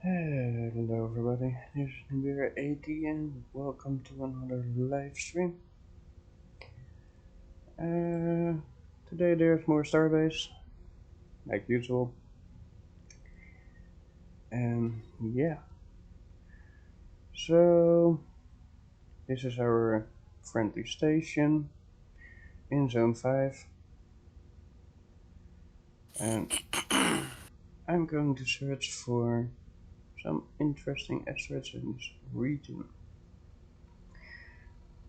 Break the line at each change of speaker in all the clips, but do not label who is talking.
Hello everybody, this is Nibiru 80 and welcome to another live stream. Today there's more Starbase, like usual. And yeah, so this is our friendly station in Zone 5. And I'm going to search for some interesting asteroids in this region.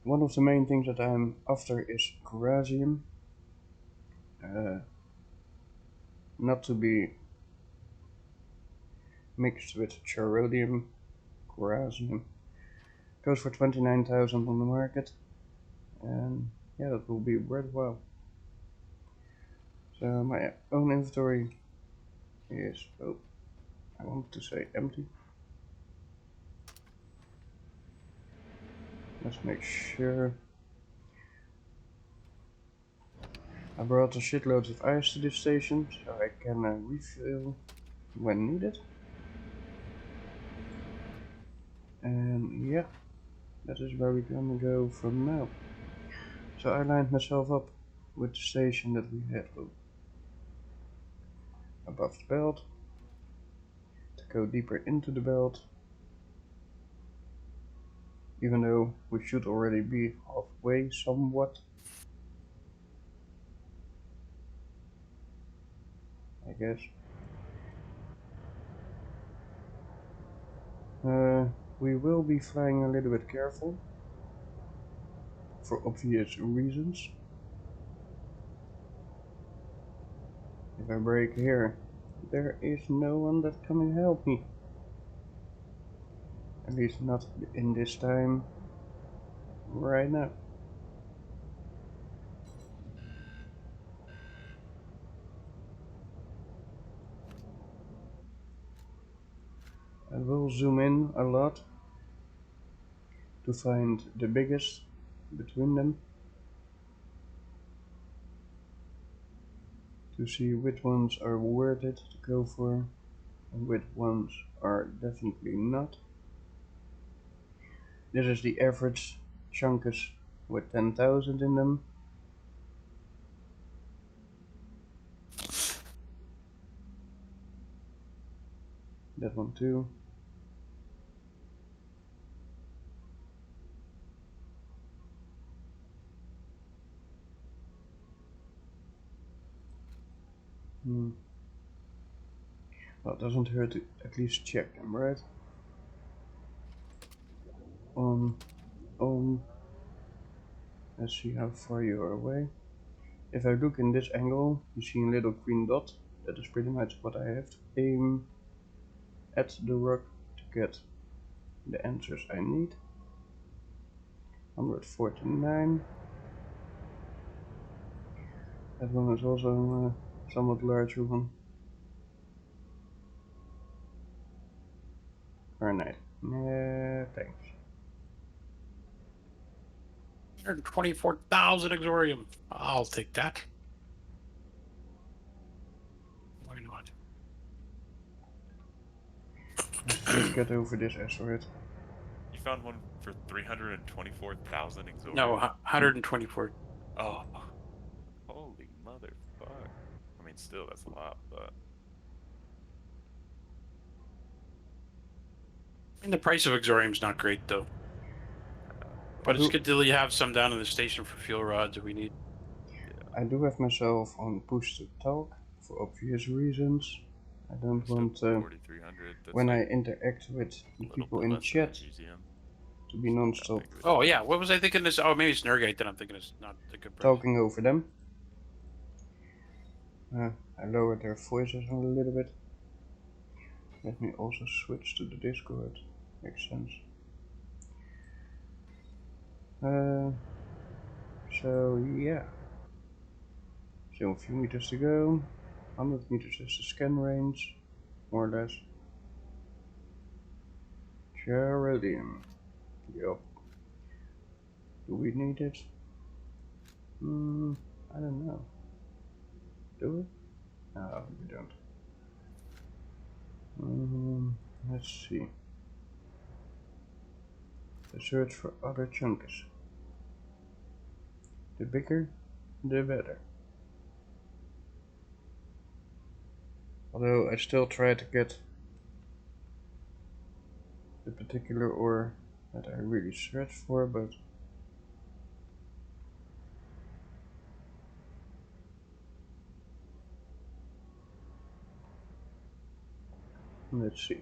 One of the main things that I'm after is Corasium. Not to be mixed with Charodium. Corasium goes for 29,000 on the market, and yeah, that will be worthwhile. So my own inventory is, I want to say empty. Let's make sure. I brought a shitload of ice to this station, so I can refill when needed. And yeah, that is where we're gonna go from now. So I lined myself up with the station that we had above the belt, to go deeper into the belt, even though we should already be halfway somewhat, I guess. We will be flying a little bit careful, for obvious reasons. If I break here, there is no one that can help me. At least not in this time, right now. I will zoom in a lot to find the biggest between them, to see which ones are worth it to go for and which ones are definitely not. This is the average chunkus with 10,000 in them. That one too. Well, it doesn't hurt to at least check them, right? Let's see how far you are away. If I look in this angle, you see a little green dot. That is pretty much what I have to aim at the rock to get the answers I need. 149. That one is also a somewhat larger one. Fahrenheit. Thanks.
124,000 exorium. I'll take that. Why not?
Let's just get over this asteroid.
You found one for 324,000 exorium?
No, 124.
Oh. Holy motherfuck. I mean, still, that's a lot, but...
I mean, the price of exorium's not great, though. But it's good to have some down in the station for fuel rods if we need.
I do have myself on push to talk, for obvious reasons. I don't want, when I interact with the people in chat, to be non-stop.
Oh yeah, what was I thinking this? Oh, maybe it's Nergate that I'm thinking is not a good price.
Talking over them. I lowered their voices a little bit. Let me also switch to the Discord. Makes sense. So yeah. Still a few meters to go. 100 meters is the scan range, more or less. Charodium. Yup. Do we need it? I don't know. Do we? No, we don't. Let's see. The search for other chunks. The bigger, the better. Although I still try to get the particular ore that I really search for, but let's see.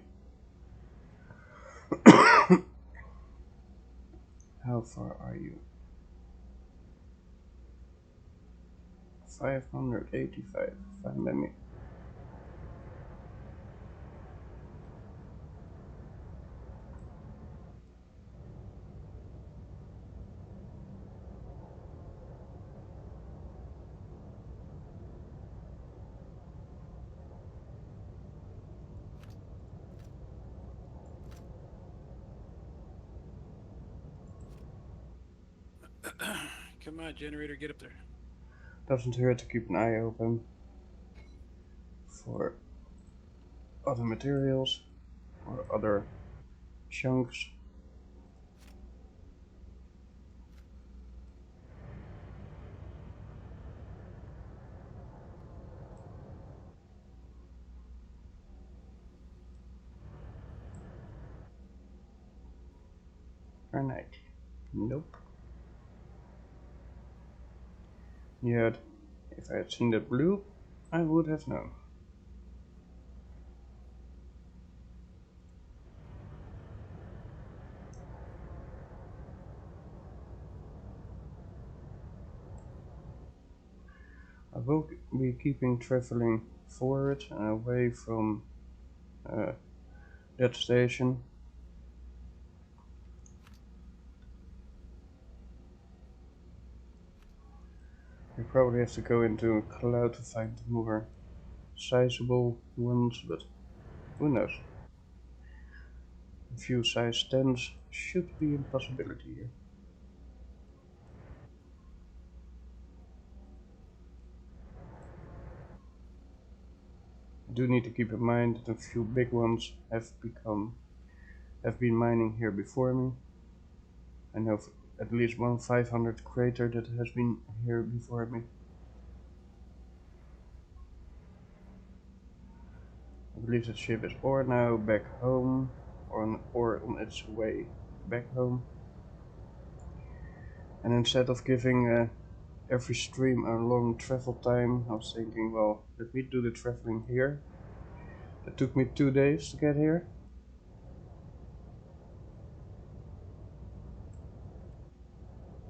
How far are you? 585. Fine by me.
Come on, generator, get up there.
Doesn't hurt to keep an eye open for other materials or other chunks. Granite. Nope. Yet, if I had seen that blue, I would have known. I will be keeping traveling forward and away from that station. We probably have to go into a cloud to find more sizable ones, but who knows. A few size 10s should be a possibility here. I do need to keep in mind that a few big ones have been mining here before me. I know of at least one 500 crater that has been here before me. I believe that ship is or now back home or on its way back home. And instead of giving every stream a long travel time, I was thinking, well, let me do the traveling here. It took me 2 days to get here.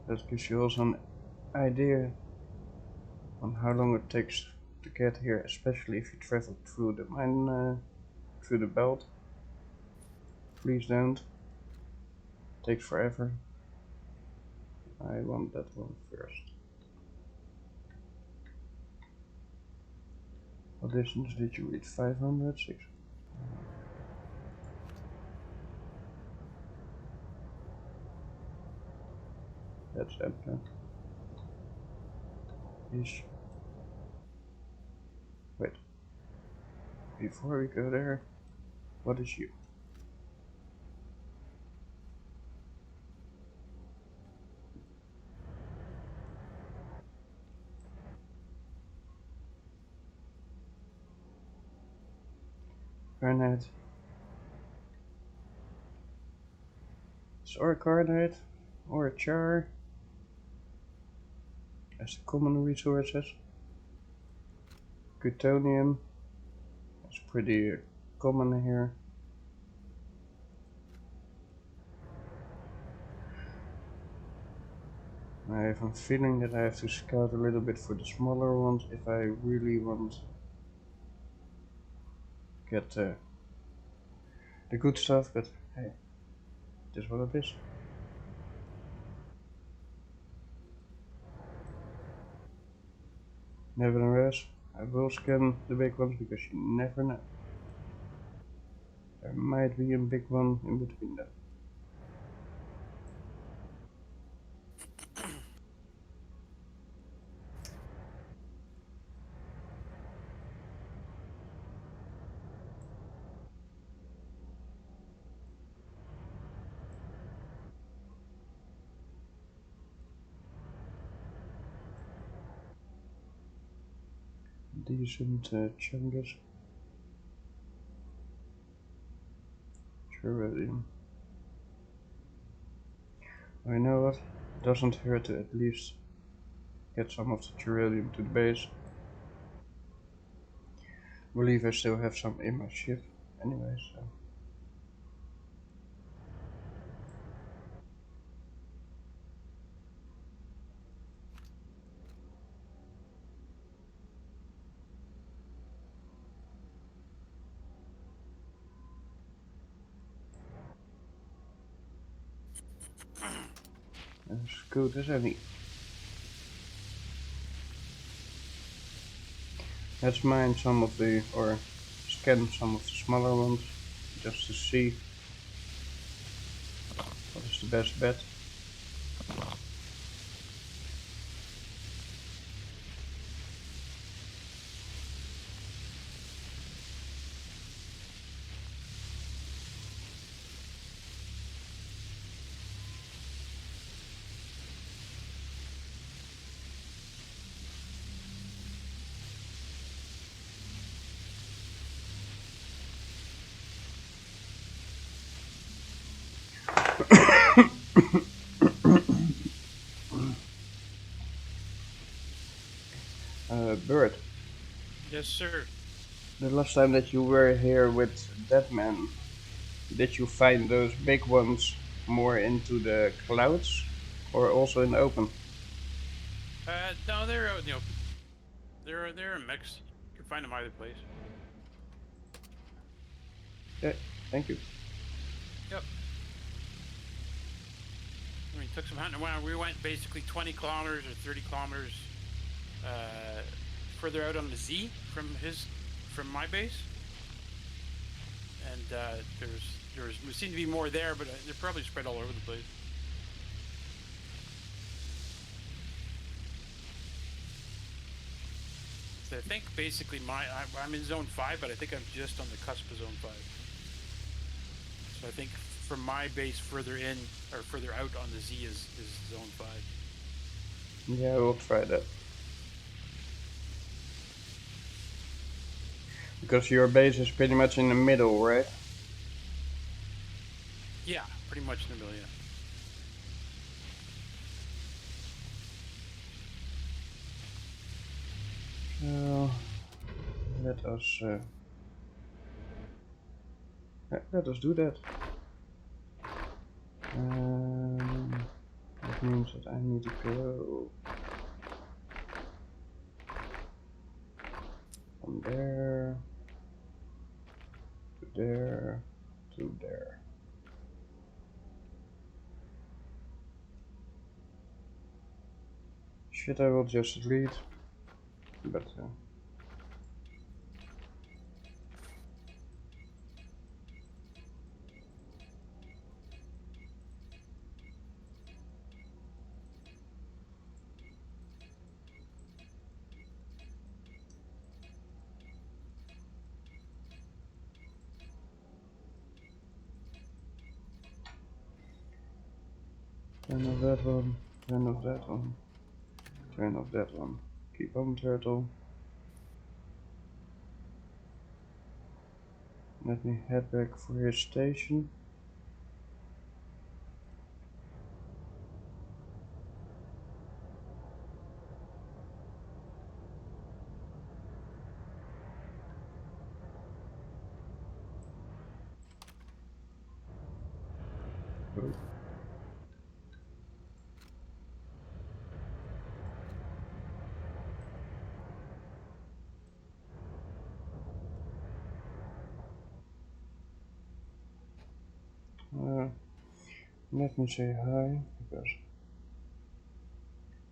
That gives you also an idea on how long it takes to get here, especially if you travel through the mine, through the belt. Please don't. It takes forever. I want that one first. What distance did you reach? 500? 600? That's empty. Ish. Wait. Before we go there, what is you? Granite. It's or carbonate or char as the common resources. Plutonium is pretty common here. I have a feeling that I have to scout a little bit for the smaller ones if I really want to get the good stuff, but hey, it is what it is. Nevertheless, I will scan the big ones because you never know. There might be a big one in between them. decent chungus. Iridium. I know what, it doesn't hurt to at least get some of the iridium to the base. I believe I still have some in my ship anyway, so. As good as any. Let's mine some of the, or scan some of the smaller ones, just to see what is the best bet. Bird,
Yes, sir.
the last time that you were here with that man, did you find those big ones more into the clouds or also in the open?
No, they're out in the open. They're a mix. You can find them either place.
Okay, thank you.
Yep. We took some hunting around. We went basically 20 kilometers or 30 kilometers further out on the Z from my base, and there seemed to be more there, but they're probably spread all over the place. So I think basically I'm in zone 5, but I think I'm just on the cusp of zone 5. So I think from my base further in or further out on the Z is zone 5.
Yeah, we'll try that. Because your base is pretty much in the middle, right?
Yeah, pretty much in the middle, yeah.
So let us do that. That means that I need to go from there to there to there. Shit, I will just read, but turn off that one, turn off that one, turn off that one. Keep on turtle. Let me head back for his station. Oh. Let me say hi, because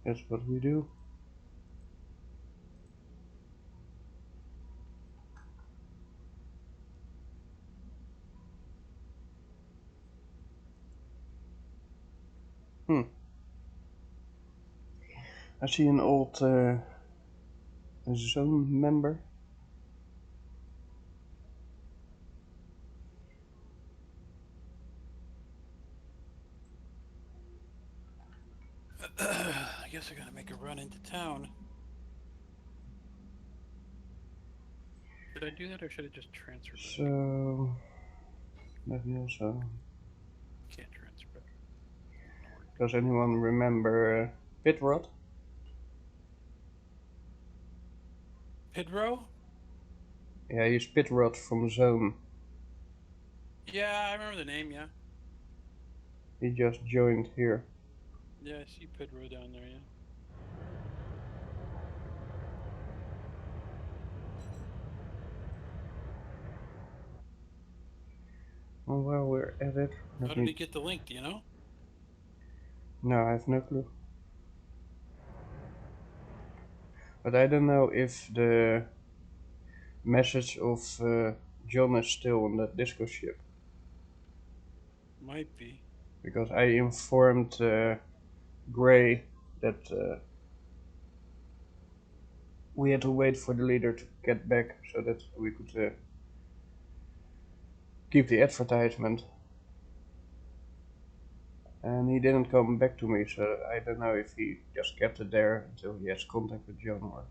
that's what we do. I see an old zone member.
I guess I gotta make a run into town. Did I do that or should I just transfer back?
So let me also.
Can't transfer back.
Does anyone remember Pitrod?
Pidrow?
Yeah, he's Pitrod from Zone.
Yeah, I remember the name, yeah.
He just joined here.
Yeah, I see Pidrow down there, yeah.
Oh, well, we're at it.
How did he get the link, do you know?
No, I have no clue. But I don't know if the message of John is still on that Disco ship.
Might be.
Because I informed Gray that we had to wait for the leader to get back so that we could keep the advertisement. And he didn't come back to me, so I don't know if he just kept it there until he has contact with John or.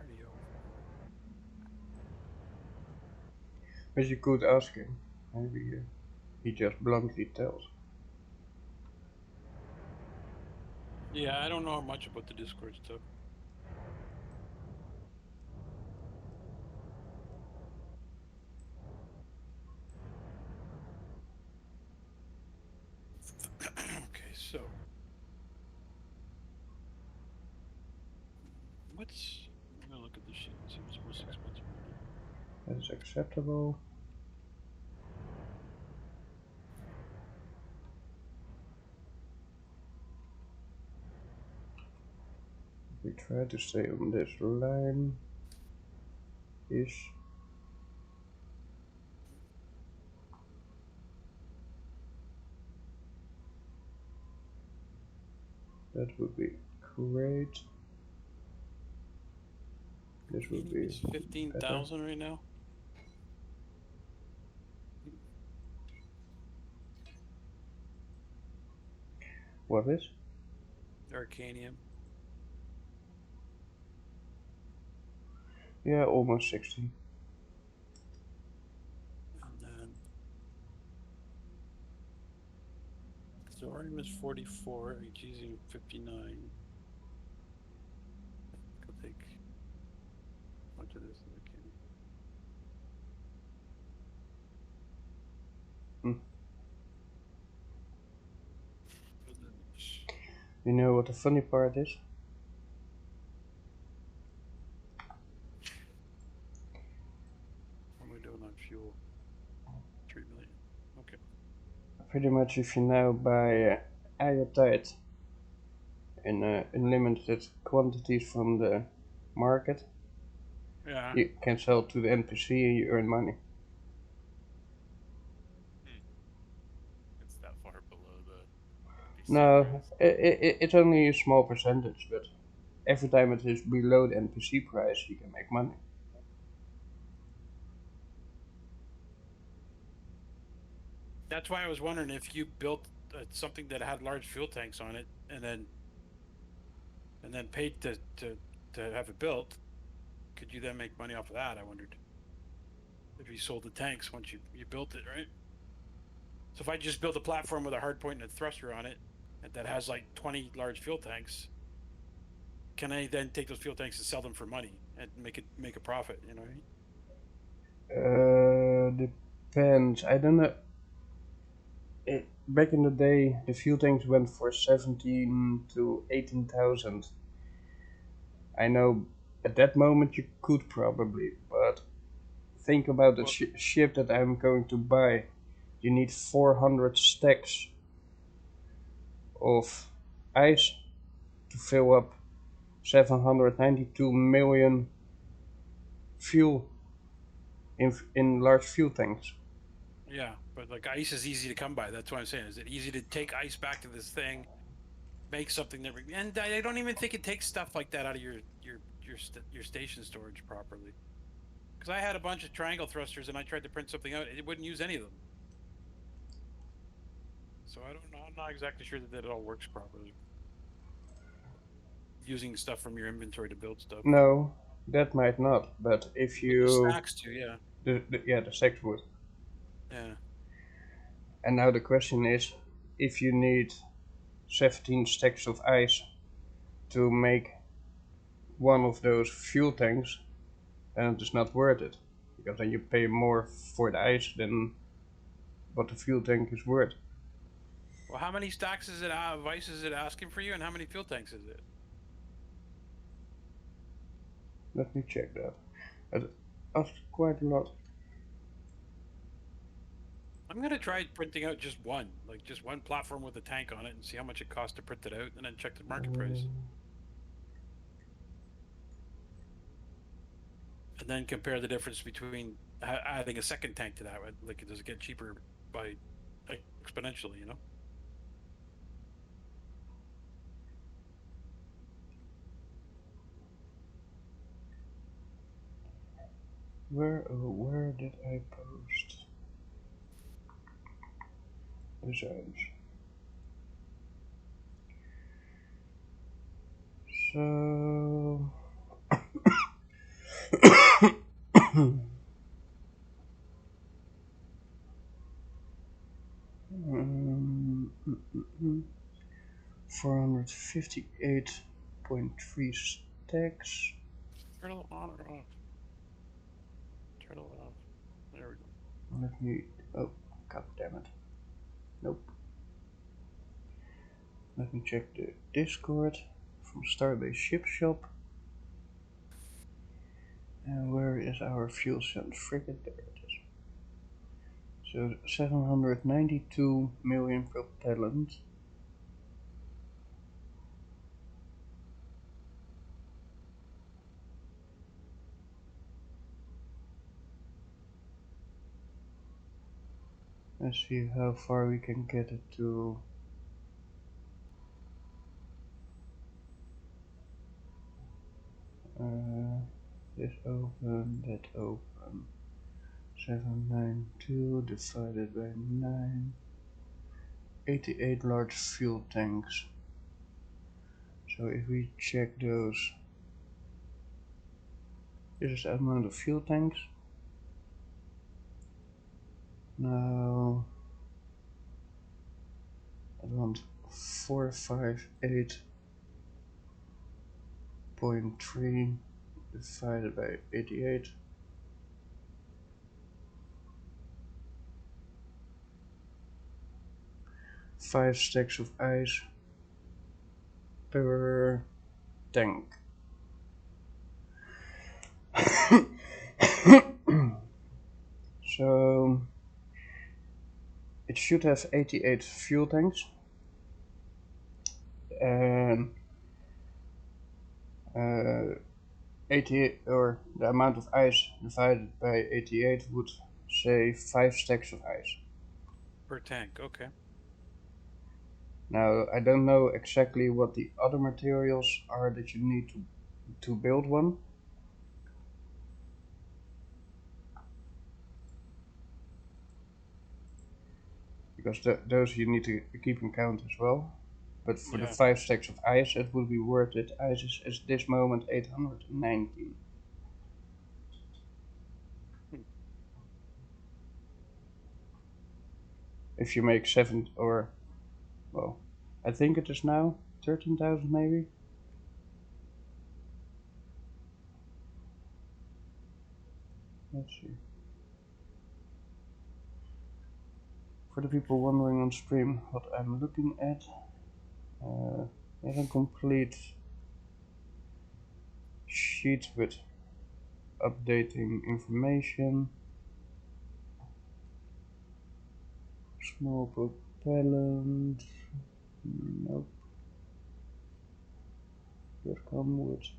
Radio.
But you could ask him. Maybe he just bluntly tells.
Yeah, I don't know much about the Discord stuff. Okay, so what's I'm gonna look at the sheet and see what's most expensive right now.
That is acceptable. We try to stay on this line. Ish. That would be great. This would be
It's 15,000 right now.
What is?
Arcanium.
Yeah, almost 60.
And then Thorium is 44, Magnesium 59. I'll take a bunch of this as I can.
You know what the funny part is?
What am I doing on fuel? 3 million. Okay.
Pretty much if you now buy Ayatite in unlimited quantities from the market,
Yeah.
you can sell to the NPC and you earn money.
It's that far below the NPC
No,
price.
it's only a small percentage, but every time it is below the NPC price, you can make money.
That's why I was wondering if you built something that had large fuel tanks on it, and then paid to have it built. Could you then make money off of that? I wondered if you sold the tanks once you built it, right? So if I just build a platform with a hard point and a thruster on it, and that has like 20 large fuel tanks, can I then take those fuel tanks and sell them for money and make a profit? You know what I mean?
Depends. I don't know. Back in the day, the fuel tanks went for 17 to 18,000. I know at that moment you could probably, but think about the ship that I'm going to buy. You need 400 stacks of ice to fill up 792 million fuel in large fuel tanks.
Yeah, but like ice is easy to come by. That's what I'm saying. Is it easy to take ice back to this thing make something that, and I don't even think it takes stuff like that out of your station storage properly. Because I had a bunch of triangle thrusters and I tried to print something out, it wouldn't use any of them. So I don't know. I'm not exactly sure that it all works properly. Using stuff from your inventory to build stuff.
No, that might not. But if
But the
you
stacks too, yeah.
the stacks would.
Yeah.
And now the question is, if you need 17 stacks of ice to make one of those fuel tanks, then it is not worth it, because then you pay more for the ice than what the fuel tank is worth.
Well, how many stacks is it? Of ice is it asking for you, and how many fuel tanks is it?
Let me check that. It asked quite a lot.
I'm gonna try printing out just one, like just one platform with a tank on it, and see how much it costs to print it out, and then check the market price, and then compare the difference between adding a second tank to that. Like, does it get cheaper by exponentially? You know.
Where did I post designs? So um, 458.3 stacks.
Turn it on or off. Turn it off. There we go.
Let me. Oh, god damn it. Nope. Let me check the Discord from Starbase Ship Shop. And where is our fuel cell frigate? There it is. So 792 million propellant. Let's see how far we can get it to. This open, that open. 792 divided by 9. 88 large fuel tanks. So if we check those, this is the amount of fuel tanks. Now I want 458.3 divided by 88. Five stacks of ice per tank. So it should have 88 fuel tanks, and 88, or the amount of ice divided by 88 would say 5 stacks of ice.
Per tank, okay.
Now I don't know exactly what the other materials are that you need to build one. Because those you need to keep in count as well. But for the 5 stacks of ice, it would be worth it. Ice is at this moment 819. If you make 7, or, well, I think it is now 13,000 maybe. Let's see. For the people wondering on stream what I'm looking at, there's a complete sheet with updating information. Small propellant. Nope. That come with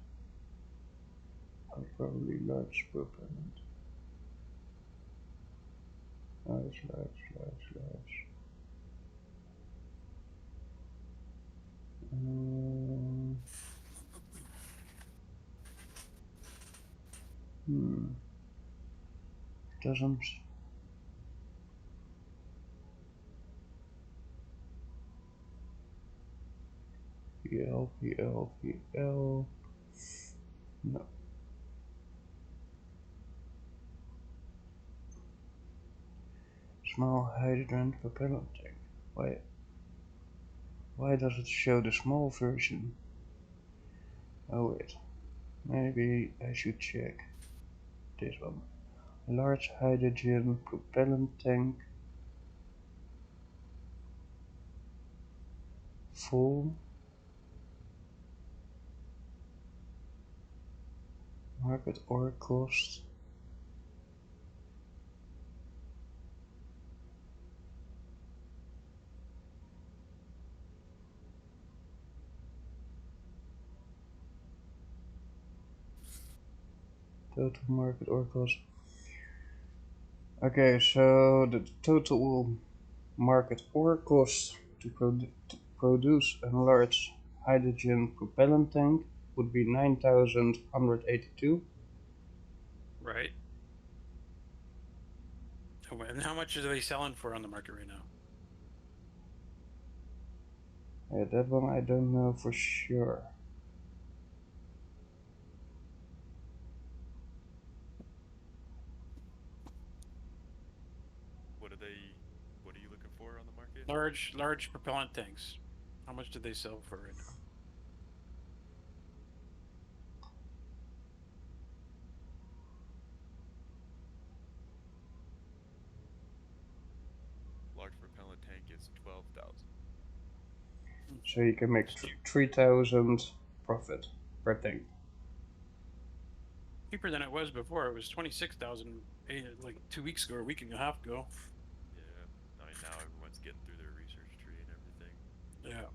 probably large propellant. Large. Doesn't. PL. No. Small hydrogen propellant tank. Why does it show the small version? Oh wait, maybe I should check this one. Large hydrogen propellant tank. Full. Market or cost. Total market or cost. Okay, so the total market or cost to produce a large hydrogen propellant tank would be 9,182.
Right. And how much are they selling for on the market right now?
Yeah, that one I don't know for sure.
What are you looking for on the market?
Large propellant tanks. How much do they sell for right now?
Large propellant tank is 12,000.
So you can make 3,000 profit per tank.
Cheaper than it was before. It was 26,000 like 2 weeks ago or a week and a half ago.
Yeah. Now everyone's getting through their research tree and everything.
Yeah.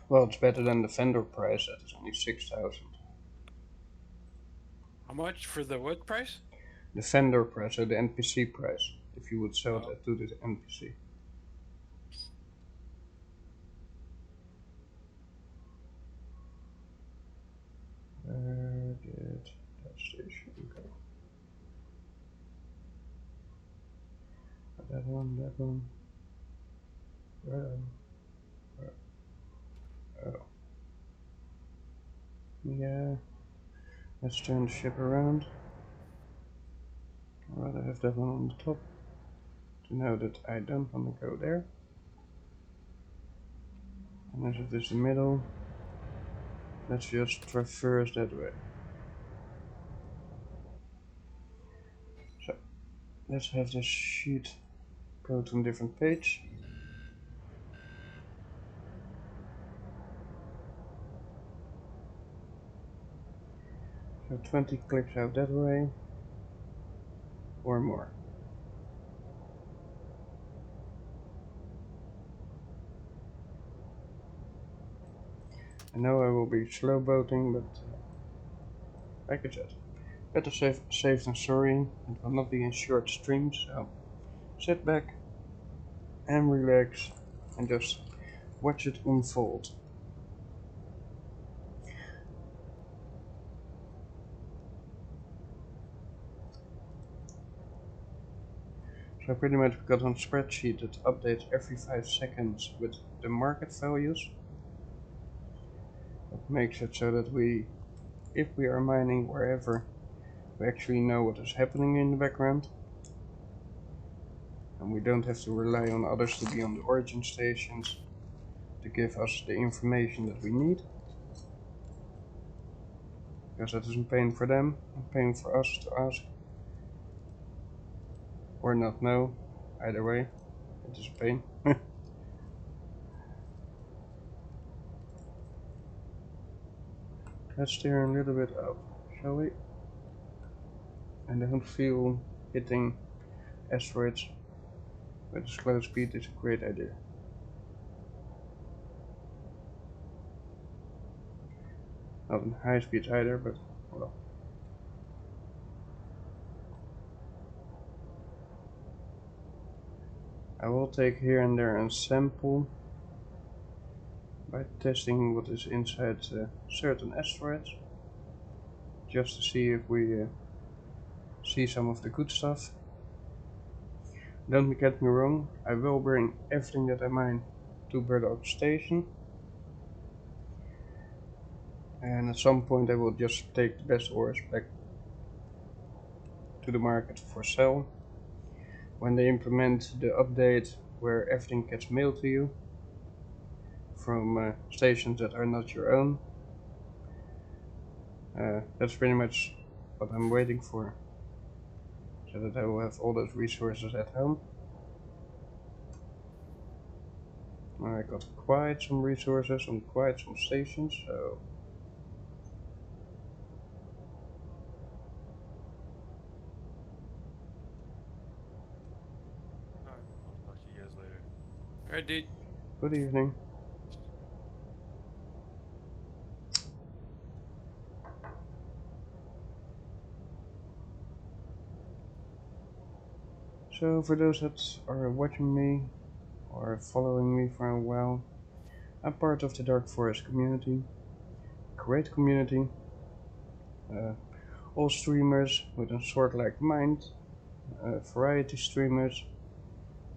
Well, it's better than the vendor price. That is only 6,000.
How much for the what price?
The vendor price, or the NPC price, if you would sell
Oh.
that to the NPC. Where did that station go? That one. Oh. Yeah. Let's turn the ship around. I'd rather have that one on the top to know that I don't want to go there. And as it is the middle, let's just traverse that way. So let's have this sheet go to a different page. So 20 clicks out that way, or more. I know I will be slow boating, but like I said, better safe than sorry. It will not be in short streams, so sit back and relax and just watch it unfold. So I pretty much got on a spreadsheet that updates every 5 seconds with the market values. That makes it so that if we are mining wherever, we actually know what is happening in the background. And we don't have to rely on others to be on the origin stations to give us the information that we need. Because that is a pain for them, a pain for us to ask. Or not know. Either way, it is a pain. Let's steer a little bit up, shall we? And I don't feel hitting asteroids with a slow speed is a great idea. Not in high speeds either, but well. I will take here and there a sample by testing what is inside certain asteroids, just to see if we see some of the good stuff. Don't get me wrong, I will bring everything that I mine to Burdock Station, and at some point I will just take the best ores back to the market for sale when they implement the update where everything gets mailed to you from stations that are not your own. That's pretty much what I'm waiting for, so that I will have all those resources at home. I got quite some resources on quite some stations, so
Alright, I'll talk to you guys later.
Alright, dude.
good evening. So for those that are watching me or following me for a while, I'm part of the Dark Forest community. Great community. All streamers with a sword-like mind, variety streamers,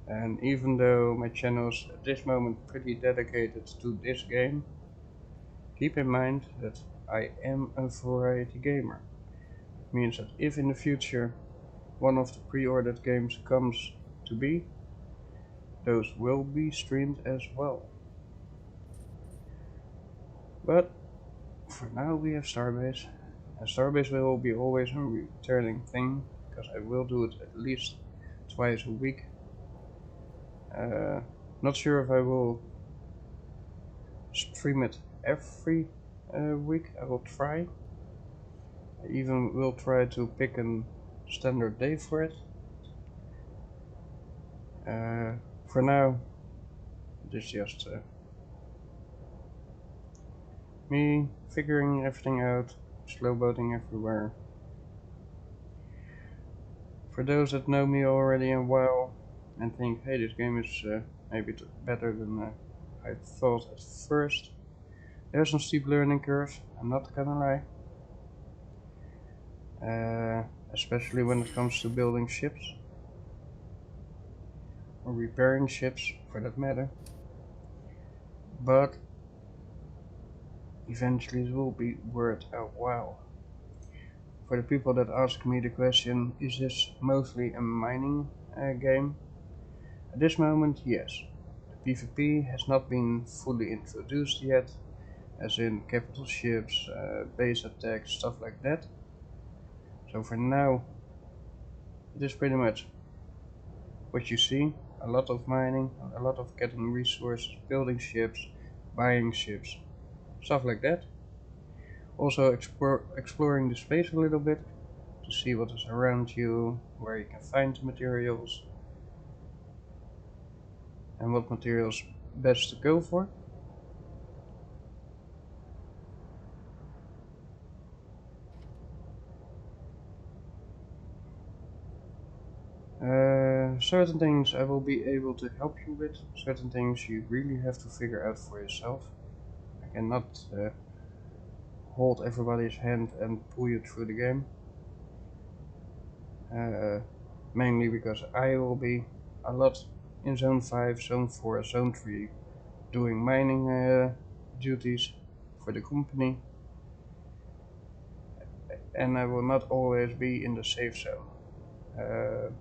and even though my channel is at this moment pretty dedicated to this game, keep in mind that I am a variety gamer. It means that if in the future one of the pre-ordered games comes to be, those will be streamed as well. But for now we have Starbase, and Starbase will be always a returning thing, because I will do it at least twice a week. Not sure if I will stream it every week. I will try. I even will try to pick a standard day for it. For now, it is just me figuring everything out, slow boating everywhere. For those that know me already a while and think, hey, this game is maybe better than I thought at first, there's some steep learning curve, I'm not gonna lie. Especially when it comes to building ships, or repairing ships for that matter. But eventually it will be worth a while. For the people that ask me the question, is this mostly a mining game? At this moment, yes. The PvP has not been fully introduced yet, as in capital ships, base attacks, stuff like that. So for now, it is pretty much what you see. A lot of mining, a lot of getting resources, building ships, buying ships, stuff like that. Also exploring the space a little bit, to see what is around you, where you can find materials, and what materials best to go for. Certain things I will be able to help you with, certain things you really have to figure out for yourself. I cannot hold everybody's hand and pull you through the game. Mainly because I will be a lot in Zone 5, Zone 4, Zone 3 doing mining duties for the company, and I will not always be in the safe zone.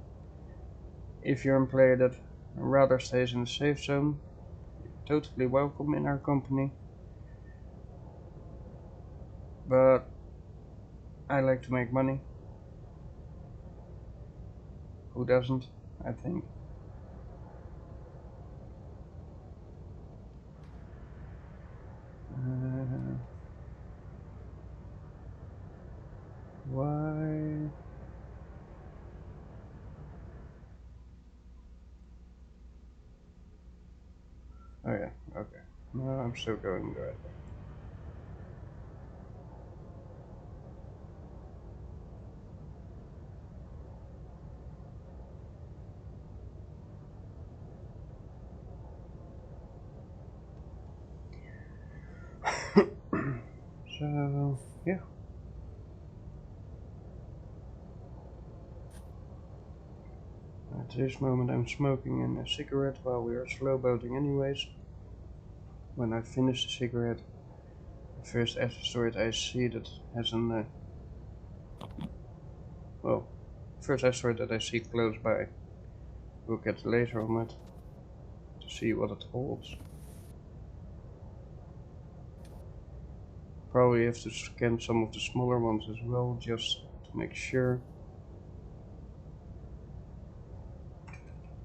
If you're a player that rather stays in the safe zone, you're totally welcome in our company. But I like to make money. Who doesn't, I think. Why? Oh yeah, okay. No, I'm still going the right way. So, yeah. At this moment I'm smoking a cigarette while we are slow boating anyways. When I finish the cigarette, the first asteroid I see that has an well, first asteroid that I see close by, we'll get later on it to see what it holds. Probably have to scan some of the smaller ones as well, just to make sure.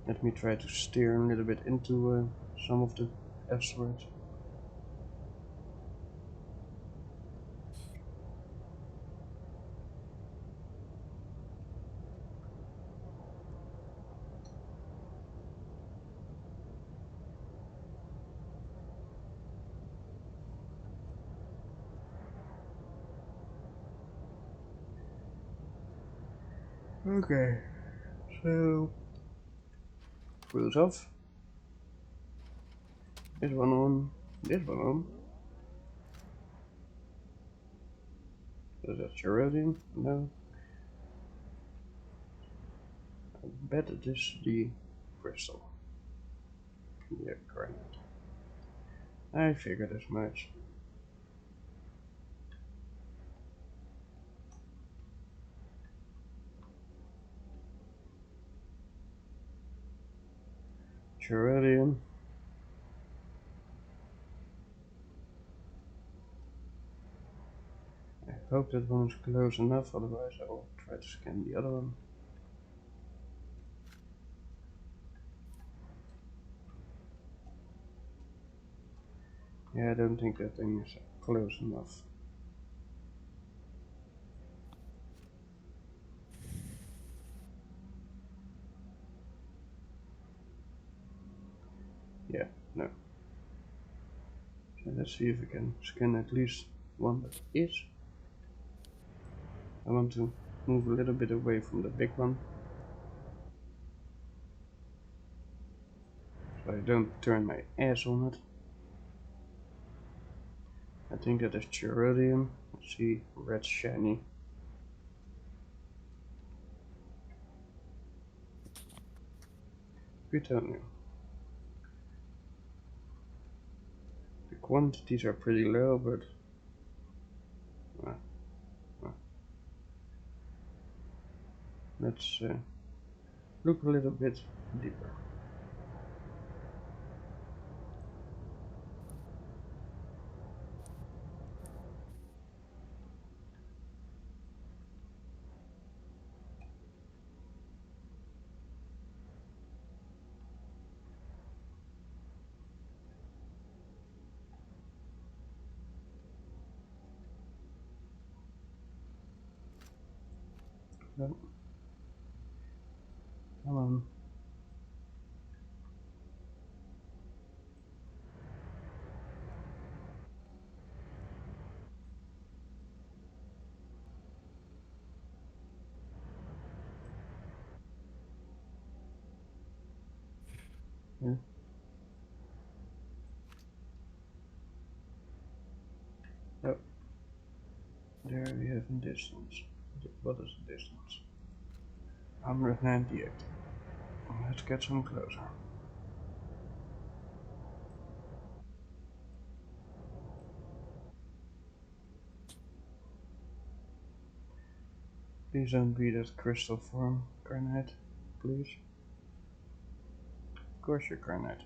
Let me try to steer a little bit into some of the asteroids. Okay, so cruise off. This one on, this one on. Is that Gerodium? No. I bet it is the crystal. Yeah, correct. I figured as much. Gerodium. I hope that one is close enough, otherwise I will try to scan the other one. Yeah, I don't think that thing is close enough. Yeah, no. So let's see if we can scan at least one that is. I want to move a little bit away from the big one, so I don't turn my ass on it. I think that is Gerodium. Let's see, red shiny. Plutonium. The quantities are pretty low, but let's look a little bit deeper. No. Come on. Yeah. Oh, there we have in distance. What is the distance? 198. Let's get some closer. Please don't be that crystal form, Garnet. Please. Of course you're Garnet.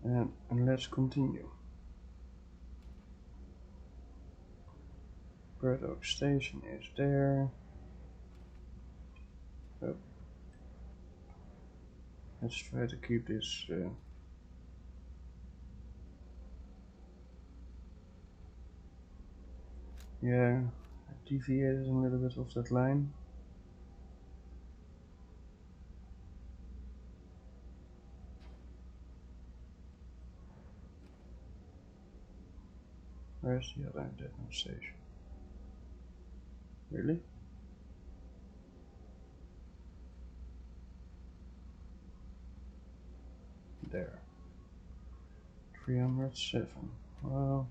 And let's continue. Bird Oak Station is there. Oh. Let's try to keep this yeah, I deviated a little bit off that line. Where's the other detonation station? Really? There. 307. Well,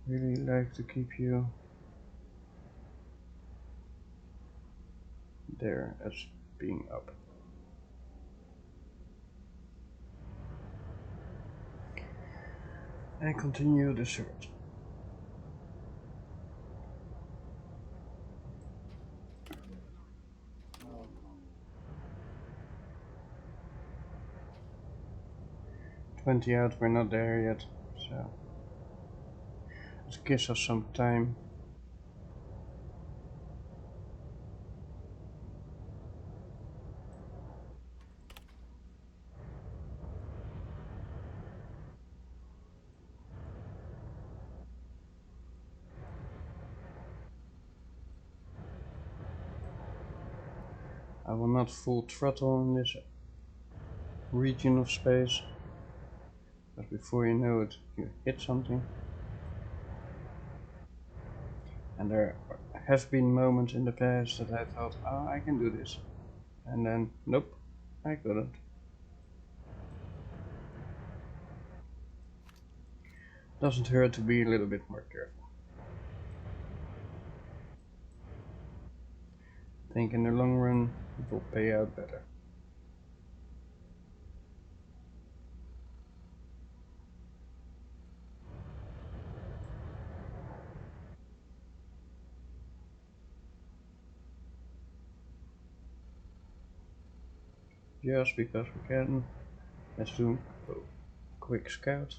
really like to keep you there as being up. And continue the search. Out, we're not there yet, so it gives us some time. I will not full throttle in this region of space, but before you know it, you hit something. And there have been moments in the past that I thought, oh, I can do this. And then, nope, I couldn't. Doesn't hurt to be a little bit more careful. I think in the long run, it will pay out better. Just because we can, let's do a quick scout.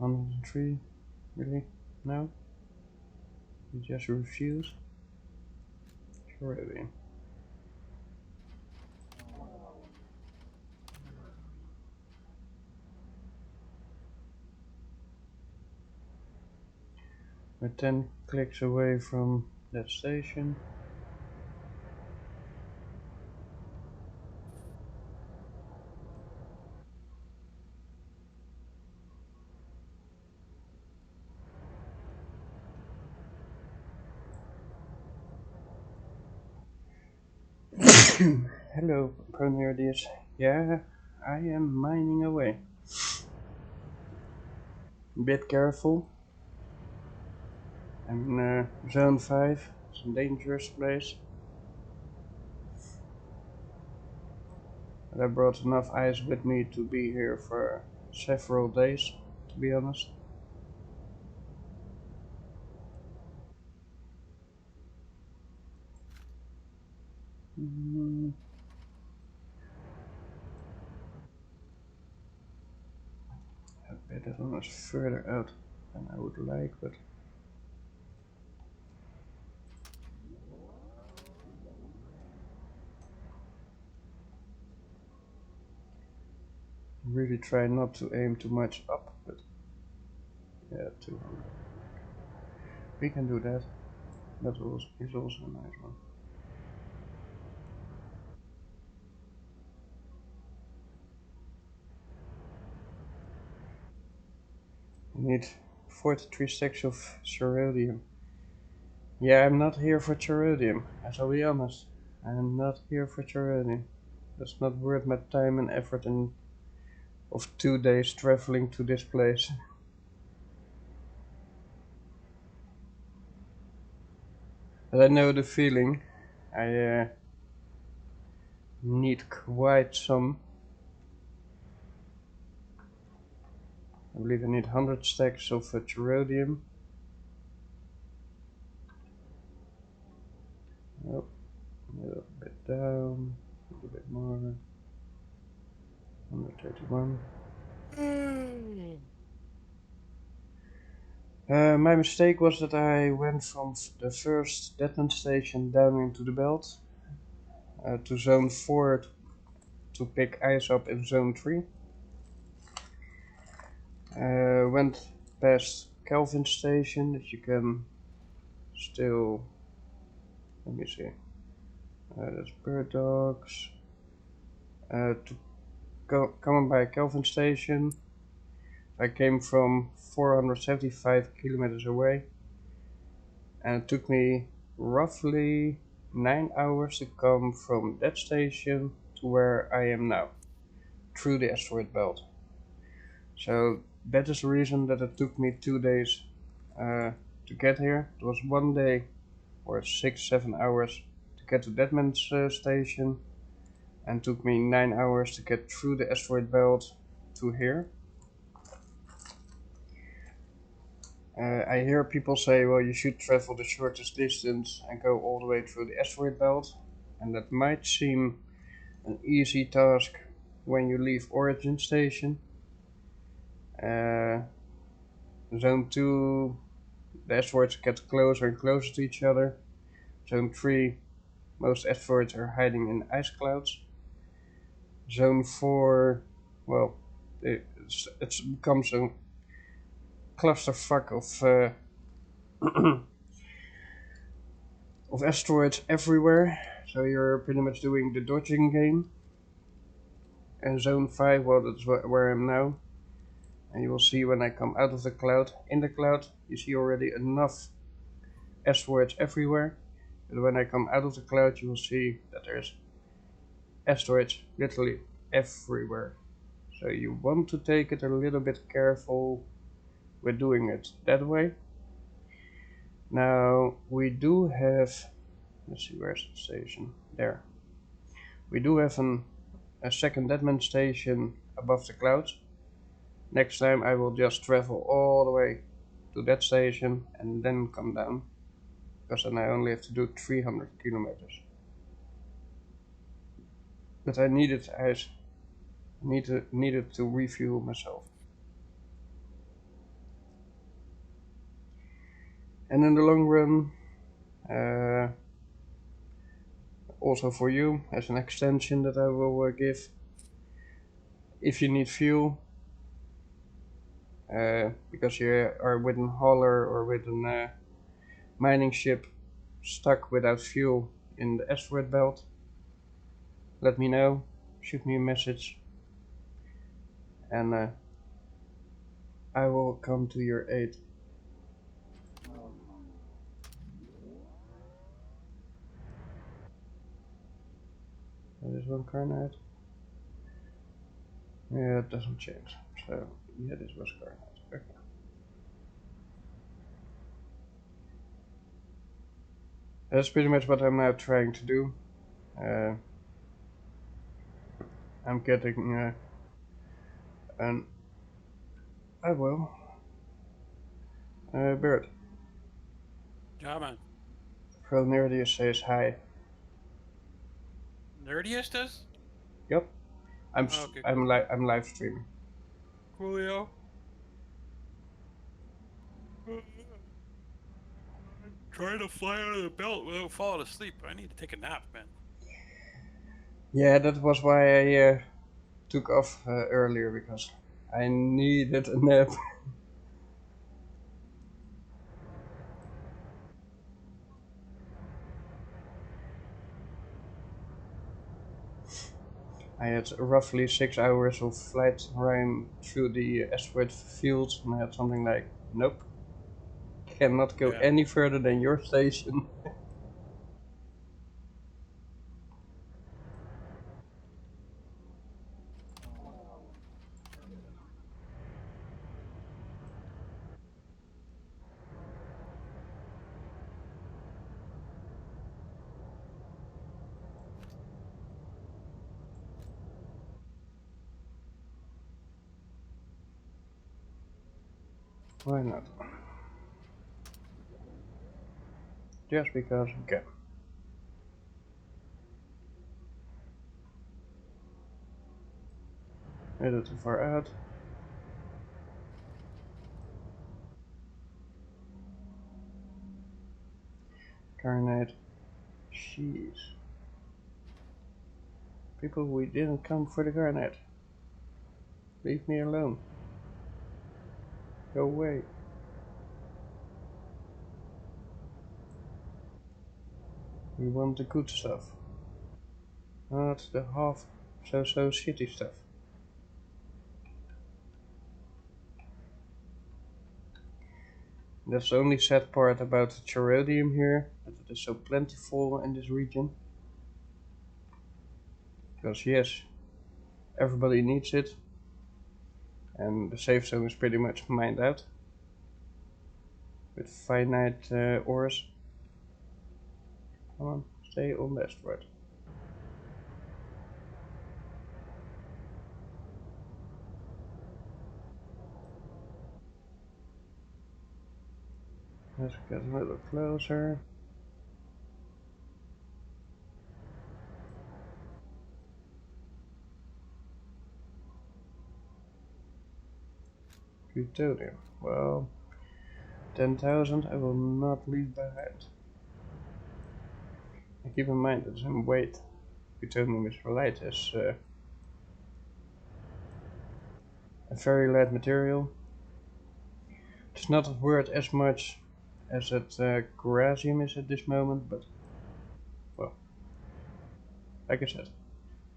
$103, really? No? You just refuse? Sure, really. We're 10 clicks away from that station. Hello, Premier Diaz. Yeah, I am mining away. Bit careful. I'm in zone 5. It's a dangerous place. But I brought enough ice with me to be here for several days, to be honest. I bet that one is further out than I would like, but really try not to aim too much up, but yeah, 200. We can do that. That is also a nice one. We need 43 stacks of cerodium. Yeah, I'm not here for cerodium. I shall be honest. I'm not here for cerodium. That's not worth my time and effort of 2 days traveling to this place. But I know the feeling. I need quite some. I believe I need 100 stacks of cerodium. Nope. A little bit down. A little bit more. 131. My mistake was that I went from the first Deadman station down into the belt to zone 4 to pick ice up in zone 3. Went past Kelvin station that you can still, let me see, that's bird dogs. To coming by Kelvin station, I came from 475 kilometers away, and it took me roughly 9 hours to come from that station to where I am now, through the asteroid belt. So that is the reason that it took me 2 days to get here. It was 1 day or 6-7 hours to get to Deadman's station, and took me 9 hours to get through the asteroid belt to here. I hear people say, well, you should travel the shortest distance and go all the way through the asteroid belt, and that might seem an easy task when you leave Origin Station. Zone 2, the asteroids get closer and closer to each other. Zone 3, most asteroids are hiding in ice clouds. Zone 4, well, it becomes a clusterfuck of asteroids everywhere, so you're pretty much doing the dodging game. And Zone 5, well, that's where I am now. And you will see when I come out of the cloud, in the cloud, you see already enough asteroids everywhere. But when I come out of the cloud, you will see that there's asteroids literally everywhere. So you want to take it a little bit careful with doing it that way. Now we do have, let's see, where's the station? There. We do have a second Deadman station above the clouds. Next time I will just travel all the way to that station and then come down, because then I only have to do 300 kilometers. But I needed to refuel myself. And in the long run, also for you, as an extension that I will give, if you need fuel, because you are with a hauler or with a mining ship stuck without fuel in the asteroid belt, let me know, shoot me a message, and I will come to your aid. That is one Carnite. Yeah, it doesn't change. So, yeah, this was Carnite. Okay. That's pretty much what I'm now trying to do. I'm getting an... I will. Bird.
Yeah, man.
Pro Nerdius says hi.
Nerdiest does?
Yep. I'm
Oh, okay,
I'm
cool.
I'm live streaming.
Coolio. Trying to fly out of the belt without falling asleep. I need to take a nap, man.
Yeah, that was why I took off earlier, because I needed a nap. I had roughly 6 hours of flight time through the asteroid field, and I had something like, nope, cannot go
Yeah.
any further than your station. Why not? Just because we can. A little too far out. Carnate. Jeez. People, we didn't come for the Garnet. Leave me alone. Go away. We want the good stuff. Not the half so shitty stuff. That's the only sad part about the Cherodium here, that it is so plentiful in this region. Because yes, everybody needs it, and the safe zone is pretty much mined out with finite ores. Come on, stay on the asteroid. Let's get a little closer. Plutonium. Well, 10,000 I will not leave behind. And keep in mind that in weight, plutonium is light as a very light material. It's not worth as much as that Corasium is at this moment, but well, like I said,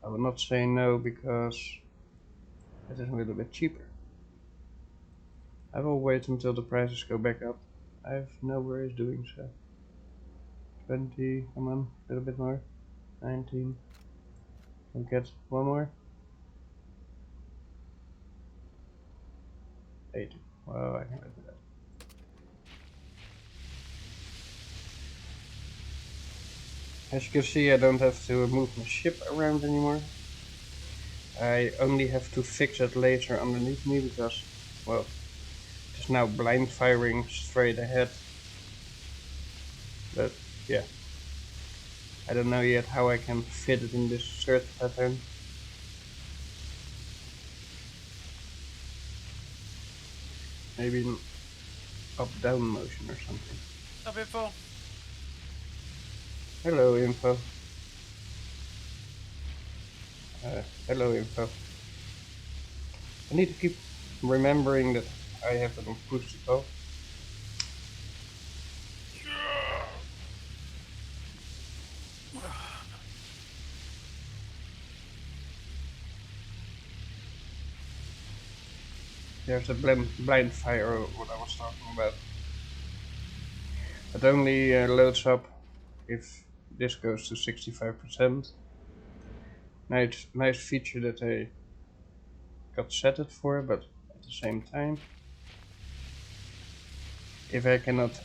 I will not say no because it is a little bit cheaper. I will wait until the prices go back up. I have no worries doing so. 20, come on, a little bit more. 19. Can we get one more? 80. Well, I can live with that. As you can see, I don't have to move my ship around anymore. I only have to fix that laser underneath me because, well, it is now blind firing straight ahead. But yeah, I don't know yet how I can fit it in this search pattern. Maybe an up-down motion or something.
Up info.
Hello, info. Hello, info. I need to keep remembering that I have it on push to talk. There's a blind fire, what I was talking about. It only loads up if this goes to 65%. Nice feature that I got set it for, but at the same time, if I cannot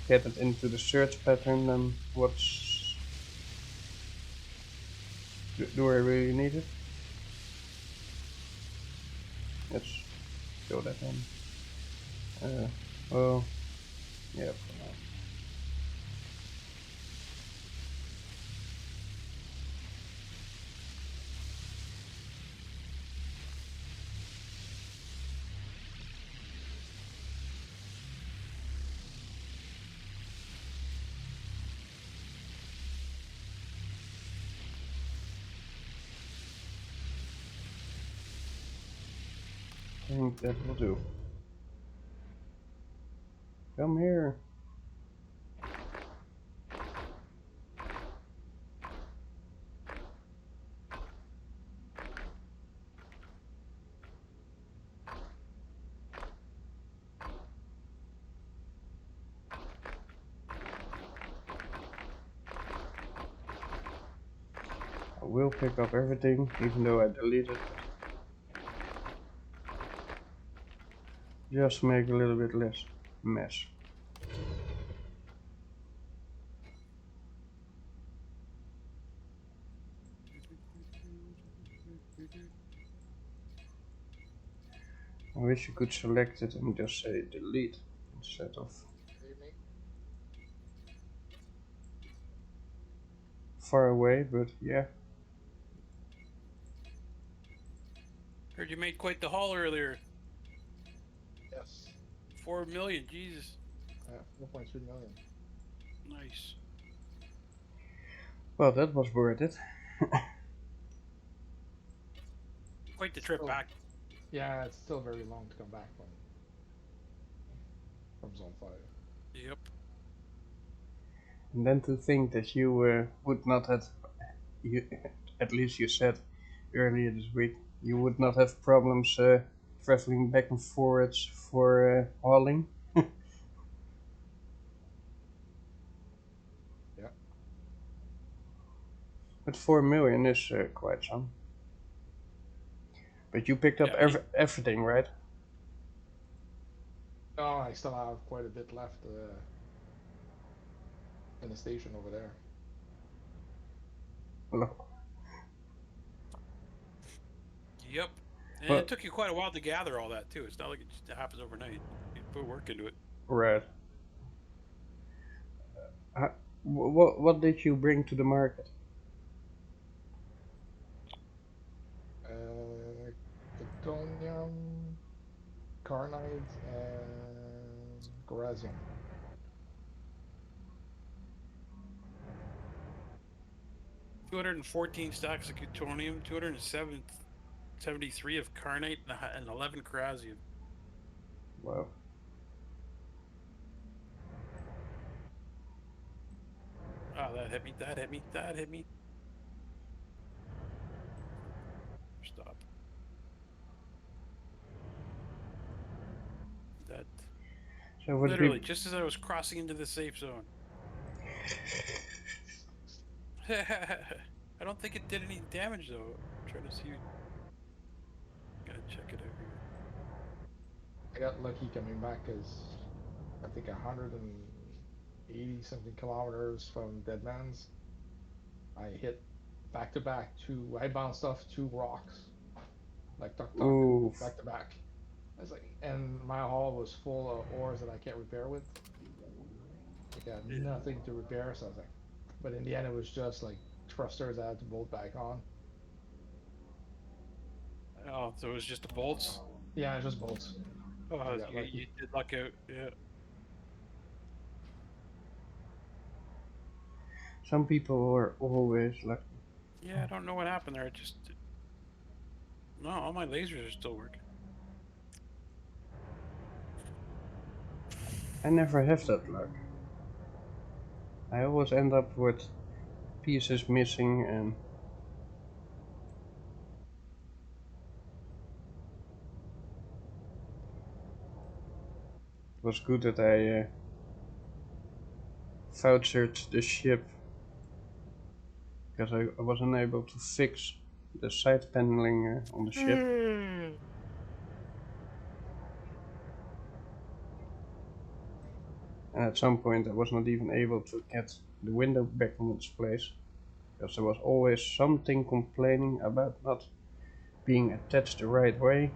get it into the search pattern, then what's... Do I really need it? Let's go that in. Well, yeah, for now. I think that will do. Come here. I will pick up everything, even though I deleted it. Just make a little bit less mess. I wish you could select it and just say delete instead of far away, but yeah.
Heard you made quite the haul earlier.
Yes.
4 million, Jesus.
4.3 million.
Nice.
Well, that was worth it.
Quite the trip
Oh.
back.
Yeah, it's still very long to come back from Zone 5.
Yep.
And then to think that you would not have, at least you said earlier this week, you would not have problems traveling back and forwards for hauling. But 4 million is quite some. But you picked up
Yeah,
everything, right?
Oh, I still have quite a bit left in the station over there.
Look.
Yep. And
Well,
it took you quite a while to gather all that too. It's not like it just happens overnight. You put work into it.
right. What did you bring to the market?
Plutonium, Carnide, and Gorasium.
214 stacks of plutonium, 273 of carnite, and 11 crasium.
Wow.
Oh, that hit me. That hit me. That hit me. Stop. That
So what
literally
we
just as I was crossing into the safe zone. I don't think it did any damage though. I'm trying to see. Gotta check it out here.
I got lucky coming back because I think 180 something kilometers from Deadman's. I hit back to back two. I bounced off two rocks, like tuck tuck,
oof.
back to back. I was like, and my hull was full of ores that I can't repair with. Like I had nothing to repair, so I was like, but in the end, it was just like thrusters I had to bolt back on.
Oh, so it was just the bolts.
Yeah, just bolts. I
Oh,
got
you
lucky.
did luck out. Yeah.
Some people are always like,
Yeah, I don't know what happened there. It just no, all my lasers are still working.
I never have that luck. I always end up with pieces missing and it was good that I vouchered the ship because I was unable to fix the side paneling on the ship. And at some point I was not even able to get the window back in its place because there was always something complaining about not being attached the right way,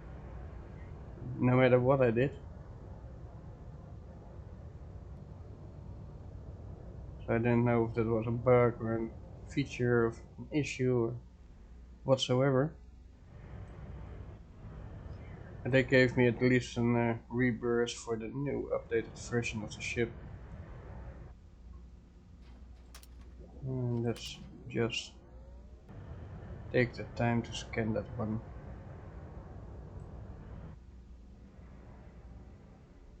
no matter what I did. So I didn't know if that was a bug or a feature of an issue or whatsoever. And they gave me at least a rebirth for the new updated version of the ship. And let's just take the time to scan that one.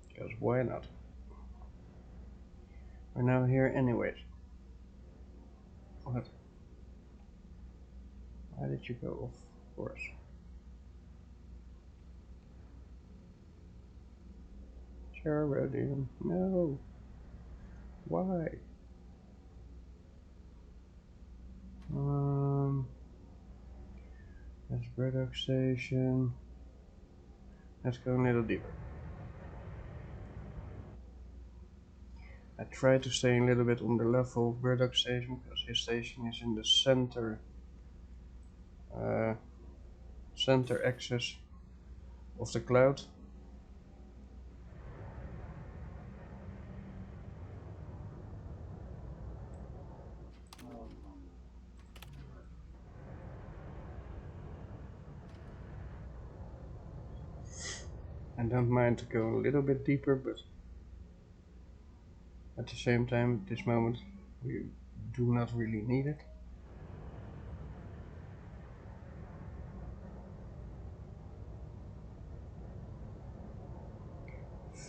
Because why not? We're now here anyways. What? Why did you go off course? Geraldine, no. Why? That's Braddock Station. Let's go a little deeper. I try to stay a little bit on the level of Braddock Station because his station is in the center axis of the cloud. I don't mind to go a little bit deeper, but at the same time, at this moment, we do not really need it.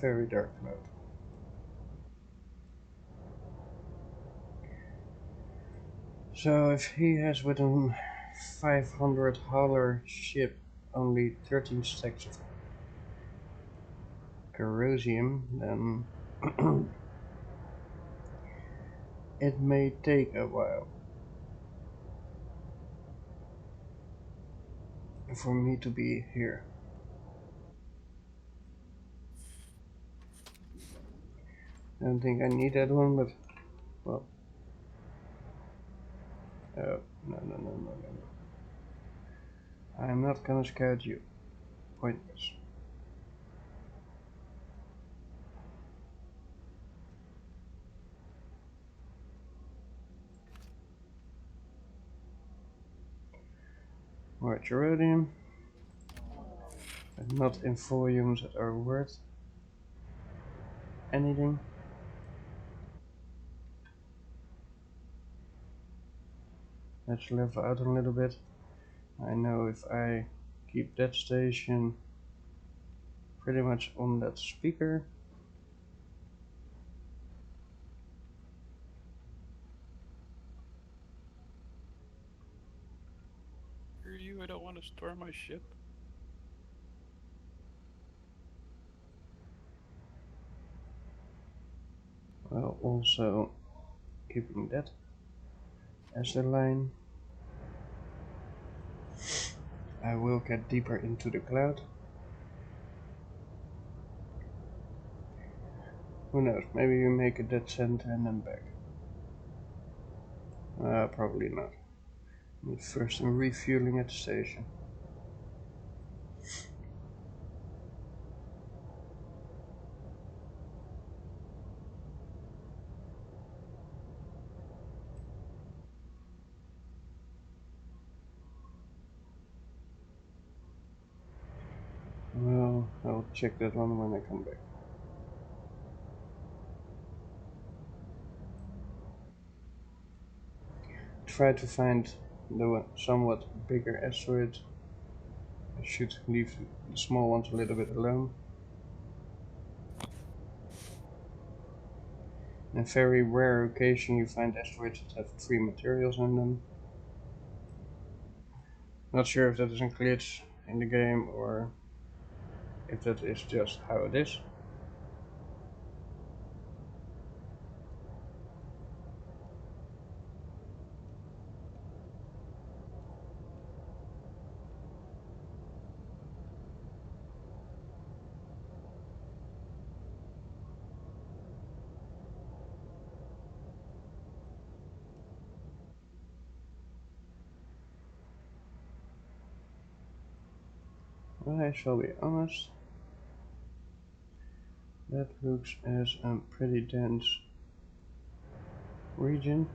Very dark cloud. So if he has with a 500 hauler ship only 13 stacks of corrosium, then it may take a while. for me to be here. I don't think I need that one, but well. Oh, no. I'm not gonna scout you. Pointless. More geranium, but not in volumes that are worth anything. Let's level out a little bit. I know if I keep that station pretty much on that speaker,
Screw you, I don't want to store my ship.
while also keeping that as the line. I will get deeper into the cloud. Who knows, maybe we make a dead center and then back. Probably not. Need first some refueling at the station. Well, I'll check that one when I come back. Try to find the somewhat bigger asteroid. I should leave the small ones a little bit alone. In a very rare occasion you find asteroids that have 3 materials in them. Not sure if that is a glitch in the game or if that is just how it is. I shall be honest, that looks as a pretty dense region.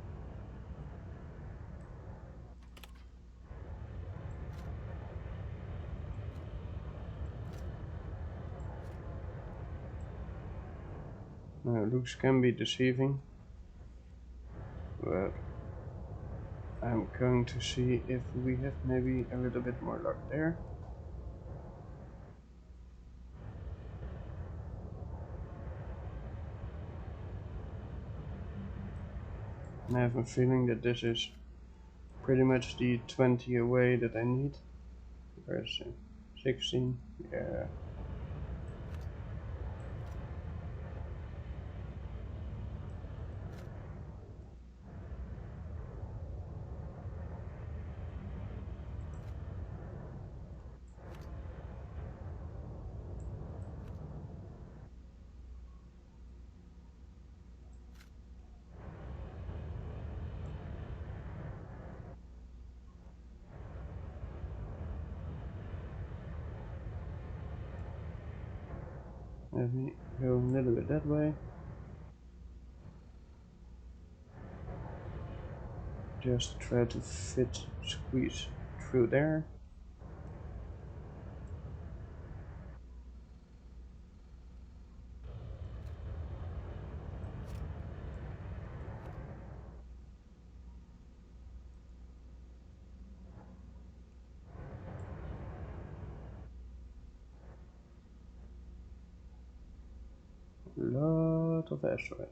Now looks can be deceiving, but I'm going to see if we have maybe a little bit more luck there. And I have a feeling that this is pretty much the 20 away that I need. Where's 16? Yeah. Let me go a little bit that way. Just try to squeeze through there. A lot of asteroids.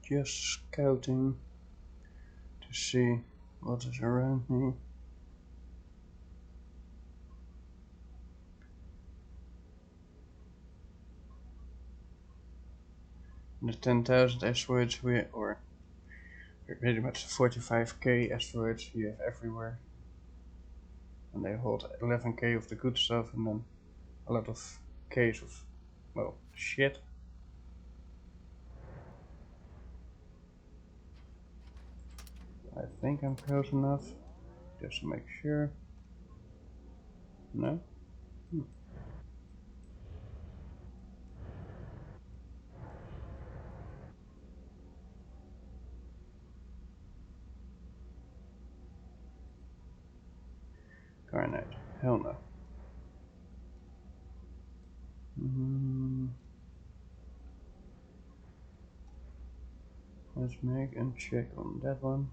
just scouting to see what is around me. The 10,000 asteroids or pretty much 45k asteroids you have everywhere. And they hold 11k of the good stuff and then a lot of k's of, well, shit. I think I'm close enough, just to make sure. No? Garnet, hell no. Let's make a check on that one.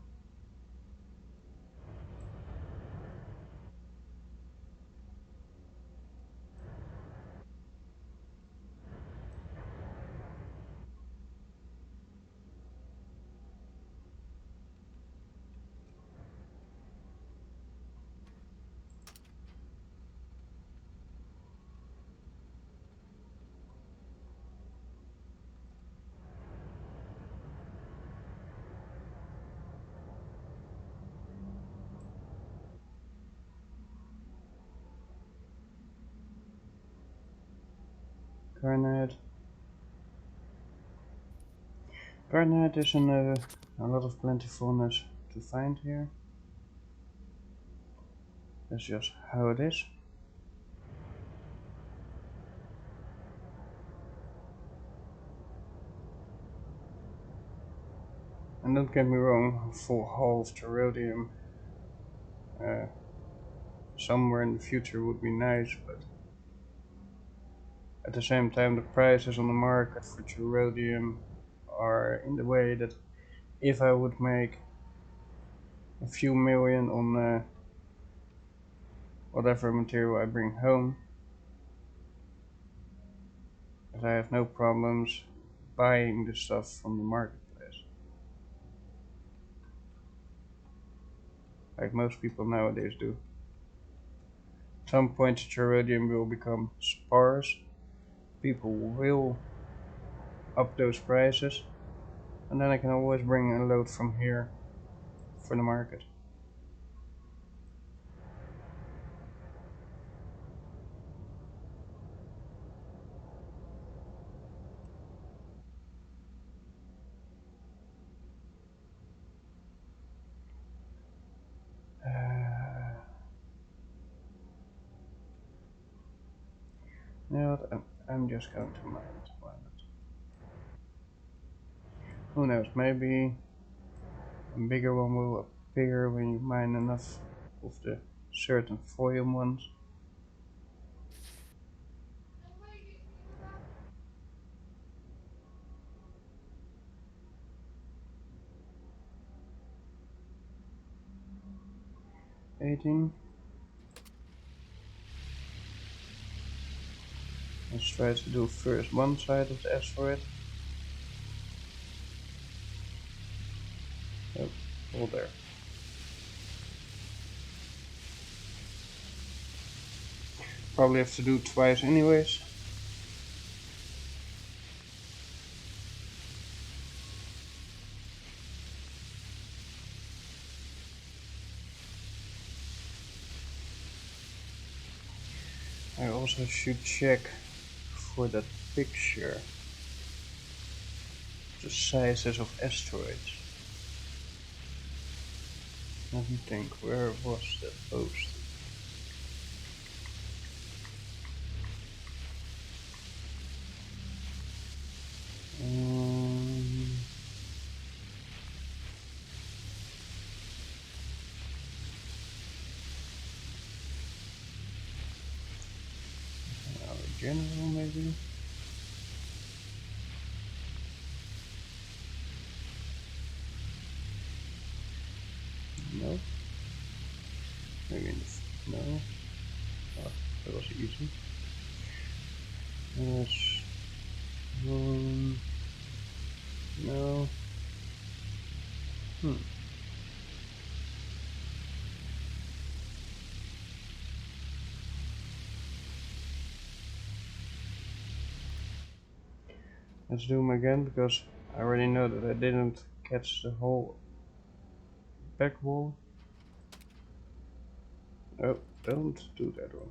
Garnet. Garnet is a lot of plentifulness to find here. That's just how it is. And don't get me wrong, full halved rhodium somewhere in the future would be nice, but at the same time the prices on the market for rhodium are in the way that if I would make a few million on whatever material I bring home, that I have no problems buying the stuff from the marketplace. Like most people nowadays do. At some point rhodium will become sparse, people will up those prices, and then I can always bring a load from here for the market. You know what, I'm just going to mine it, why not? Who knows, maybe a bigger one will appear when you mine enough of the certain foil ones. $18. Let's try to do first one side of the asteroid. Oh, all there. Probably have to do it twice anyways. I also should check for that picture the sizes of asteroids. Let me think, where was that post? General maybe? No. Maybe no. Oh, that was easy. Yes. No. Hmm. Let's do them again because I already know that I didn't catch the whole back wall. Oh, don't do that one.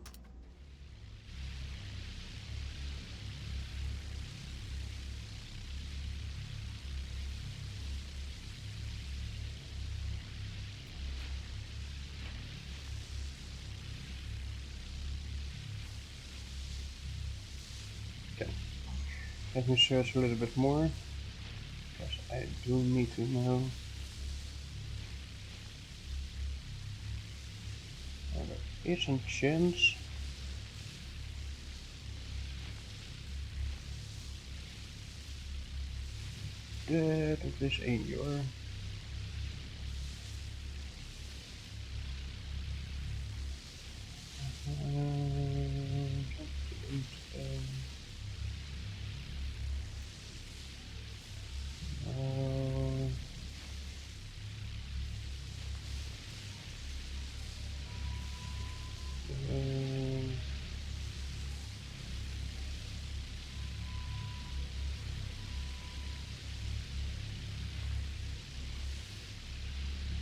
Okay, let me search a little bit more because I do need to know. There is a chance. That this ain't your.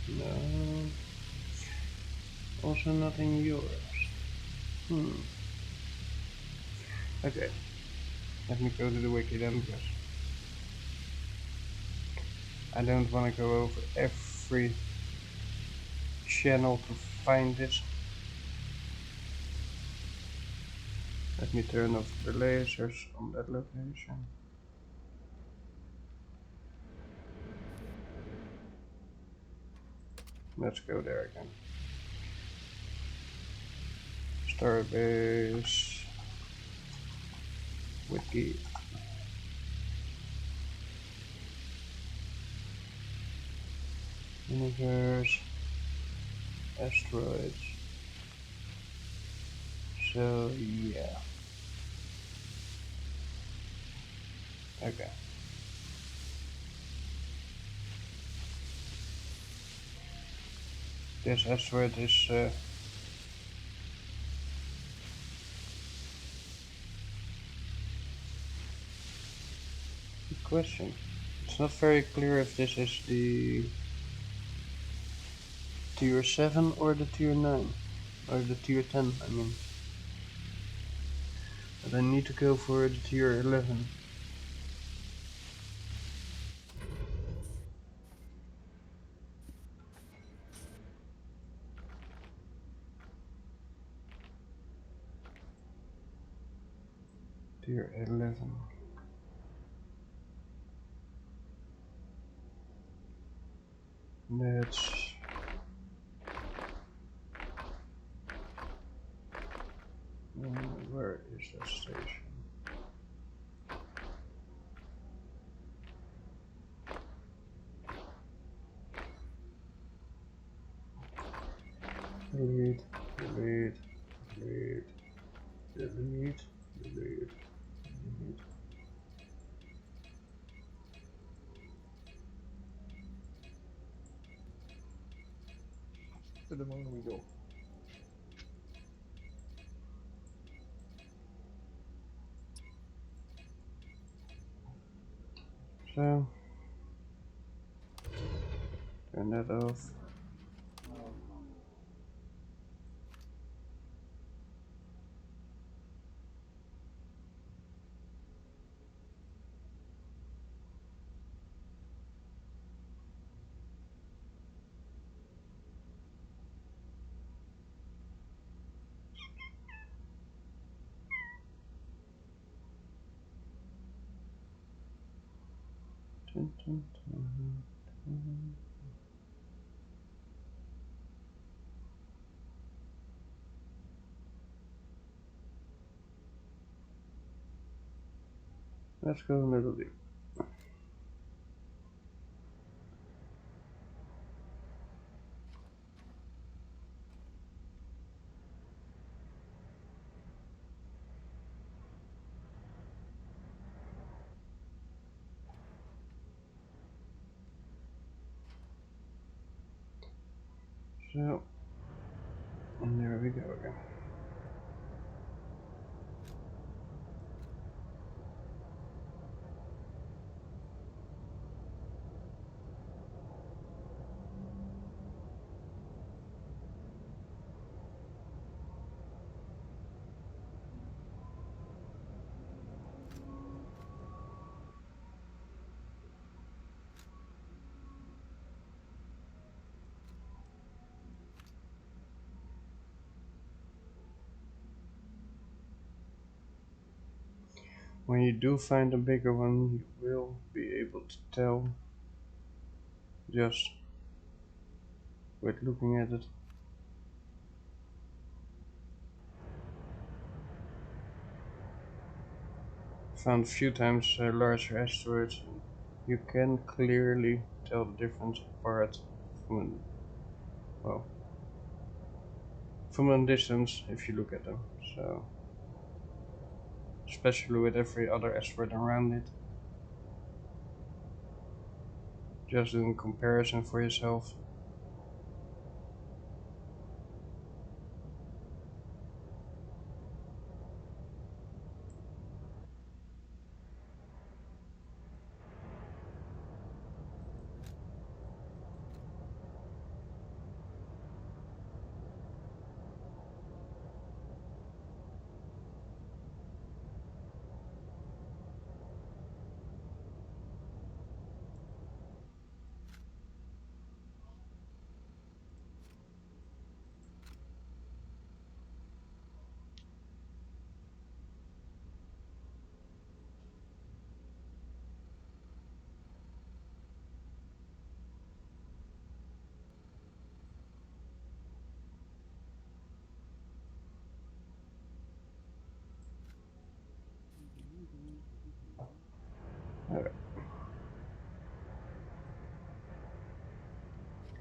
No. Also nothing yours. Okay. Let me go to the wiki then because I don't want to go over every channel to find this. Let me turn off the lasers on that location. Let's go there again. Starbase wiki. Universe. Asteroids. So yeah. Okay. This asteroid is good question. It's not very clear if this is the tier 7 or the tier 9. Or the tier 10, I mean. But I need to go for the tier 11. Tier 11. That's... where is that station? Delete, delete, delete, delete, delete, delete.
To the moon we go.
So, turn that off. Dun, dun, dun, dun. Let's go a little deep. So, and there we go again. When you do find a bigger one, you will be able to tell just with looking at it. Found a few times larger asteroids, and you can clearly tell the difference apart from well, from a distance if you look at them. So, especially with every other asteroid around it, just doing comparison for yourself.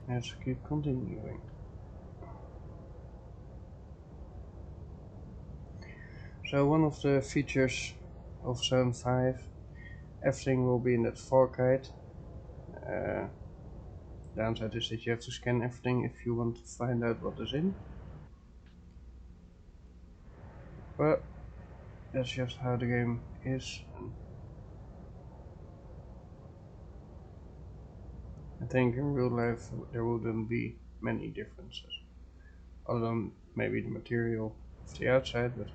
Let's keep continuing. So one of the features of Zone 5, everything will be in that fog guide. Downside is that you have to scan everything if you want to find out what is in. But that's just how the game is. I think in real life there wouldn't be many differences, other than maybe the material of the outside, but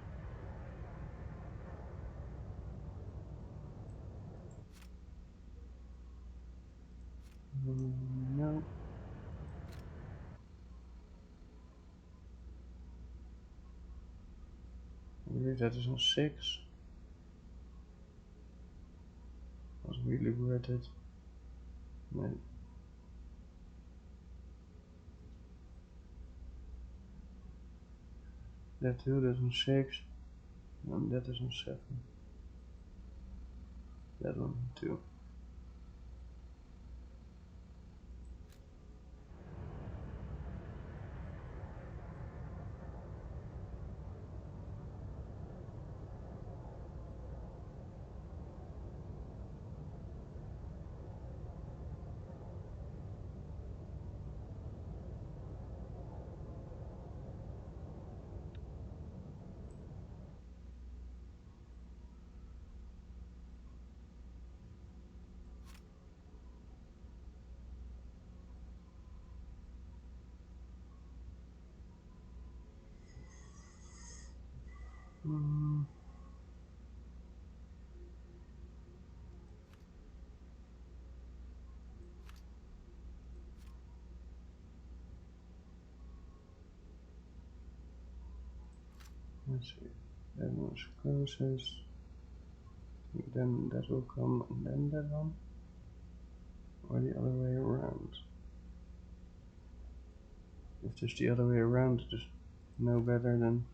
no. I believe that is on 6. Was really worth it. No. That too, that's on 6. And that is on 7. That one too. Let's see. That one's closest. Then that will come, and then that one. Or the other way around. If it's the other way around, it is no better than.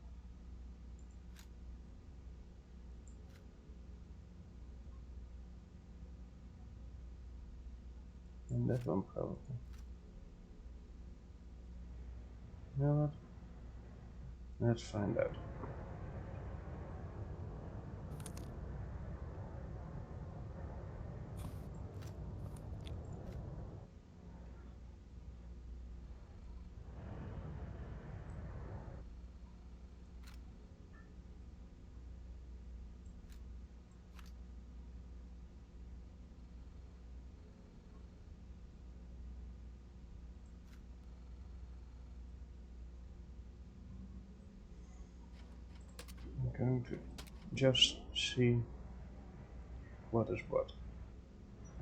And that one probably. You know what? Let's find out. going to just see what is what.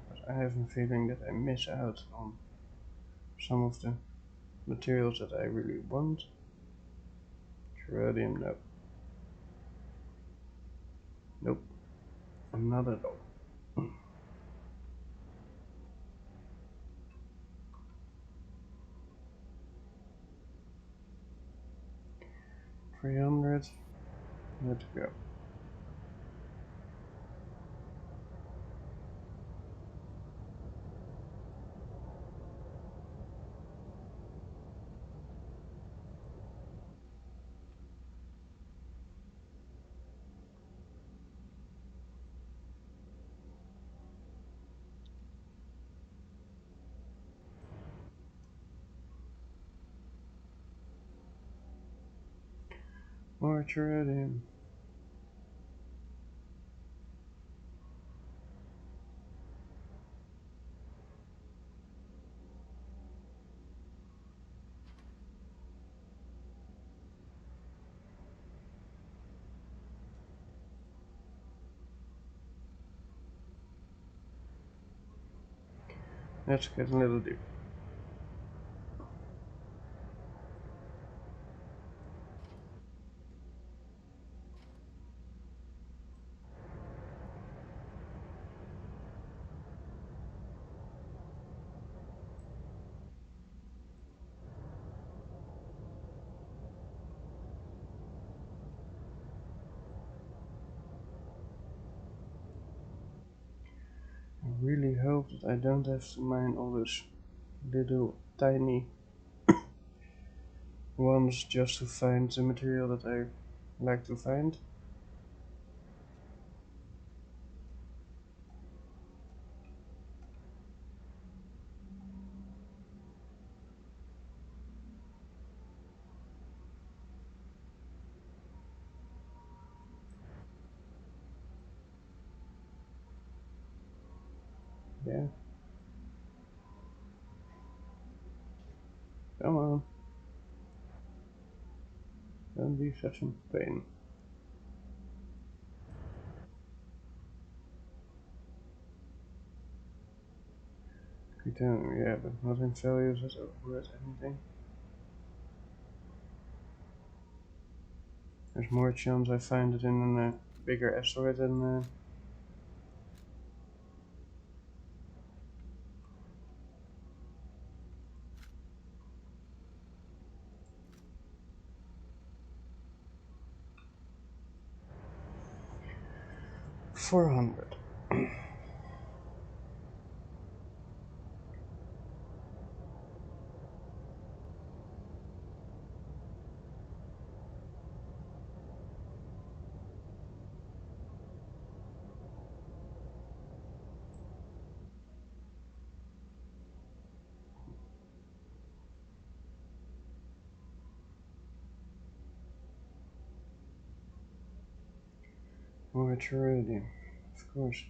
But I have a feeling that I miss out on some of the materials that I really want. Terrarium, no. Nope, not at all. 300. Let's go. More terrarium. Let's get a little deep. I really hope that I don't have to mine all those little tiny ones just to find the material that I like to find. Yeah. Come on. Don't be such a pain. Titanium, yeah, but not in values that's worth anything. There's more chance I find it in a bigger asteroid than 400. More terrarium, of course.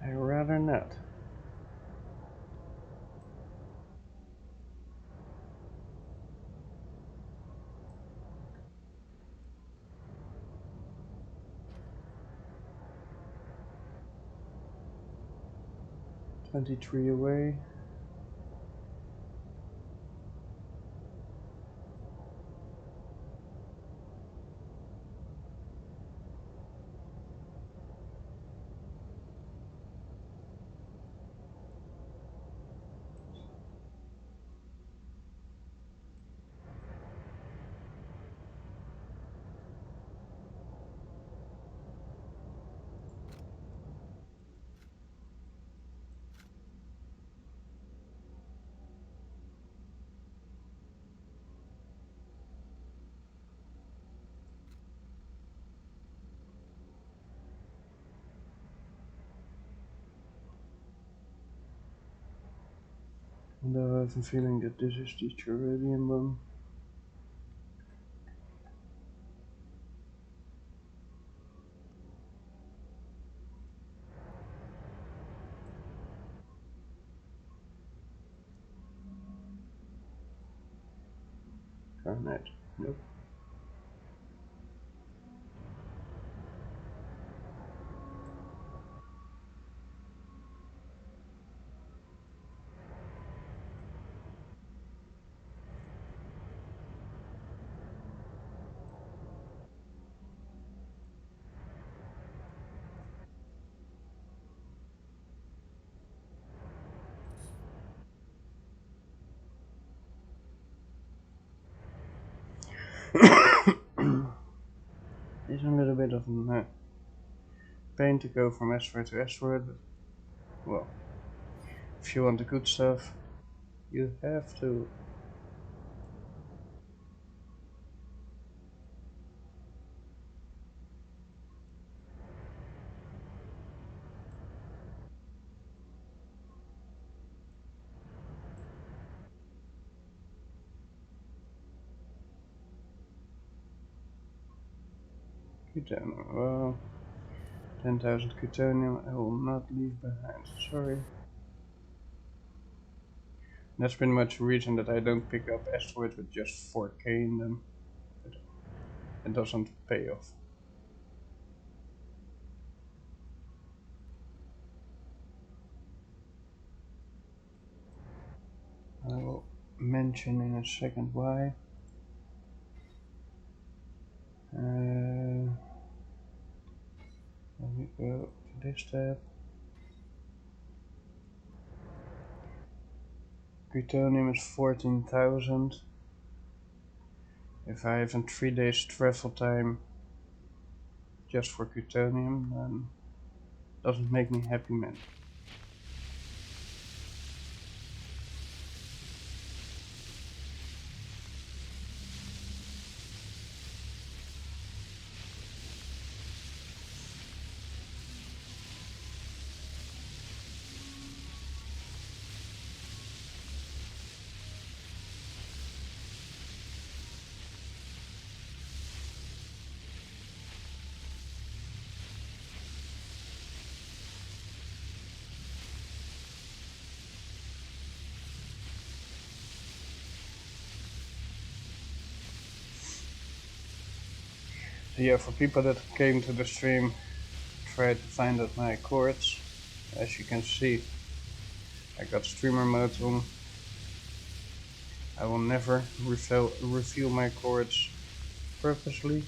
I'd rather not. $23 away. Although I have a feeling that this is the terrarium one. Garnet. Nope. It's a little bit of a pain to go from asteroid to asteroid, but well, if you want the good stuff, you have to. Plutonium. Well, 10,000 plutonium I will not leave behind. Sorry. That's pretty much the reason that I don't pick up asteroids with just 4k in them. It doesn't pay off. I will mention in a second why. Let me go to this tab. Plutonium is 14,000. If I have a 3 days travel time just for plutonium, then it doesn't make me happy, man. So yeah, for people that came to the stream, try to find out my chords. As you can see, I got streamer mode on. I will never reveal my chords purposely.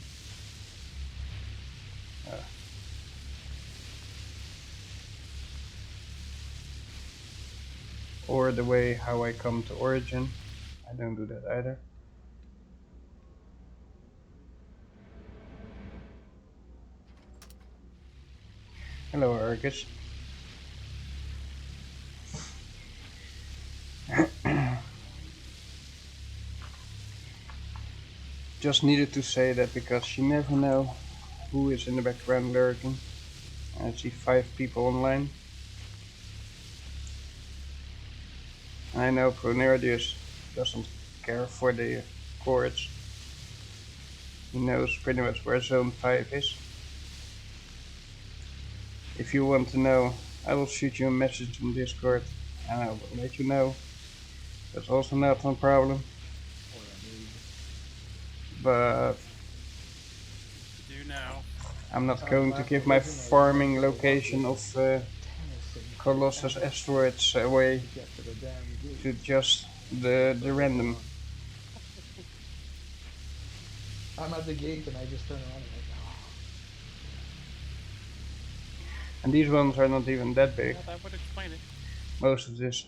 Or the way how I come to origin. I don't do that either. Hello, Argus. Just needed to say that because you never know who is in the background lurking. I see 5 people online. I know Pronerdius doesn't care for the chords. He knows pretty much where zone 5 is. If you want to know, I will shoot you a message on Discord and I will let you know. That's also not a problem. But
Do now.
I'm not going to give my farming location of Colossus asteroids away to just the random.
I'm at the gate and I just turn around and like,
And these ones are not even that big.
Yeah, that would explain it.
Most of this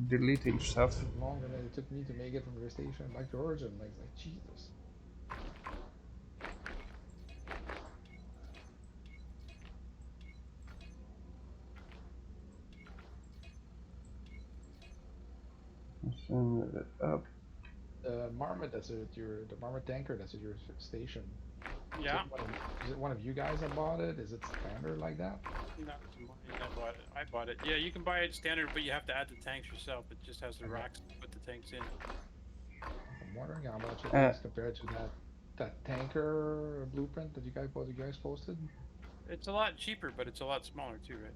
deleting stuff.
It's longer than it took me to make it from your station back to origin. Like Jesus.
Let's send it up.
The Marmot that's at the Marmot tanker that's at your station.
Yeah.
Is it one of you guys that bought it? Is it standard like that?
No, it's mine. I bought it. Yeah, you can buy it standard, but you have to add the tanks yourself. It just has the racks to put the tanks in.
I'm wondering how much it is compared to that tanker blueprint that you guys posted.
It's a lot cheaper, but it's a lot smaller too, right?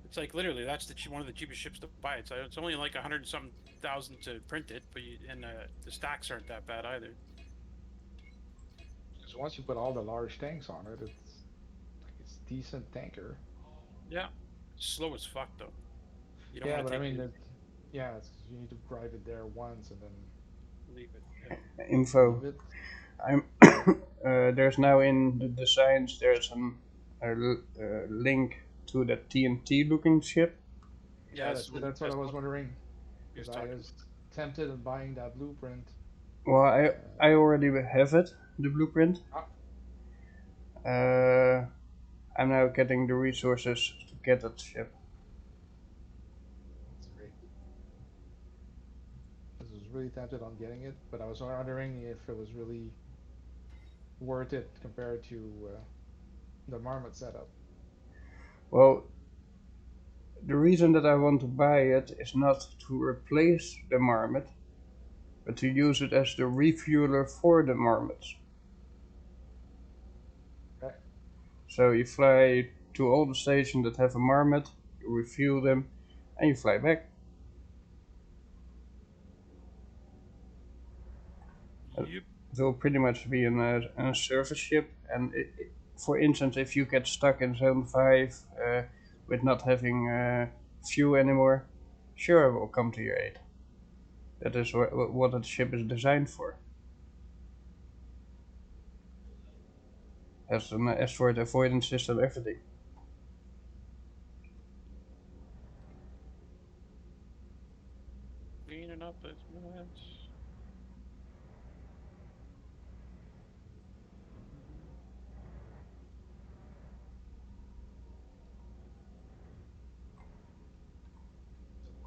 It's like literally that's one of the cheapest ships to buy. It's only like 100 and something $100,000 to print it, but the stacks aren't that bad either.
Because once you put all the large tanks on it, it's decent tanker.
Yeah, slow as fuck though. You don't
Yeah,
want
but
to
I
take
mean,
it,
yeah, it's 'cause you need to drive it there once and then
leave it. Yeah.
Info.
leave it.
I'm there's now in the designs there's a link to the TNT looking ship.
Yeah,
Yes,
that's what I was wondering.
he was
Because I
talking
was tempted in buying that blueprint.
Well,
Uh,
I already have it, the blueprint.
ah,
I'm now getting the resources to get that ship.
that's great. I was really tempted on getting it, but I was wondering if it was really worth it compared to the Marmot setup.
Well, the reason that I want to buy it is not to replace the Marmot, but to use it as the refueler for the Marmots.
Okay.
So you fly to all the stations that have a Marmot, you refuel them, and you fly back.
Yep.
It will pretty much be a service ship, and for instance, if you get stuck in Zone 5 with not having fuel anymore, sure, I will come to your aid. That is what the ship is designed for. Has an asteroid avoidance system, everything.
Cleaning up this mess.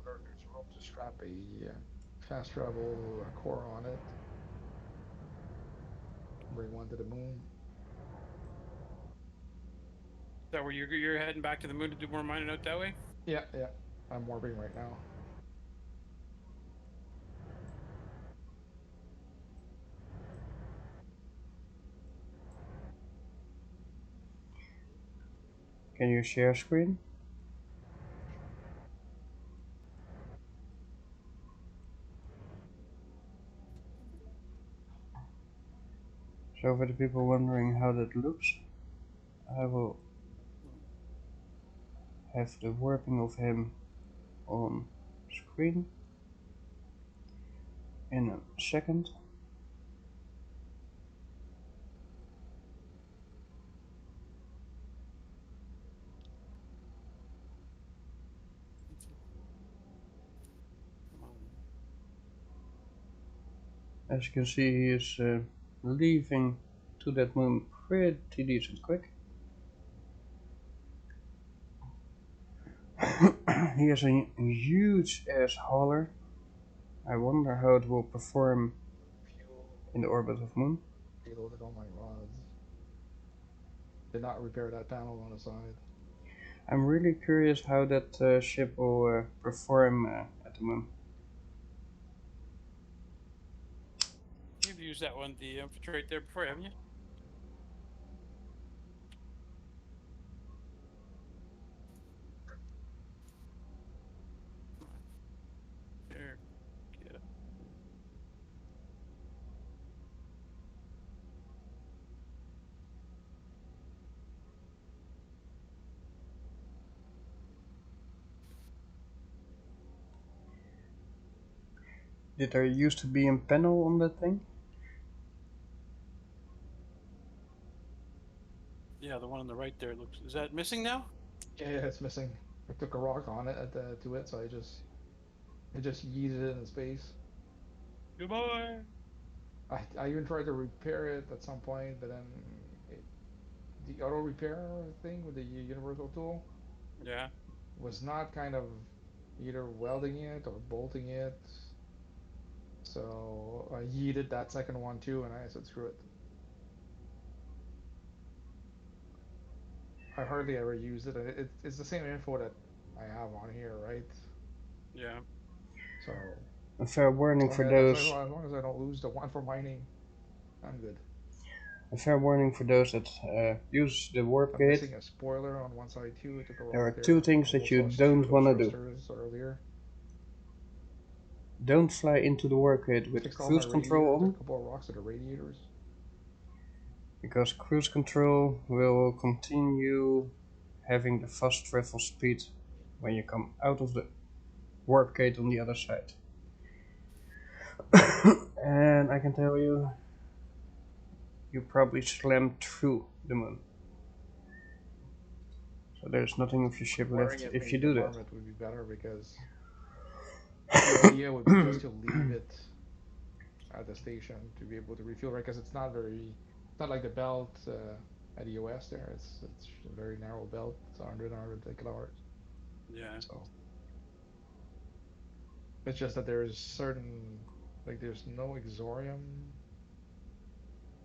There's room to strap a fast travel core on it. Bring one to the moon.
Is that where you're heading back to the moon to do more mining out that way?
Yeah, yeah. I'm warping right now.
Can you share screen? So for the people wondering how that looks, I will have the warping of him on screen in a second. As you can see, he is leaving to that moon pretty decent quick. He has a huge ass hauler. I wonder how it will perform
Fuel
in the orbit of moon.
reloaded all my rods. Did not repair that panel on the side.
I'm really curious how that ship will perform at the moon.
You've used that one, the infiltrate there before, haven't you? There. Get it.
Did there used to be a panel on that thing?
Yeah, the one on the right there looks. Is that missing now?
Yeah, it's missing. I took a rock on it to it, so it just yeeted it in space.
Goodbye.
I even tried to repair it at some point, but then the auto repair thing with the universal tool
Yeah.
was not kind of either welding it or bolting it. So I yeeted that second one too, and I said screw it. I hardly ever use it. It's the same info that I have on here, right?
Yeah.
So
A fair
as
warning
long
for
as as,
those.
as long as I don't lose the one for mining, I'm good.
A fair warning for those that use the warp
I'm
gate.
missing a spoiler on one side too. I took a
There are
rock
two
there.
things that
Almost
you
lost two
don't
of those
want to do.
thrusters earlier.
don't fly into the wargate with
Fixed all my
cruise control
radiators,
on,
a couple of rocks at the radiators.
because cruise control will continue having the fast travel speed when you come out of the warp gate on the other side. And I can tell you, you probably slammed through the moon. So there's nothing of your ship left if you do that.
Marmot would be better because the idea would be just to leave it at the station to be able to refuel, right? Because it's not like the belt at the US there. It's a very narrow belt. It's 100 kilometers.
Yeah.
So it's just that there's certain, like there's no exorium,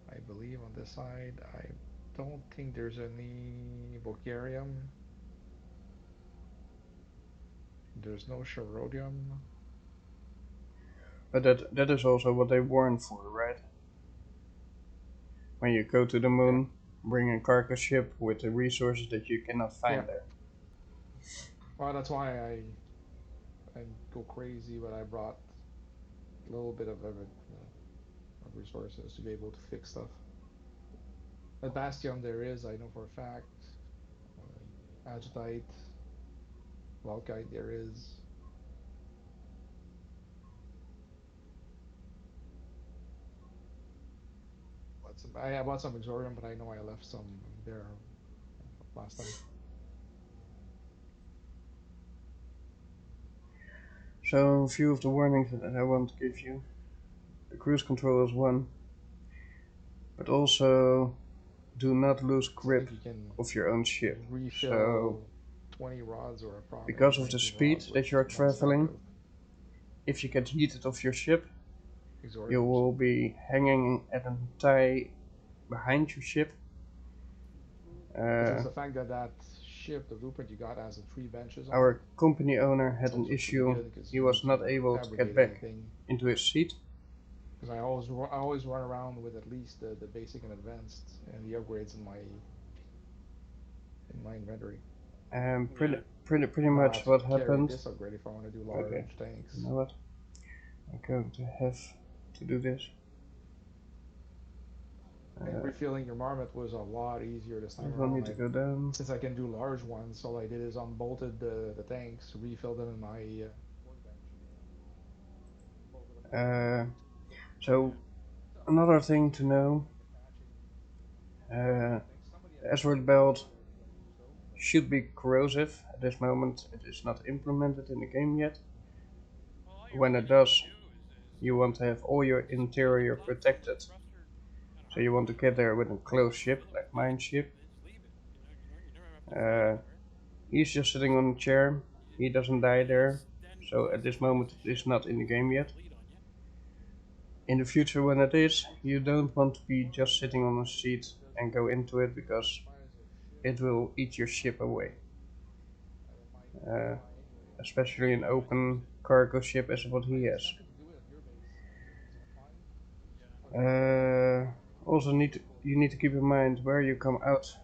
I believe, on this side. I don't think there's any vocarium. There's no Sherodium.
But that is also what they warn for, right? When you go to the moon, bring a cargo ship with the resources that you cannot find there.
Well, that's why I go crazy, but I brought a little bit of every, of resources to be able to fix stuff. At Bastion there is, I know for a fact, Agitite, Valkite there is. I bought some Exorium, but I know I left some there last time.
So a few of the warnings that I want to give you. The cruise control is one, but also do not lose grip of your own ship.
Refill
so
20 rods or a
because of the speed that you're traveling, if you get heated off your ship, you will be hanging at a tie behind your ship.
It's the fact that that ship, the blueprint you got, has the 3 benches on
Our
it.
company owner had an issue. He was not able to get back into his seat.
Because I always run around with at least the basic and advanced and the upgrades in my inventory.
And pretty much what happened.
This upgrade if I want to do large tanks.
You know what? I'm going to have to do this.
And refilling your Marmot was a lot easier this time
around. Need to go down.
Since I can do large ones, all I did is unbolted the tanks, refilled them in my workbench.
So another thing to know, the asteroid belt should be corrosive. At this moment it is not implemented in the game yet. When it does, you want to have all your interior protected. So you want to get there with a close ship, like mine ship. He's just sitting on a chair, he doesn't die there. So at this moment it is not in the game yet. In the future when it is, you don't want to be just sitting on a seat and go into it, because it will eat your ship away. Especially an open cargo ship as what he has. Also you need to keep in mind where you come out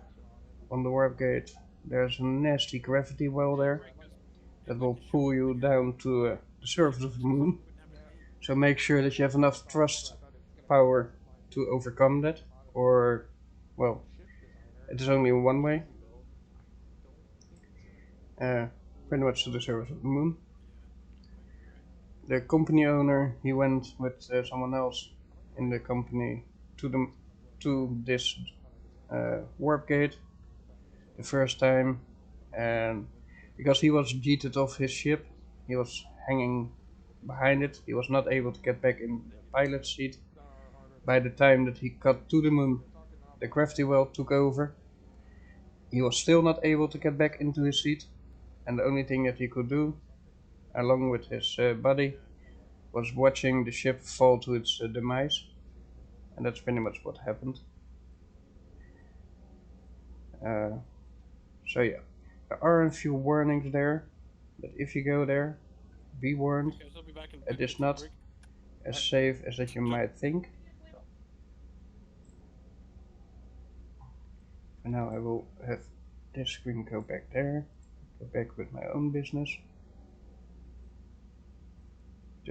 on the warp gate. There's a nasty gravity well there that will pull you down to the surface of the moon. So make sure that you have enough thrust power to overcome that, or, well, it is only one way. Pretty much to the surface of the moon. The company owner, he went with someone else in the company to this warp gate the first time, and because he was jeeted off his ship, he was hanging behind it, he was not able to get back in the pilot seat. By the time that he got to the moon, the gravity well took over. He was still not able to get back into his seat, and the only thing that he could do, along with his buddy, was watching the ship fall to its demise. And that's pretty much what happened. So yeah, there are a few warnings there, but if you go there, be warned, it is not as safe as that you might think. For now I will have this screen go back there, go back with my own business.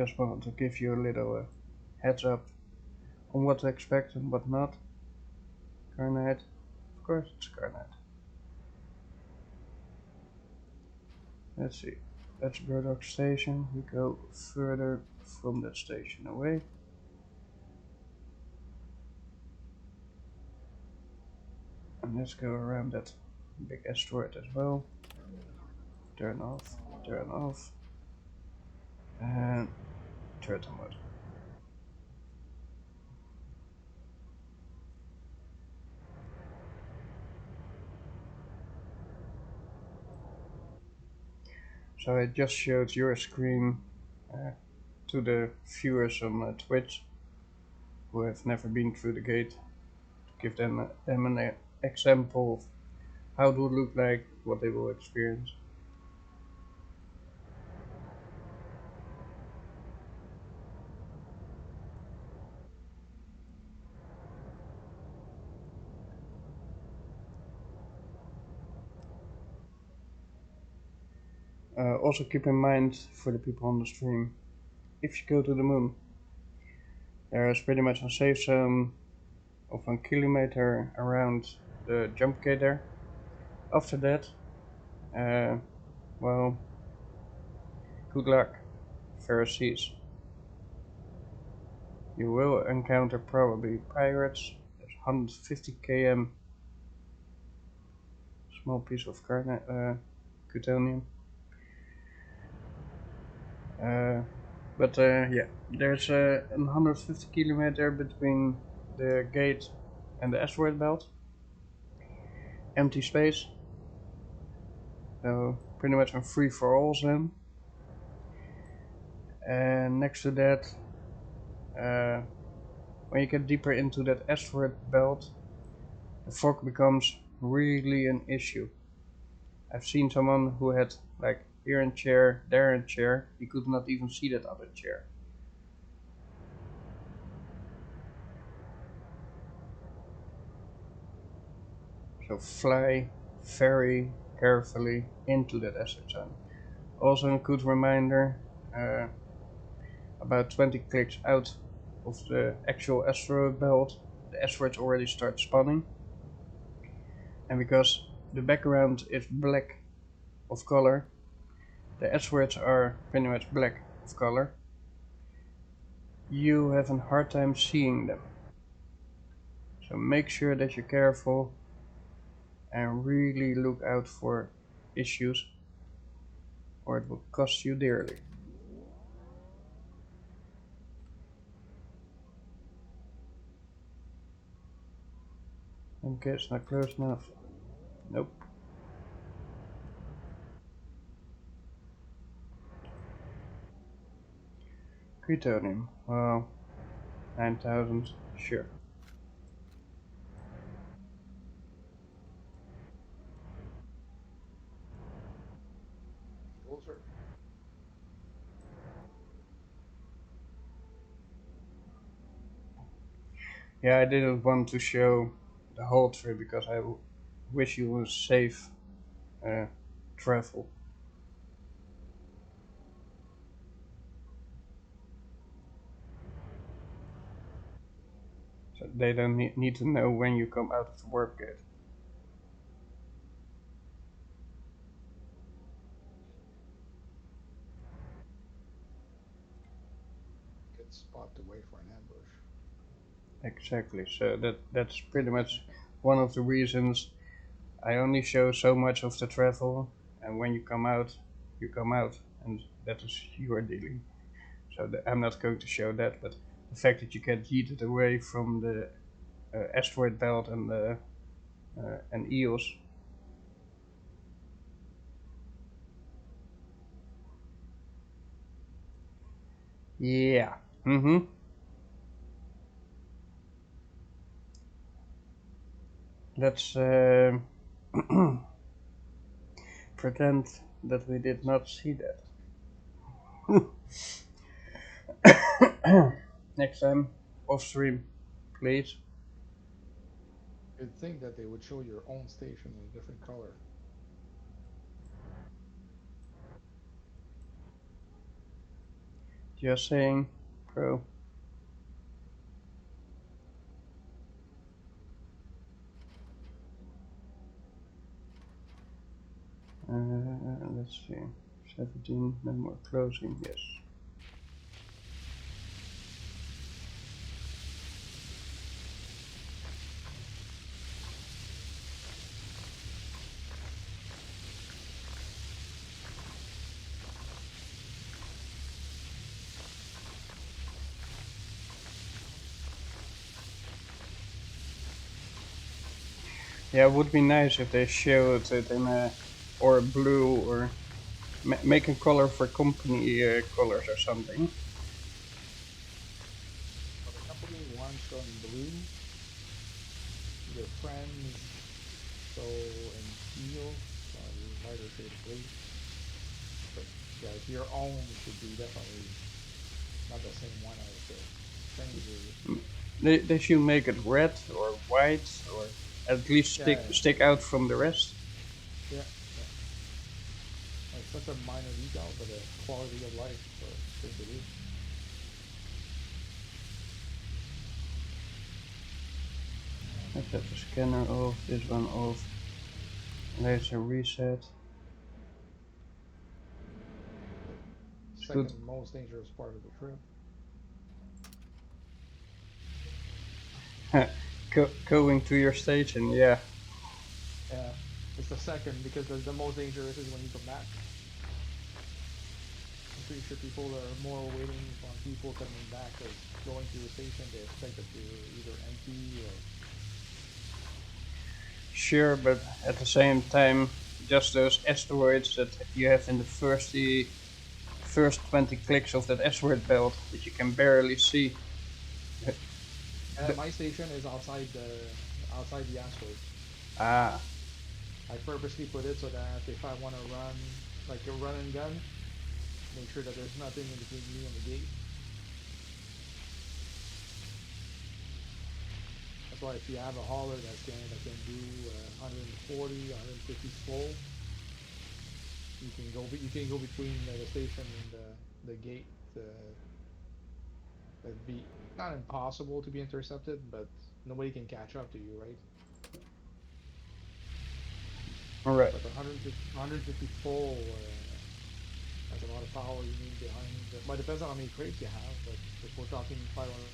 just wanted to give you a little heads up on what to expect and what not. Carnite, of course it's Carnite. Let's see, that's Burdock Station. We go further from that station away. And let's go around that big asteroid as well. Turn off, and turtle mode. So I just showed your screen to the viewers on Twitch who have never been through the gate, to give them an example of how it would look like, what they will experience. Also keep in mind for the people on the stream, if you go to the moon, there is pretty much a safe zone of 1 kilometer around the jump gate there. After that, well, good luck, Pharisees. You will encounter probably pirates. There's 150 km small piece of plutonium. Yeah, there's 150 kilometer between the gate and the asteroid belt. Empty space. So pretty much a free for all zone. And next to that, when you get deeper into that asteroid belt, the fog becomes really an issue. I've seen someone who had like here in chair, there in chair, he could not even see that other chair. So fly very carefully into that asteroid zone. Also a good reminder, about 20 clicks out of the actual asteroid belt, the asteroids already start spawning. And because the background is black of color, the asteroids are pretty much black of color, you have a hard time seeing them. So make sure that you're careful and really look out for issues, or it will cost you dearly. Okay, it's not close enough. Nope. Plutonium, well, 9,000, sure.
Closer.
Yeah, I didn't want to show the whole trip because I wish you a safe travel. So they don't need to know when you come out of the warp gate.
Good spot to wait for an ambush.
Exactly, so that's pretty much one of the reasons I only show so much of the travel, and when you come out, and that is your dealing. So I'm not going to show that, but the fact that you get yeeted away from the asteroid belt and EOS. Yeah. Let's pretend that we did not see that. Next time, off stream, please.
You'd think that they would show your own station in a different color.
Just saying, bro. Let's see. 17, no more closing, yes. Yeah, it would be nice if they showed it in a or blue or make a color for company colors or something.
Well, the company wants on blue. Your friends so in teal, lighter shade of blue. But yeah, your own should be definitely not the same one as the things.
They should make it red or white or at least
Yeah,
stick out from the rest.
yeah, yeah. Like such a minor detail, but a quality of life thing to do.
Let's have the scanner off, this one off. Laser reset. It's good.
Second most dangerous part of the trip.
Going to your station, yeah.
Yeah, it's the second because the most dangerous is when you come back. I'm pretty sure people are more waiting on people coming back because going to the station they expect that you're either empty or
Sure, but at the same time, just those asteroids that you have in the first 20 clicks of that asteroid belt that you can barely see.
my station is outside the asteroid.
Ah,
I purposely put it so that if I want to run like a run and gun, make sure that there's nothing in between me and the gate. That's why if you have a hauler that can do 140, 150 full, you can go between the station and the gate. That'd be not impossible to be intercepted, but nobody can catch up to you, right?
alright.
But 150 full, that's a lot of power you need behind. But it depends on how many crates you have. But if we're talking 500.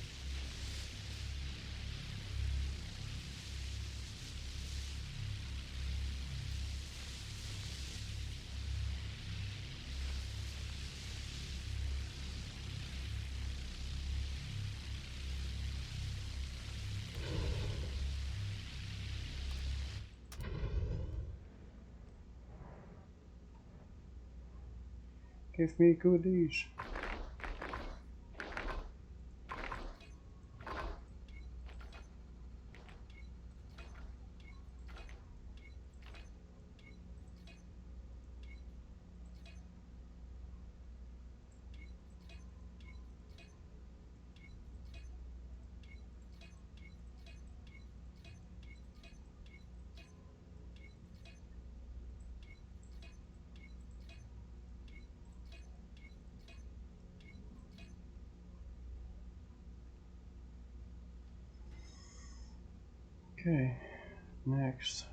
Give me goodies. Okay, next.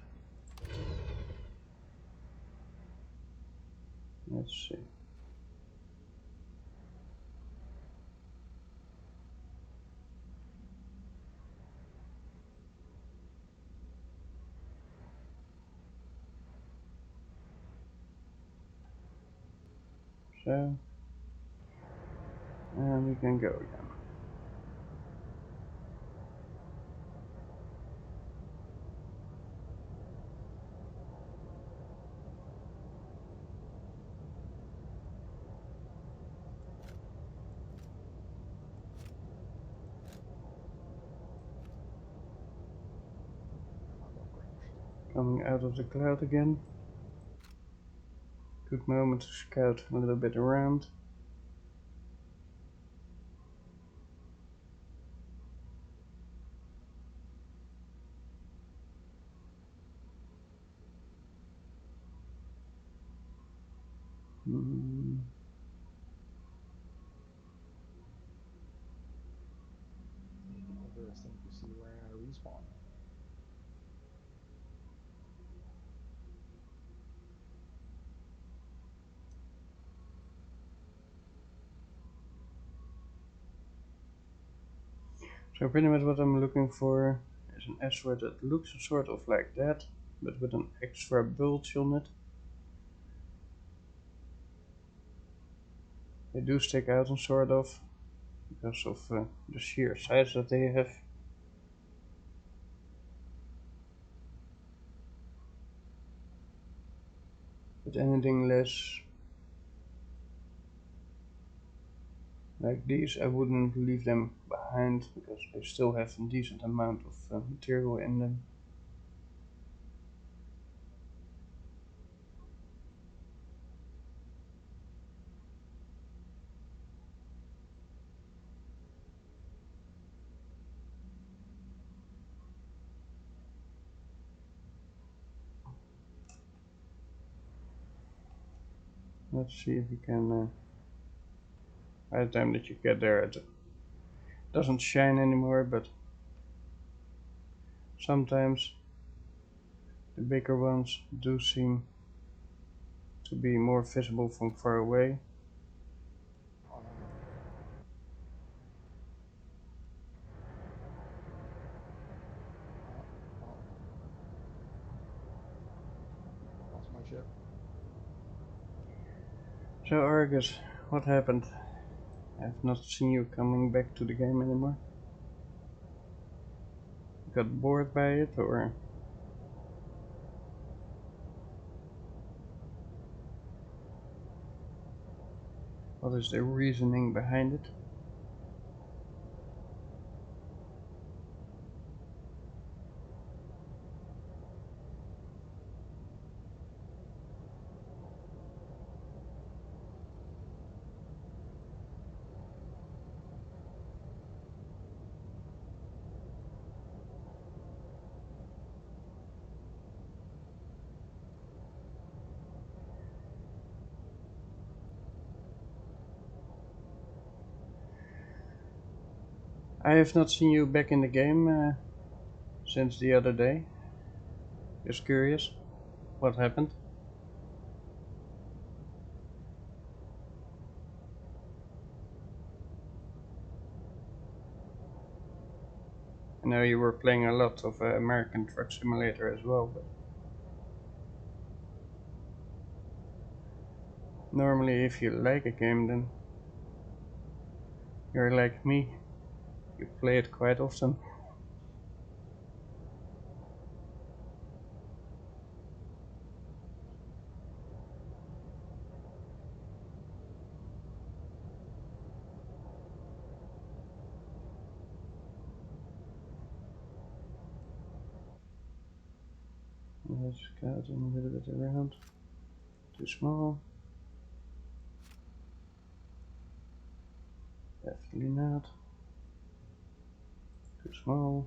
Let's see. So, and we can go again. Coming out of the cloud again. Good moment to scout a little bit around. Hmm.
spawn.
So pretty much what I'm looking for is an asteroid that looks sort of like that, but with an extra bulge on it. They do stick out and sort of, because of the sheer size that they have. But anything less like these, I wouldn't leave them behind, because they still have a decent amount of material in them. Let's see if we can, by the time that you get there, it doesn't shine anymore, but sometimes the bigger ones do seem to be more visible from far away.
Oh no. Oh. Lost my ship.
So Argus, what happened? I've not seen you coming back to the game anymore. You got bored by it, or what is the reasoning behind it? I have not seen you back in the game since the other day. Just curious, what happened? I know you were playing a lot of American Truck Simulator as well, but normally if you like a game, then you're like me, you play it quite often. Let's scout a little bit around. Too small. Definitely not. Too small.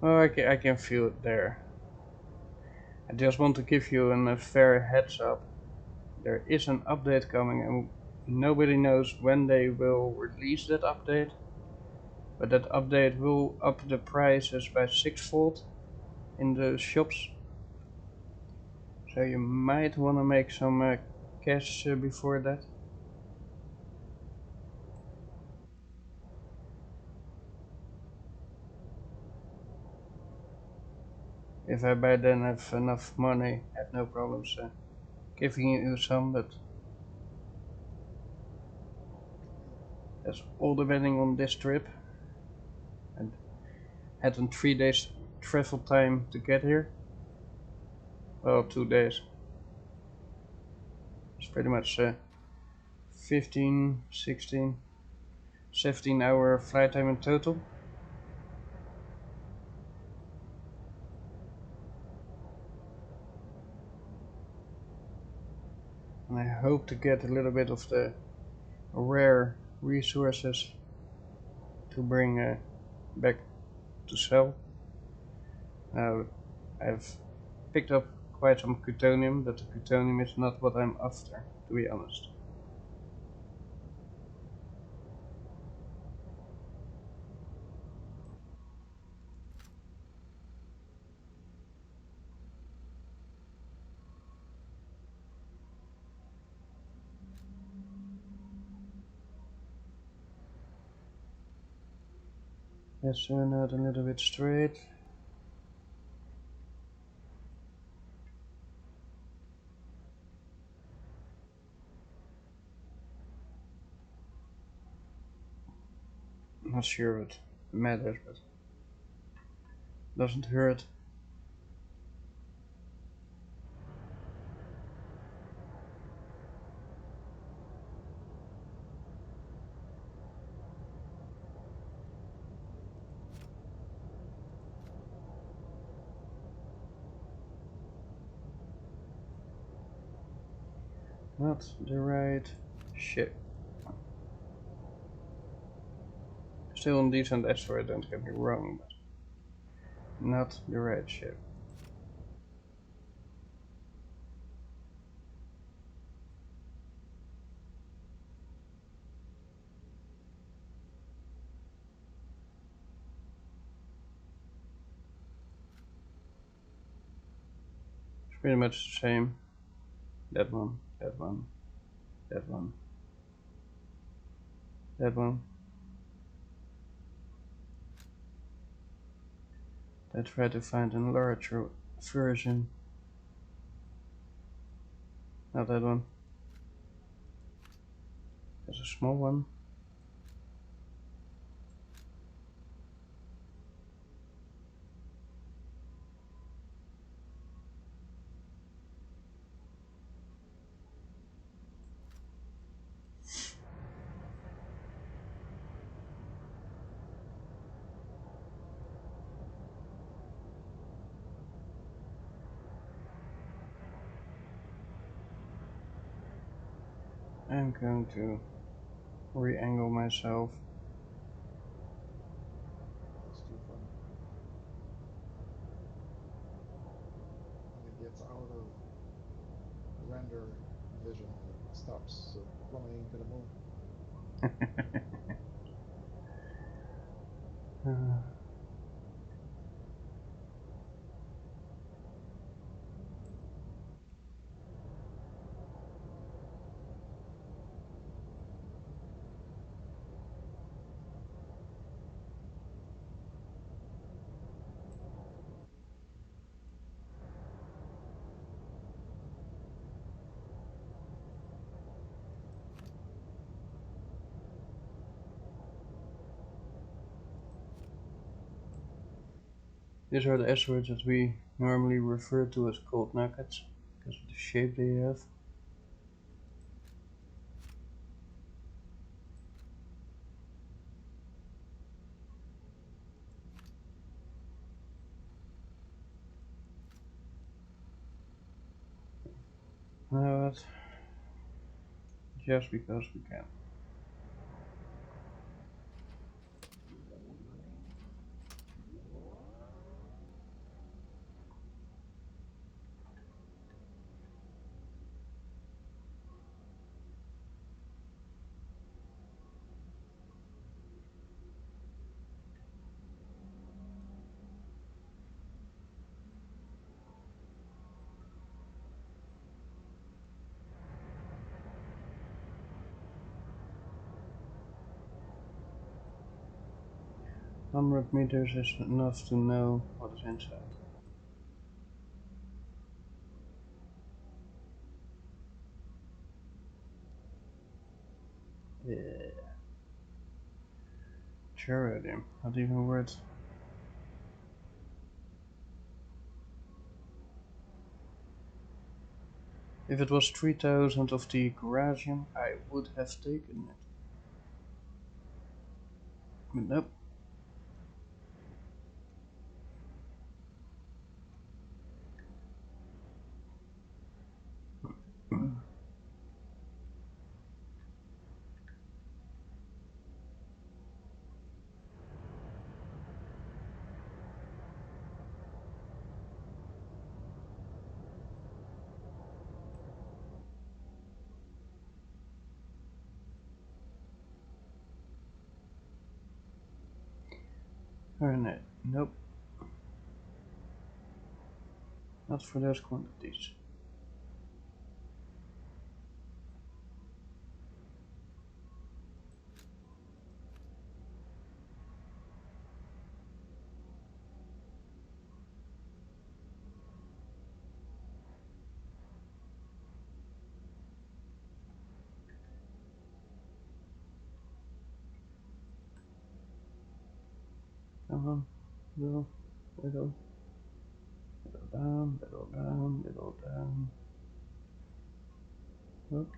Oh, I can feel it there. I just want to give you a fair heads up. There is an update coming and nobody knows when they will release that update. But that update will up the prices by 6-fold in the shops. So you might want to make some cash before that. If I by then have enough money, I have no problems giving you some, but that's all depending on this trip. And had a 3 days travel time to get here. Well, 2 days. It's pretty much 15, 16, 17-hour flight time in total. And I hope to get a little bit of the rare resources to bring back to sell. Now I've picked up quite some plutonium, but the plutonium is not what I'm after, to be honest. Let's turn out a little bit straight. Not sure it matters, but doesn't hurt. Not the right ship. Still a decent asteroid, don't get me wrong, but not the right ship. It's pretty much the same. That one, that one, that one, that one. I try to find a larger version. Not that one. There's a small one. I'm going to re-angle myself.
It's too fun. When it gets out of render vision, it stops plummeting to the moon.
These are the asteroids that we normally refer to as cold nuggets because of the shape they have. But just because we can. Hundred meters is enough to know what is inside. Yeah. Cheradium, not even worth. If it was 3000 of the Gorasium, I would have taken it. But nope. Alright, nope. Not for those quantities. Come on, little, little, little down, little down, little down. Look.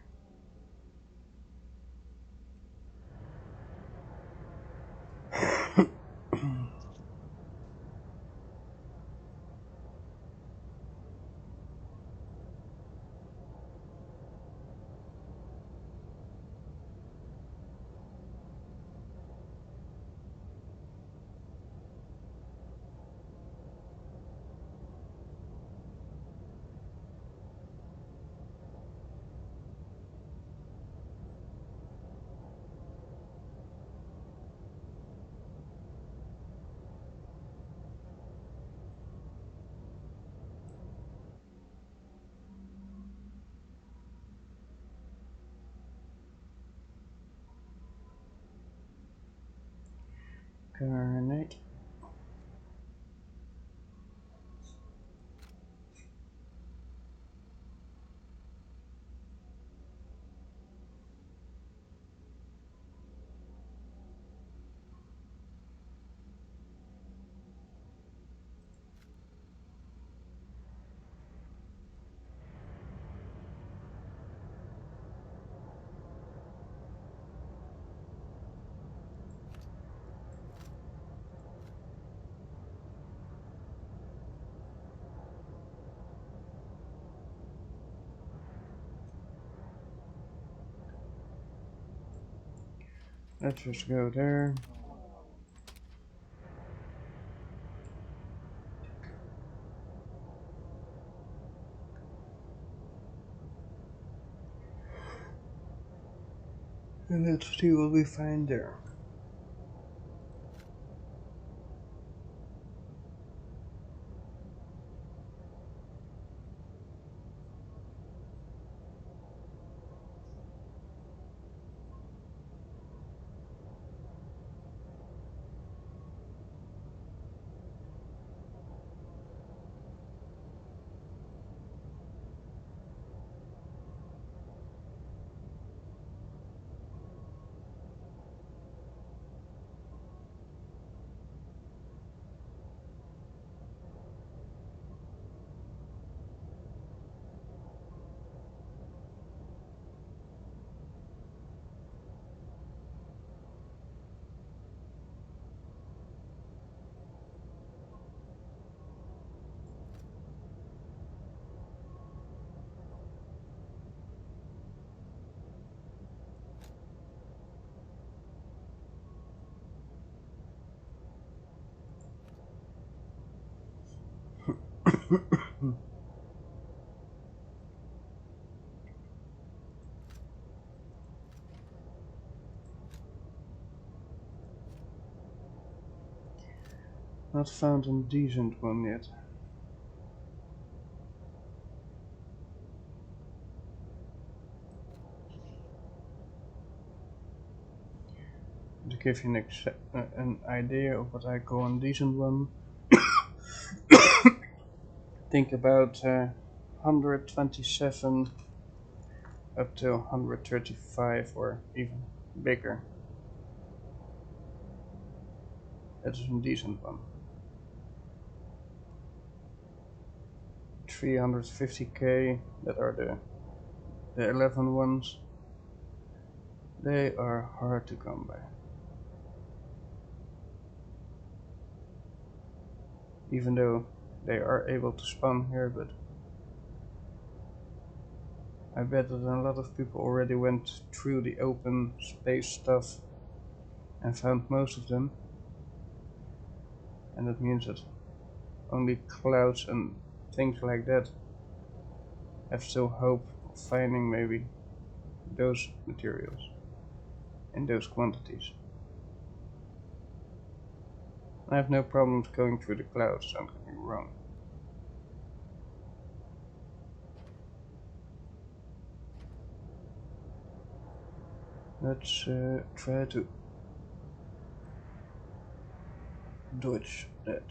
Carnate. Let's just go there. And let's see what we find there. Not found a decent one yet. To give you an idea of what I call a decent one, think about 127 up to 135 or even bigger. That is a decent one. 350k, that are the 11 ones. They are hard to come by. Even though they are able to spawn here, but I bet that a lot of people already went through the open space stuff and found most of them. And that means that only clouds and things like that have still hope of finding maybe those materials in those quantities. I have no problems going through the clouds, don't get me wrong. Let's try to dodge that.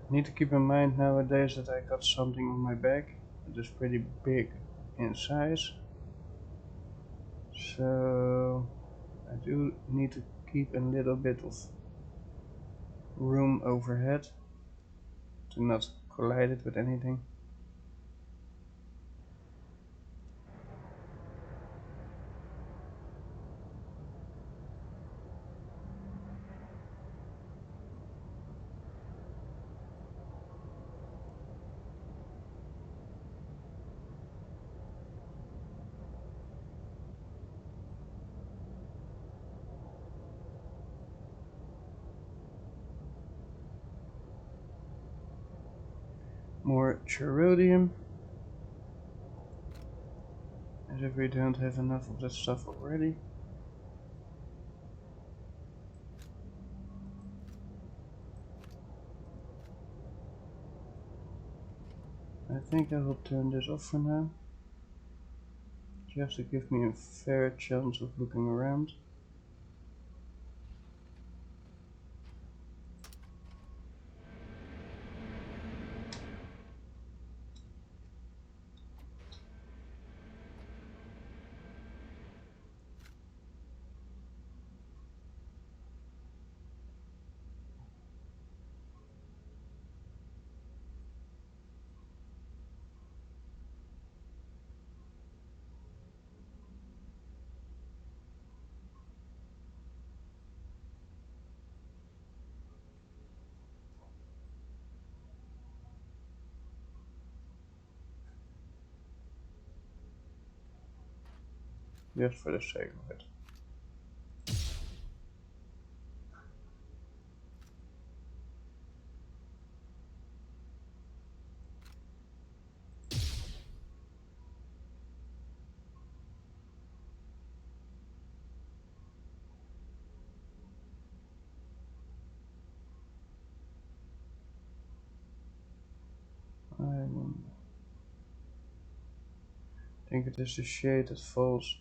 Need to keep in mind nowadays that I got something on my back that is pretty big in size. So I do need to keep a little bit of room overhead to not collide it with anything. More cherodium, as if we don't have enough of that stuff already. I think I will turn this off for now, just to give me a fair chance of looking around. Just for the sake of it. I think it is the shade that falls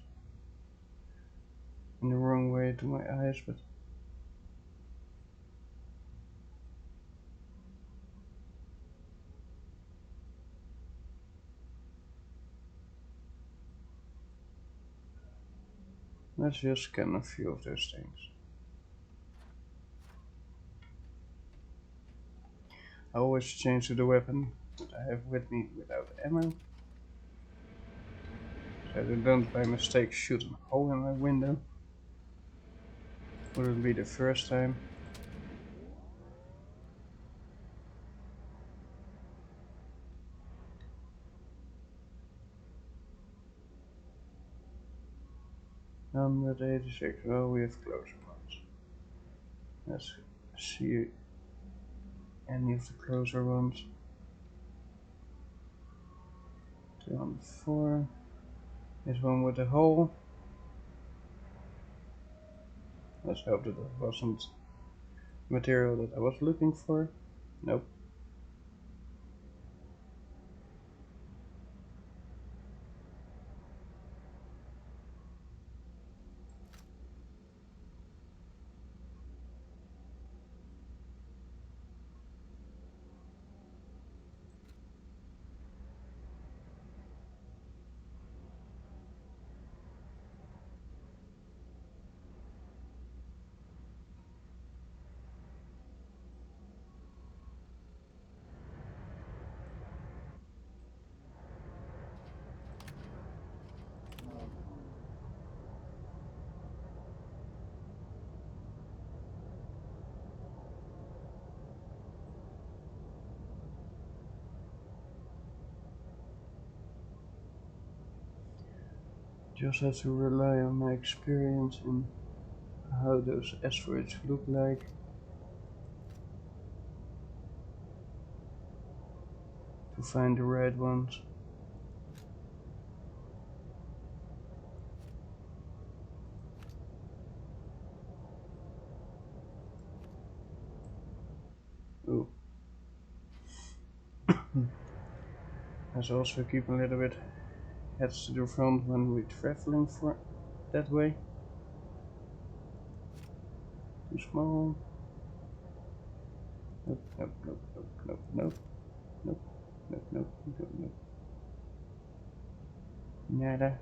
in the wrong way to my eyes, but let's just scan a few of those things. I always change to the weapon that I have with me without ammo, so I don't by mistake shoot a hole in my window. Wouldn't be the first time. Number 86. Well, we have closer ones. Let's see any of the closer ones. 204. This one with a hole. Let's hope that it wasn't material that I was looking for. Nope. Just have to rely on my experience in how those asteroids look like. To find the right ones. Let's also keep a little bit heads to the front when we're traveling for that way. Too small. Nope, nope, nope, nope, nope, nope, nope, nope, nope, nope, nope. Nada.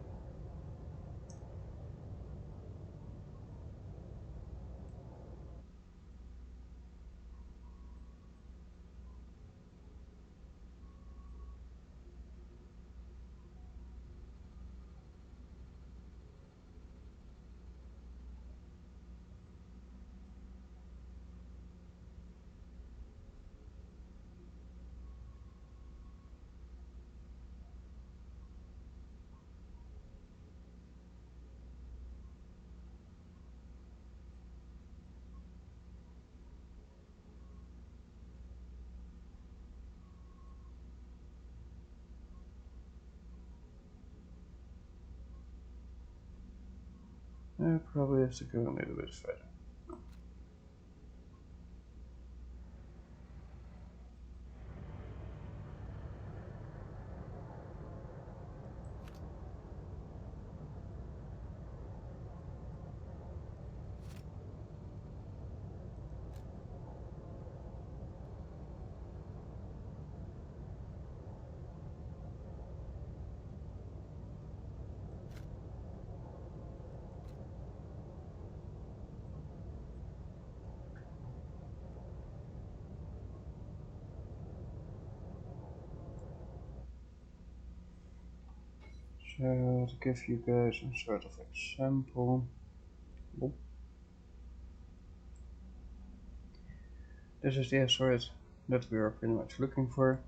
I probably have to go a little bit further. So, to give you guys a sort of example, this is the asteroid that we are pretty much looking for.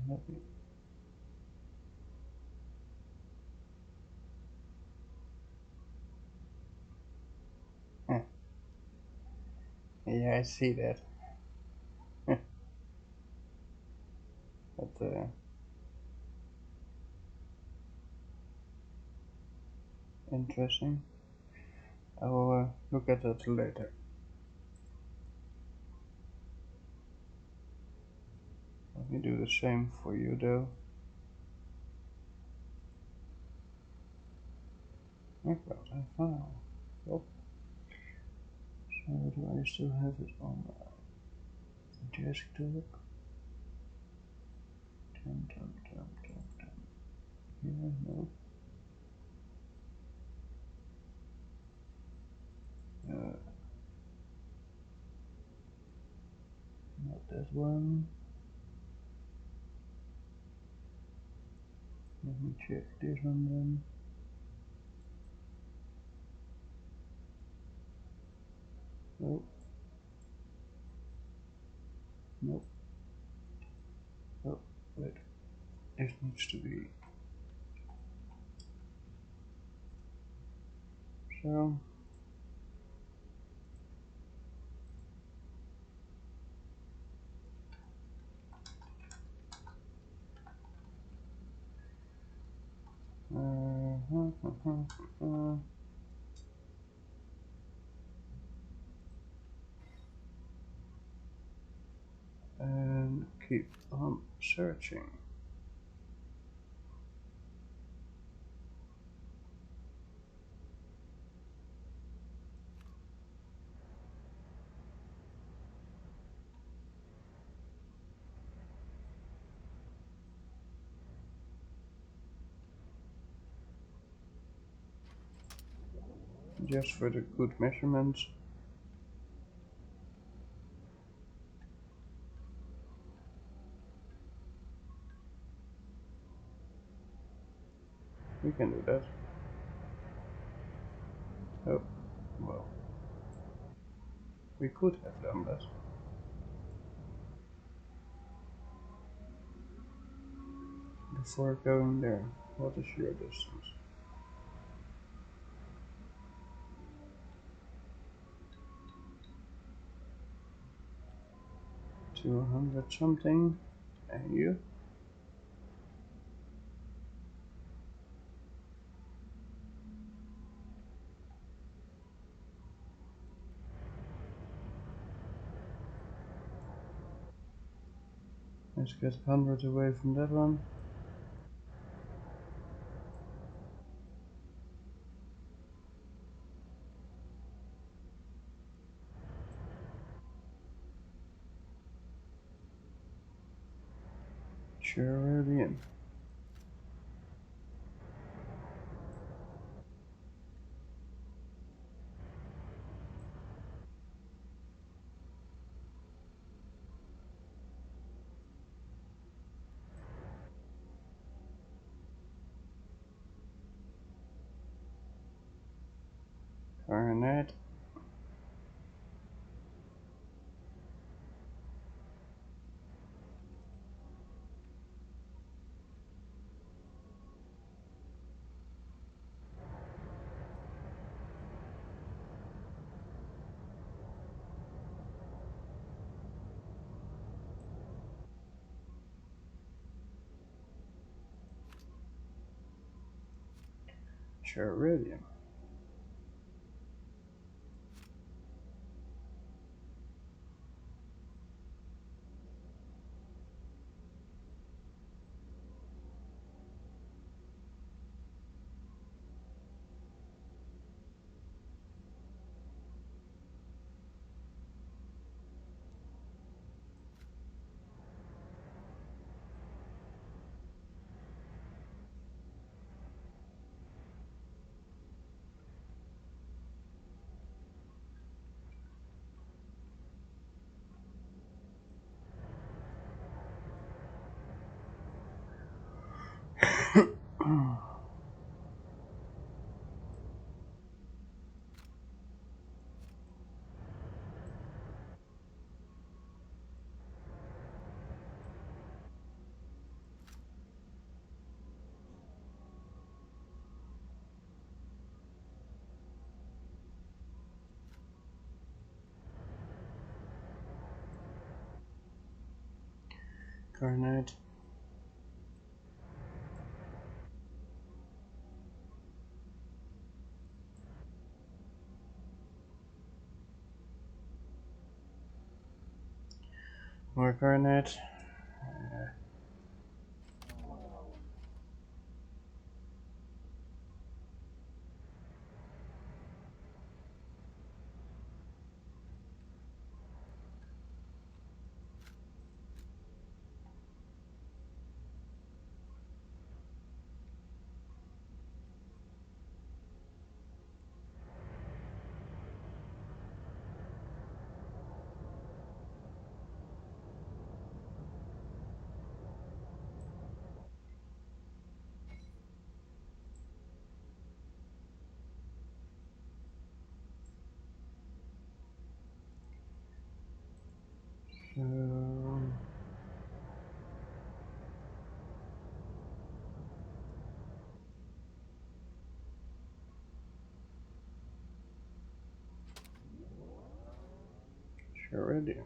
Let me yeah, I see that. But interesting. I will look at that later. Let me do the same for you though. I got a file. Oh, so do I still have it on my desktop? Tum, tum, tum, tum, tum. Here, no. Not that one. Let me check this one then. Nope. Nope. Oh, wait. This needs to be. So. And keep on searching. Just for the good measurements. We can do that. Oh, well. We could have done that. Before going there. What is your distance? 200 something. And you? Let's get 100 away from that one. Cerulean. Coronet. Cerulean. Coronet. More coronet. So Cerulean.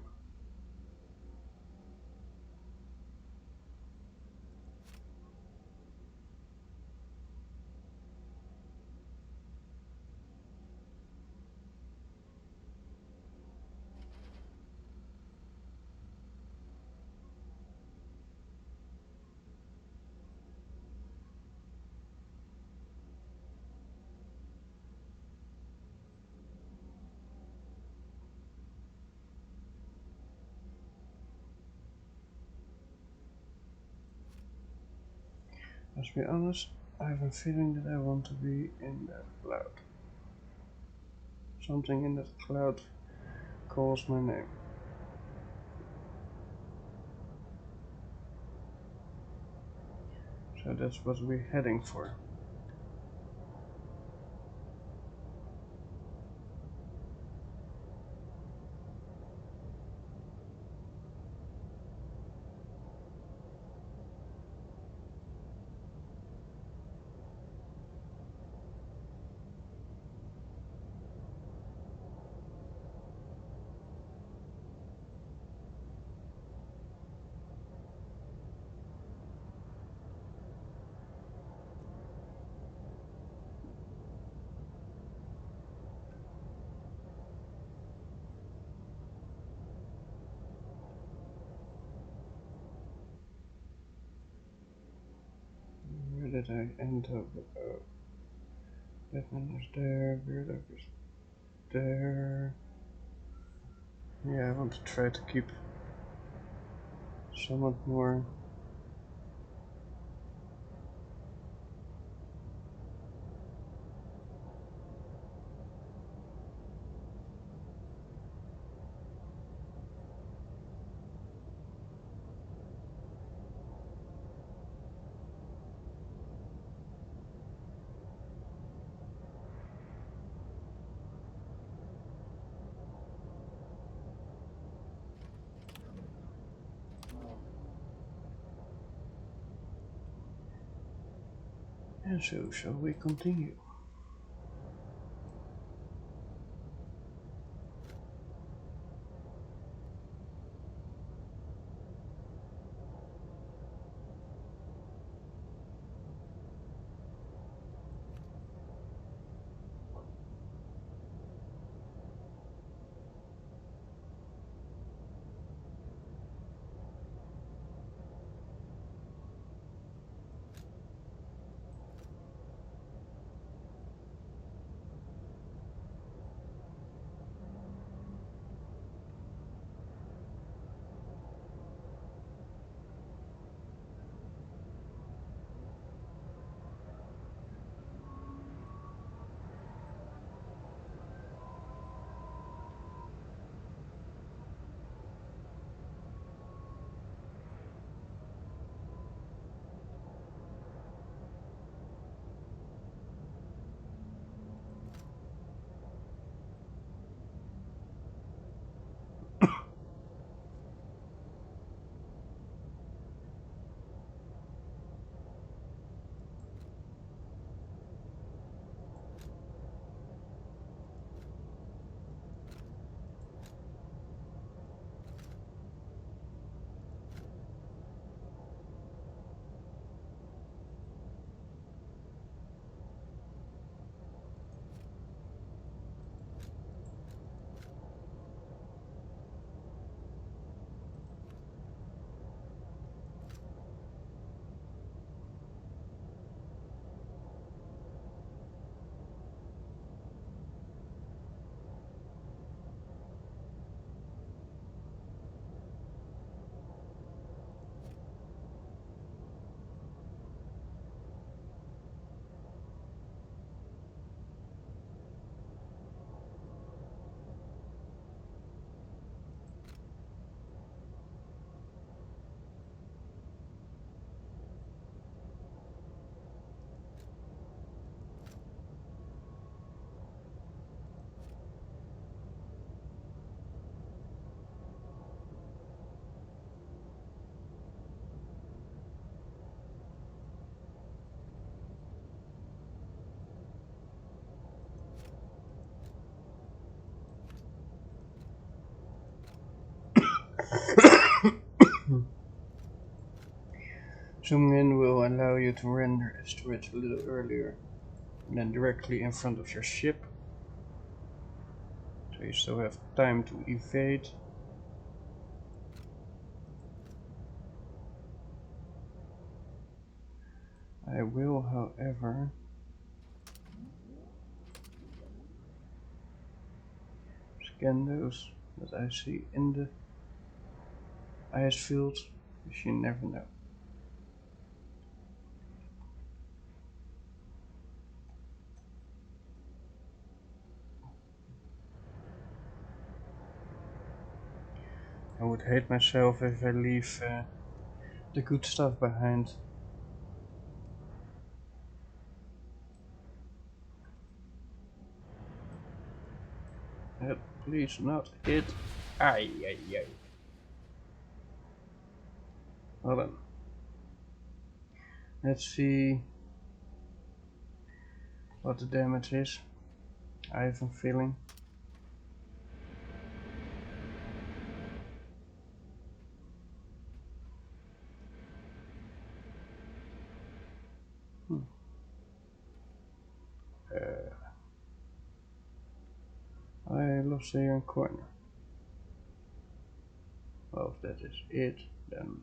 Let's be honest, I have a feeling that I want to be in that cloud. Something in that cloud calls my name. So that's what we're heading for. did I end up with? Batman is there, Beardog is there. Yeah, I want to try to keep somewhat more. And so, shall we continue? Zooming in will allow you to render asteroids a little earlier and then directly in front of your ship, so you still have time to evade. I will, however, scan those that I see in the ice field, because you never know. I would hate myself if I leave the good stuff behind. Please not hit. Ay, ay, ay. Well then. Let's see what the damage is. I have a feeling. I lost the iron corner. Well, if that is it, then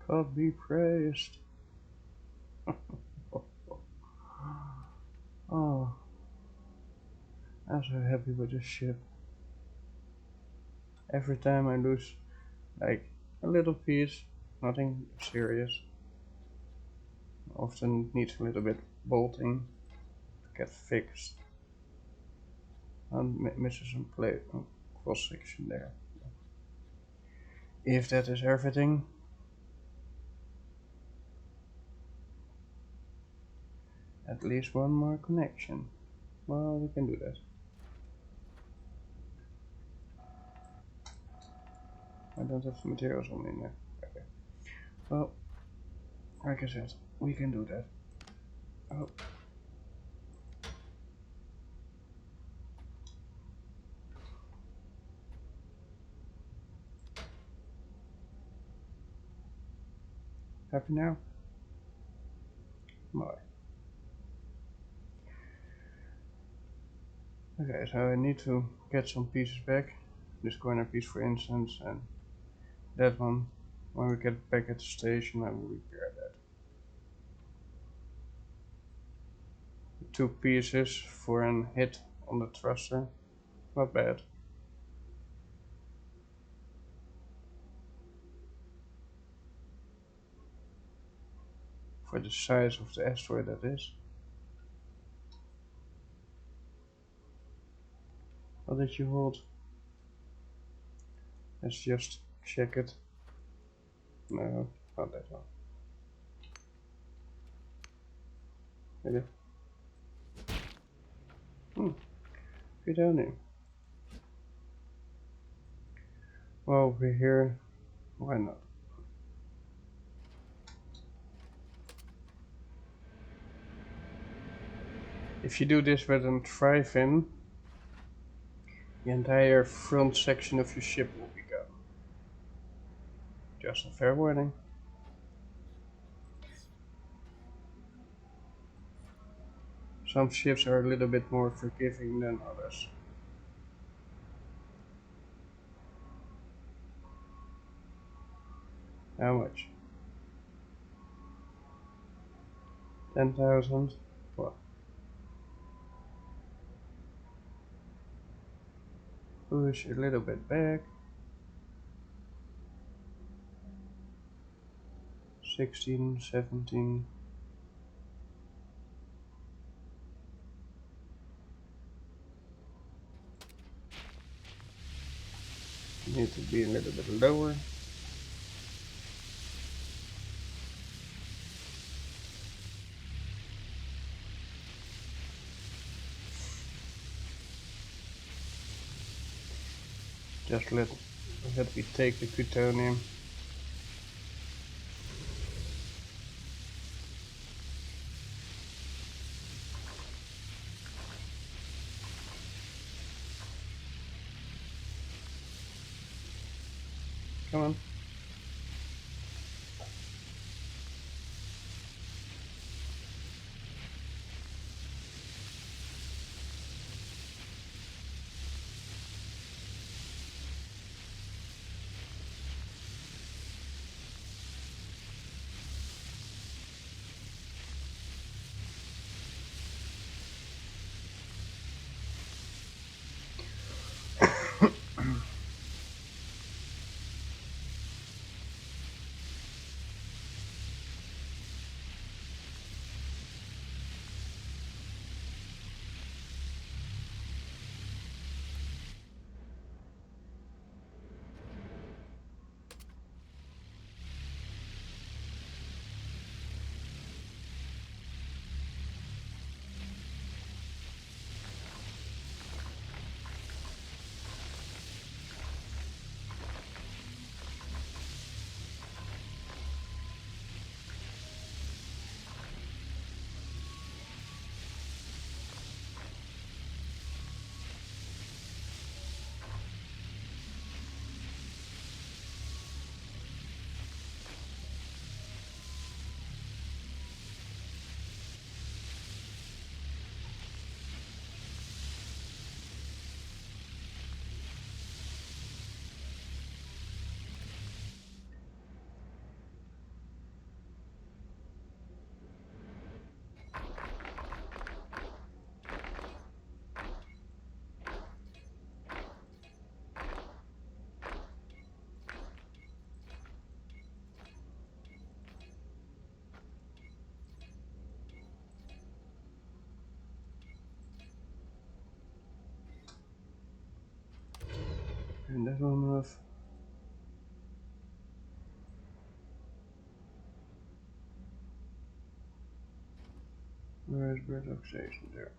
God be praised. Oh, I'm so happy with this ship. Every time I lose like a little piece, nothing serious. Often needs a little bit bolting to get fixed. And misses some plate cross section there. If that is everything, at least one more connection. Well, we can do that. I don't have the materials on in there. Okay. Well, like I said, we can do that. Oh. Happy now? Bye. Okay, so I need to get some pieces back. This corner piece, for instance, and that one. When we get back at the station, I will repair that. 2 pieces for an hit on the thruster. Not bad. For the size of the asteroid, that is. What did you hold? Let's just check it. No, not that one. Maybe. Plutonium. Well, we're here. Why not? If you do this with a drive-in, the entire front section of your ship will be gone. Just a fair warning. Some ships are a little bit more forgiving than others. How much? 10,000? What? Push a little bit back. 16, 17. Need to be a little bit lower. Just let me take the plutonium. Come on. turn that one off. Where's relaxation there?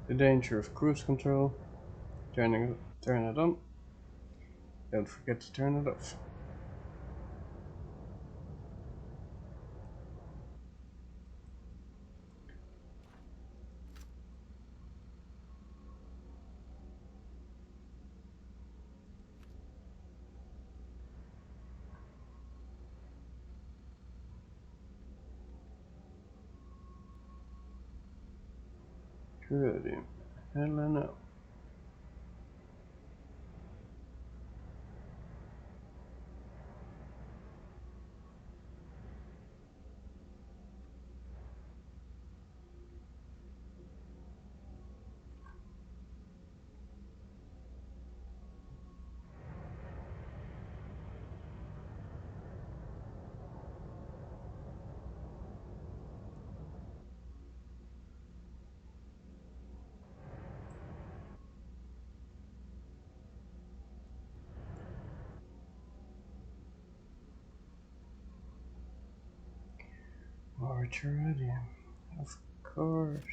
The danger of cruise control. Turn it on. Don't forget to turn it off. Good. Hello. Archer ready. Of course.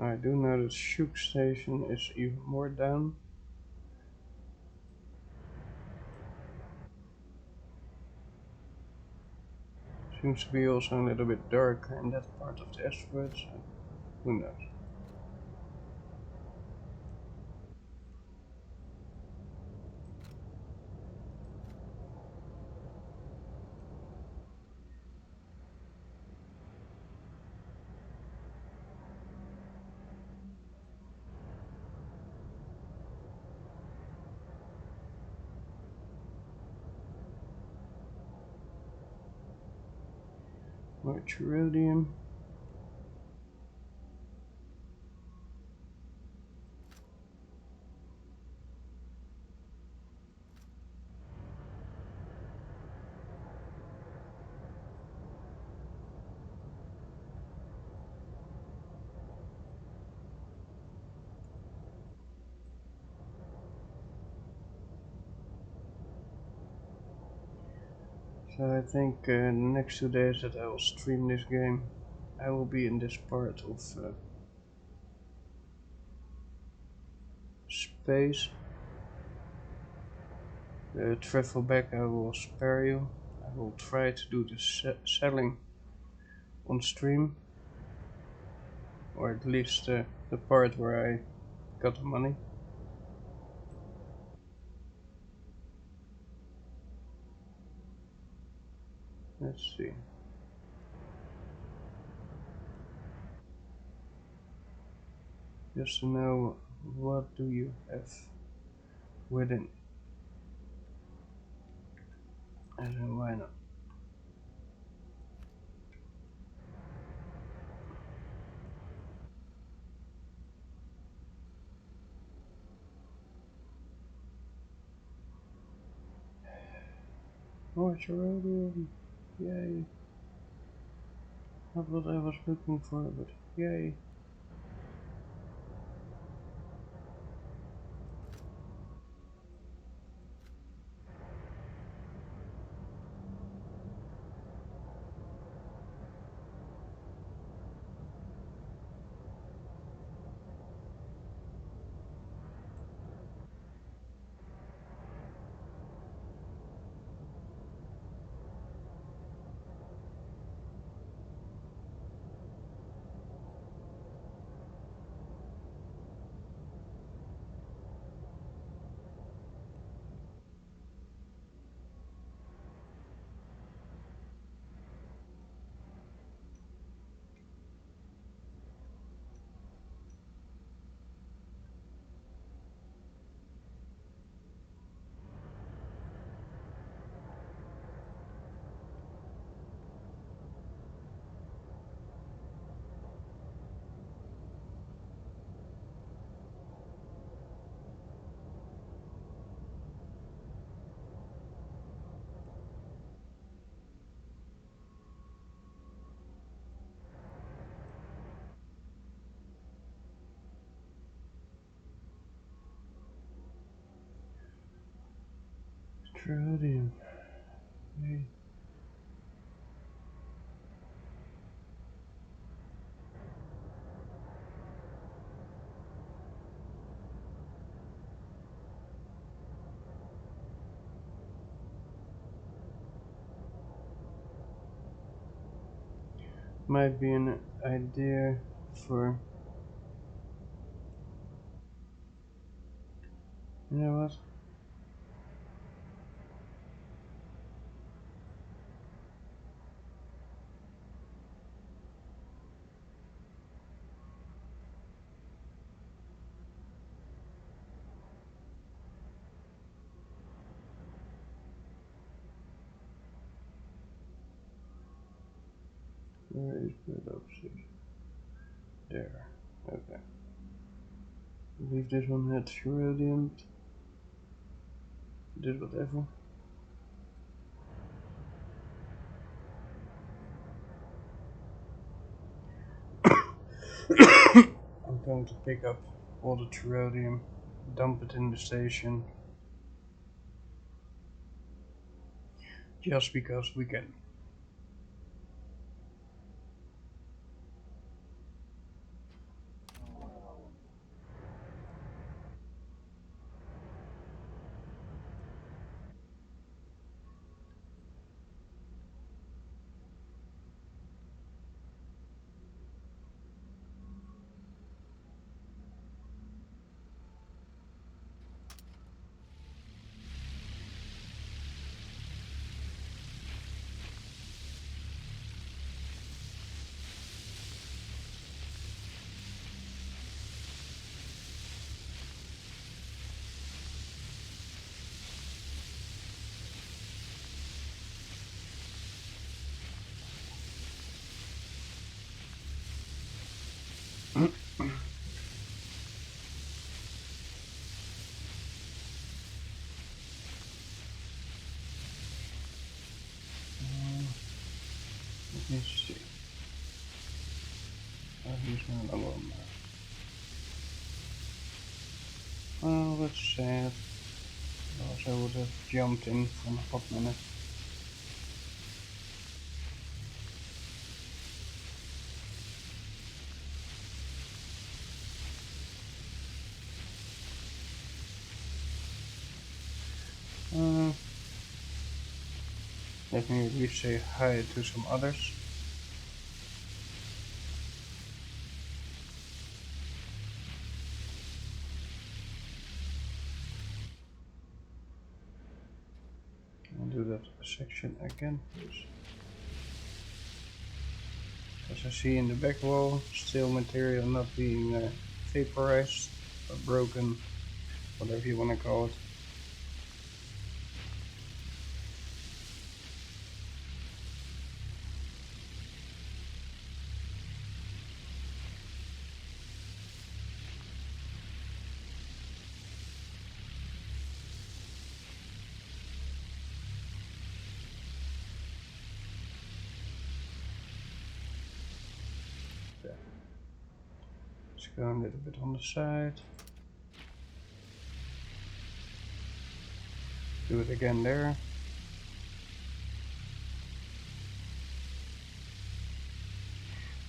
I do know that Shook Station is even more down. Seems to be also a little bit darker in that part of the asteroid, so who knows. Martyridium. So I think the next 2 days that I will stream this game, I will be in this part of space. The travel back I will spare you. I will try to do the selling on stream, or at least the part where I got the money. Let's see. Just to know what do you have within. And then why not? Oh, it's a rhodium. Yay. Not what I was looking for, but yay. Tritium. Hey. Might be an idea for, you know what? Where is peroxide? There. Okay. I believe this one had rhodium. Did whatever. I'm going to pick up all the rhodium, dump it in the station. Just because we can. Let me see. He's not alone now. Oh, that's sad. Else I would have jumped in for a hot minute. Let me at least say hi to some others. I'll do that section again, please. As I see in the back wall, still material not being vaporized or broken, whatever you want to call it. Let's go a little bit on the side. Do it again there.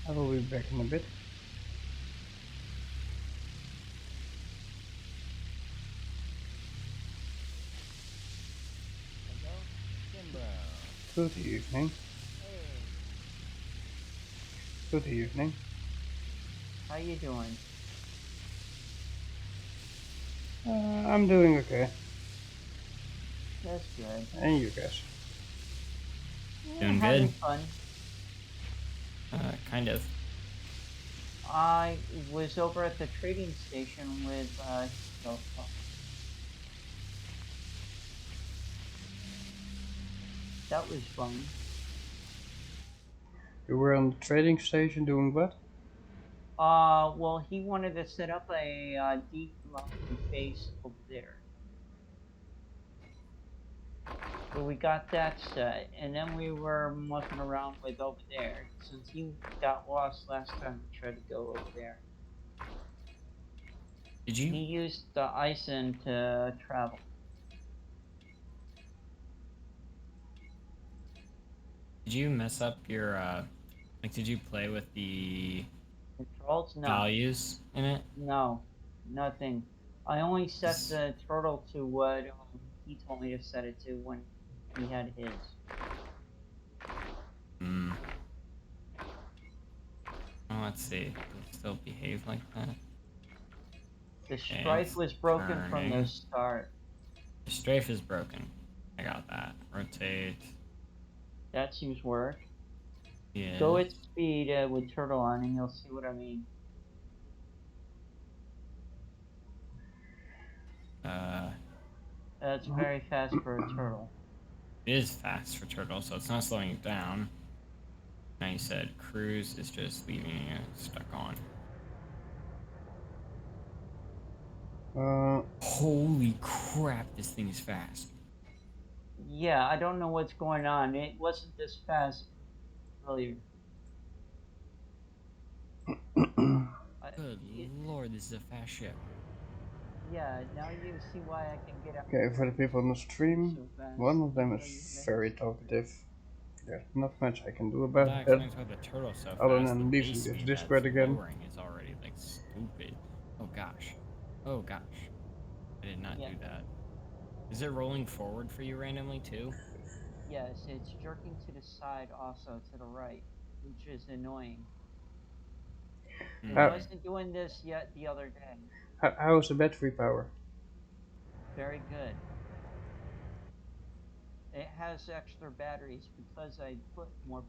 I will be back in a bit. Good evening. Good evening.
How you doing?
I'm doing okay.
That's good.
And you guys?
Doing
Having
good.
fun.
Kind of.
I was over at the trading station with so- that was fun.
You were on the trading station doing what?
Well, he wanted to set up a deep mountain base over there. So we got that set, and then we were mucking around with over there since he got lost last time we tried to go over there.
Did you?
He used the Ison to travel.
Did you mess up your like? Did you play with the
Controls? No.
values in it?
No. Nothing. I only set
S-
the turtle to what he told me to set it to when he had his.
Hmm. Oh, let's see. Does it still behave like that?
The
Okay,
strife
it's
was broken from the
turning.
start.
The strafe is broken. I got that. Rotate.
That seems work.
Yeah.
Go at speed with turtle on and you'll see what I mean. That's very fast for a turtle.
It is fast for turtle, so it's not slowing it down. Now you said cruise is just leaving you stuck on. Holy crap, this thing is fast.
Yeah, I don't know what's going on. It wasn't this fast earlier.
Good lord, this is a fast ship.
Yeah, now you see why I can get out
Okay, for the people on the stream,
so fast.
one of them
because
is
of
very
this.
talkative. There's not much I can do
Well,
about
that
that,
explains why the turtle's so
other
fast. The
than
base
leaving this
speed
Discord
that's
again.
lowering is already like stupid. Oh gosh. Oh gosh. I did not do that. Is it rolling forward for you randomly too?
Yes, it's jerking to the side also to the right, which is annoying. It wasn't doing this yet the other day.
How is the battery power?
Very good. It has extra batteries because I put more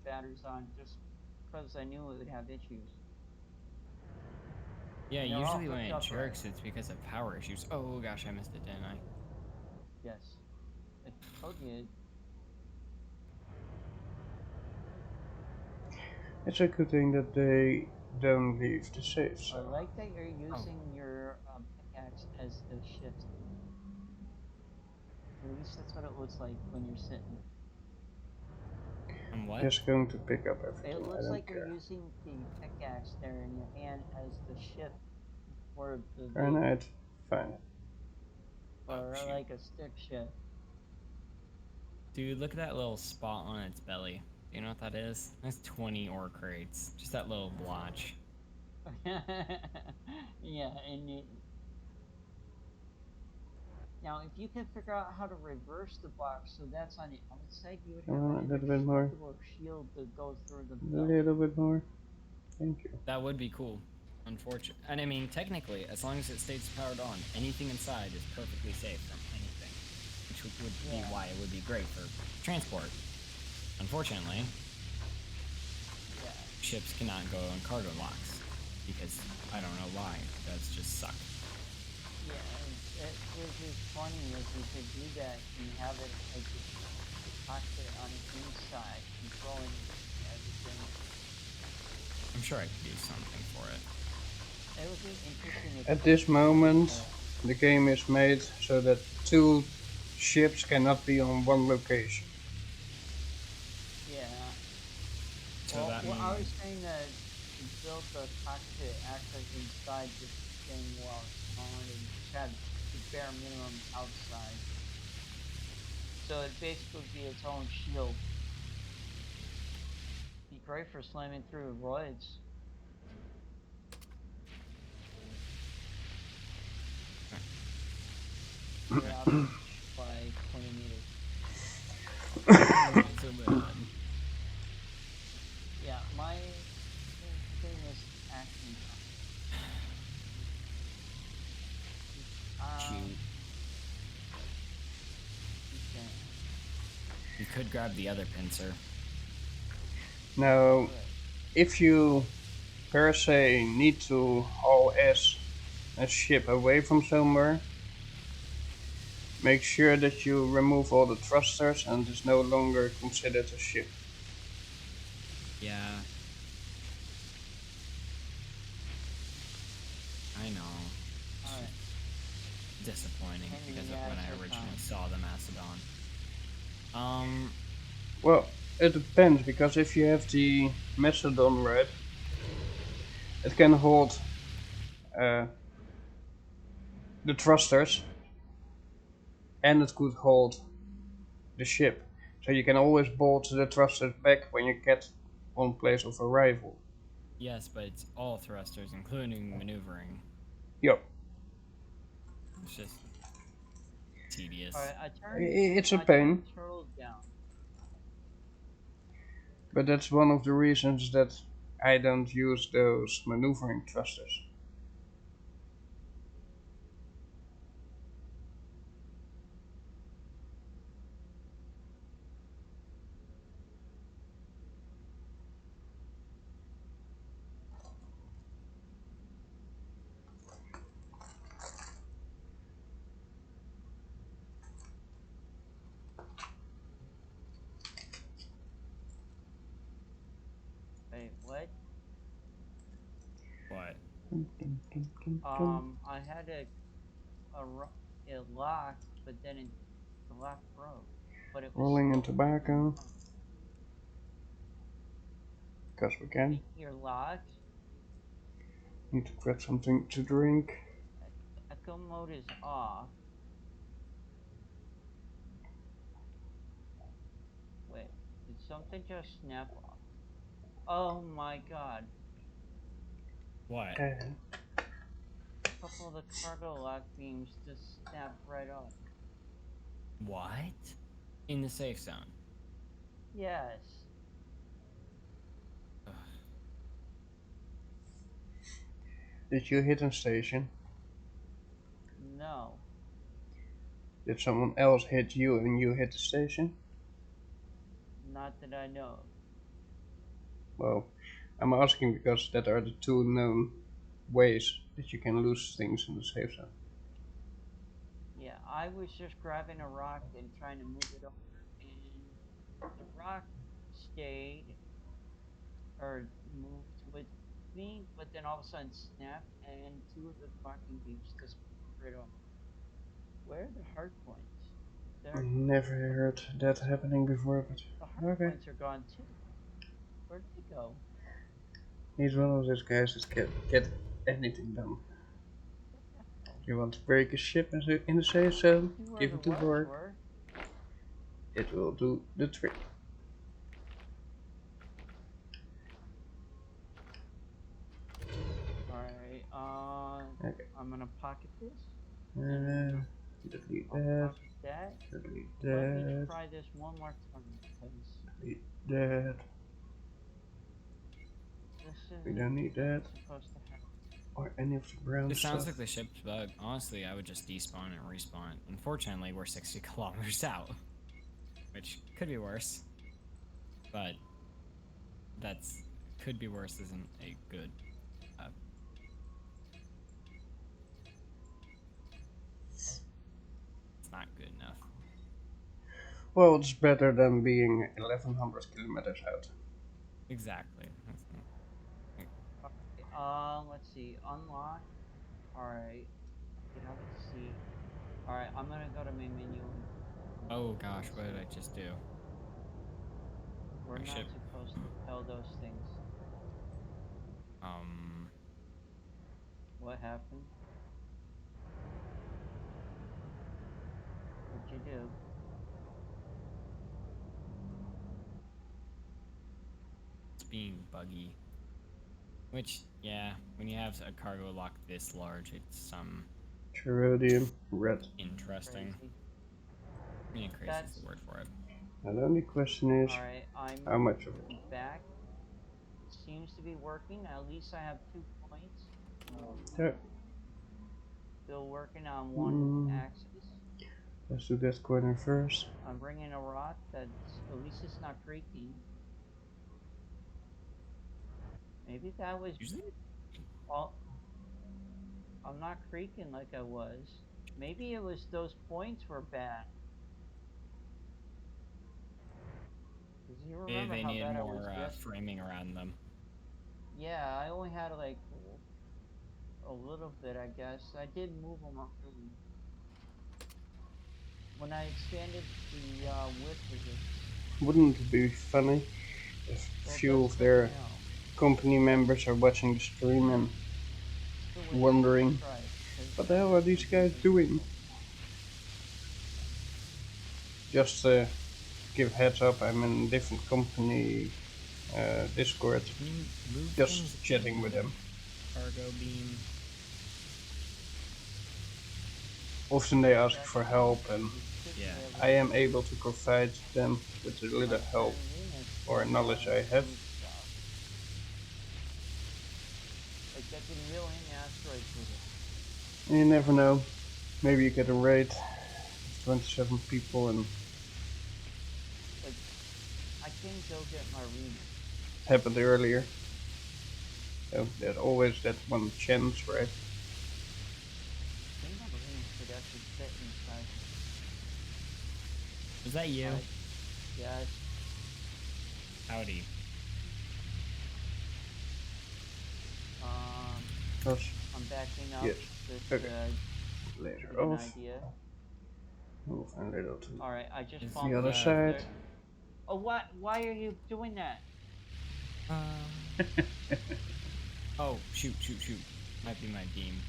batteries on just because I knew it would have issues.
Yeah,
And they're all
usually when
hooked
it
up
jerks,
right.
it's because of power issues. Oh gosh, I missed it, didn't I?
Yes. I told you.
It's a good thing that they don't leave the safe
I
zone.
like that you're using your pickaxe as the shift. At least that's what it looks like when you're sitting.
On what?
Just going to pick up everything,
It
I
looks
don't
like you're
care.
using the pickaxe there in your hand as the shift for the
Alright, fine.
or
Oh, shoot.
like a stick shift.
Dude, look at that little spot on its belly. Do you know what that is? That's 20 ore crates. Just that little blotch.
Yeah, and now if you can figure out how to reverse the box so that's on the outside, you would have
Come on, a
an
little bit more.
indestructible shield that goes through the
A
belt.
little bit more. Thank you.
That would be cool. Unfortunate. And I mean, technically, as long as it stays powered on, anything inside is perfectly safe from anything. Which would be why it would be great for transport. Unfortunately, ships cannot go on cargo locks. Because I don't know why. That's just suck.
Yeah, it is funny if you could do that and have it like the cockpit on the inside, controlling everything.
I'm sure I could do something for it.
It would be interesting if
At this moment, the game is made so that two ships cannot be on one location.
Yeah.
So
Well,
that means...
I was saying that to build the cockpit actually inside this thing while it's on and just have the bare minimum outside. So it basically would be its own shield. Be great for slamming through roids. You're out by 20 meters.
Not so bad.
Yeah, my thing is acting.
Shoot.
Okay.
You could grab the other pincer.
Now, if you per se need to haul a ship away from somewhere, make sure that you remove all the thrusters and it's no longer considered a ship.
Yeah. I know.
Alright.
Disappointing because of when I originally saw the Macedon.
Well, it depends, because if you have the Macedon right, it can hold the thrusters and it could hold the ship. So you can always bolt the thrusters back when you get one place of arrival.
Yes, but it's all thrusters, including maneuvering.
Yup.
It's just tedious.
Alright, I
It's a
turned my
pain,
turtle down.
but that's one of the reasons that I don't use those maneuvering thrusters.
Wait, what?
What?
I had it locked, but then the lock broke. But it was
Rolling in
still
tobacco, because we can.
You're locked.
Need to grab something to drink.
Echo mode is off. Wait, did something just snap off? Oh my god.
What?
A couple of the cargo lock beams just snapped right off.
What? In the safe zone.
Yes.
Ugh.
Did you hit a station?
No.
Did someone else hit you and you hit the station?
Not that I know of.
Well, I'm asking because that are the two known ways that you can lose things in the safe zone.
Yeah, I was just grabbing a rock and trying to move it over, and the rock stayed or moved with me, but then all of a sudden snapped, and two of the locking beams just right off. Where are the hard points?
Never heard that happening before, but
The hard
okay.
points are gone too. Where'd they go?
He's one of those guys that can get anything done. You want to break a ship in the safe zone?
See where
Give
the
it to
wires
Vork.
were?
It will do the trick.
Alright,
Okay.
I'm gonna pocket this.
Delete
I'll
that.
pocket that.
Delete
Let me
that.
try this one more time because
Delete that.
this
We
isn't
don't need that.
supposed to happen.
Or any of the brown
It
stuff.
sounds like the ship's bug. Honestly, I would just despawn and respawn. Unfortunately, we're 60 kilometers out, which could be worse. But that's could be worse isn't a good. It's not good enough.
Well, it's better than being 1100 kilometers out.
Exactly.
Let's see. Unlock. Alright. Get out to sea. Alright, I'm gonna go to my menu.
Oh gosh, what did I just do?
We're
My
not
ship.
supposed to tell those things. What happened? What'd you do?
It's being buggy. Which, yeah, when you have a cargo lock this large, it's
Terodium, red.
interesting.
Crazy.
I mean, crazy is the word for it.
And the only question is,
Alright, I'm
how much of it?
back. Seems to be working. At least I have 2 points.
Yeah.
Still working on one axis.
Let's do that corner first.
I'm bringing a rock that's at least it's not creaking. Maybe that was
Usually,
all. I'm not creaking like I was. Maybe it was those points were bad. Cause you
maybe
remember
they
how
needed
bad I
more
was yesterday.
framing around them.
Yeah, I only had like a little bit, I guess. I did move them around. When I expanded the width of it.
Wouldn't it be funny if a few of their company members are watching the stream and wondering, what the hell are these guys doing? Just give heads up, I'm in a different company Discord,
Can you move
just
things
chatting
in
with them.
Cargo beam.
Often they ask for help, and
You should be
Yeah.
able
I am
to,
able to provide them with the little
like,
help
certain units
or
can,
knowledge I have.
move stuff. Like, they can reel in asteroids with it.
You never know. Maybe you get a raid of 27 people and
Like, I can go get Marina.
happened earlier. So there's always that one chance, right?
I think Marines could actually fit inside.
Was that you?
Yes.
Howdy.
Because
I'm backing up.
Yes.
Just
Okay.
to
later
give an
off.
idea.
Move a little to
Alright, I just
Is
found
the other
that-
side.
Oh, what? Why are you doing that?
Oh, shoot. Might be my beam.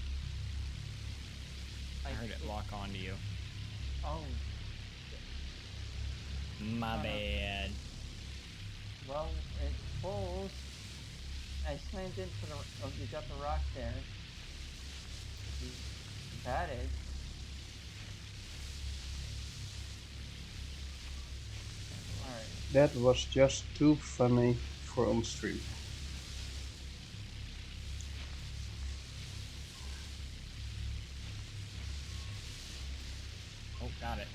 I heard it lock onto you.
Oh,
My bad.
well, it's close. I slammed into the. Oh, you got the rock there. You got it. Alright.
That was just too funny for on stream.
Oh, got it.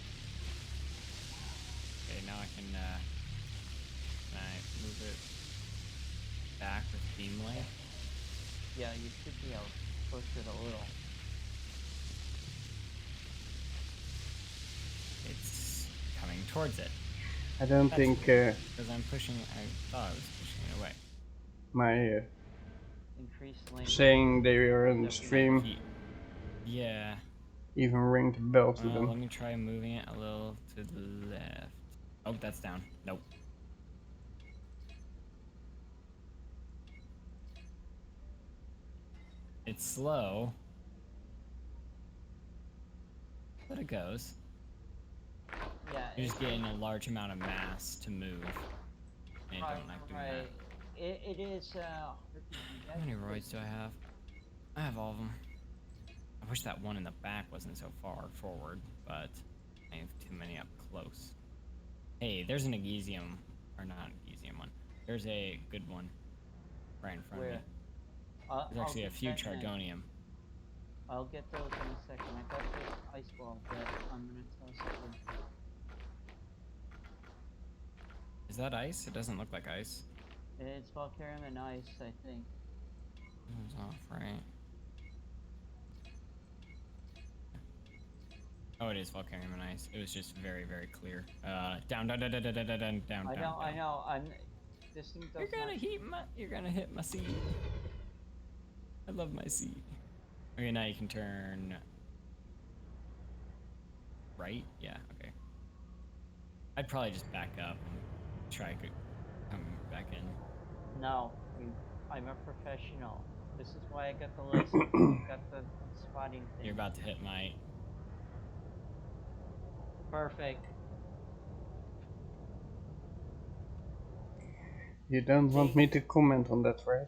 Okay, now I can move it back with beam length?
Yeah, you should be able to push it a little.
It's coming towards it.
I don't
That's
think
because I'm pushing it. I thought I was pushing it away.
my
Increase length.
saying they are in the
Definitely.
stream
Yeah.
even rang the bell to
Well,
them.
let me try moving it a little to the left. Oh, that's down. Nope. It's slow, but it goes.
Yeah.
You're just getting a large amount of mass to move, and I don't like doing that.
It is.
How many roids do I have? I have all of them. I wish that one in the back wasn't so far forward, but I have too many up close. Hey, there's an Egesium, or not an Egesium one. There's a good one right in front of me. There's actually a few Chargonium.
I'll get those in a second. I got this ice ball that I'm gonna toss it with.
Is that ice? It doesn't look like ice.
It's Valkyrium and ice, I think.
It's off, right? Oh, it is Valkyrium and ice. It was just very, very clear. Down.
I know. This thing does
You're gonna hit my seat. I love my seat. Okay, now you can turn right. Yeah. Okay. I'd probably just back up and try come back in.
No, I'm a professional. This is why I got the list. Got the spotting thing.
You're about to hit my.
Perfect.
You don't want me to comment on that, right?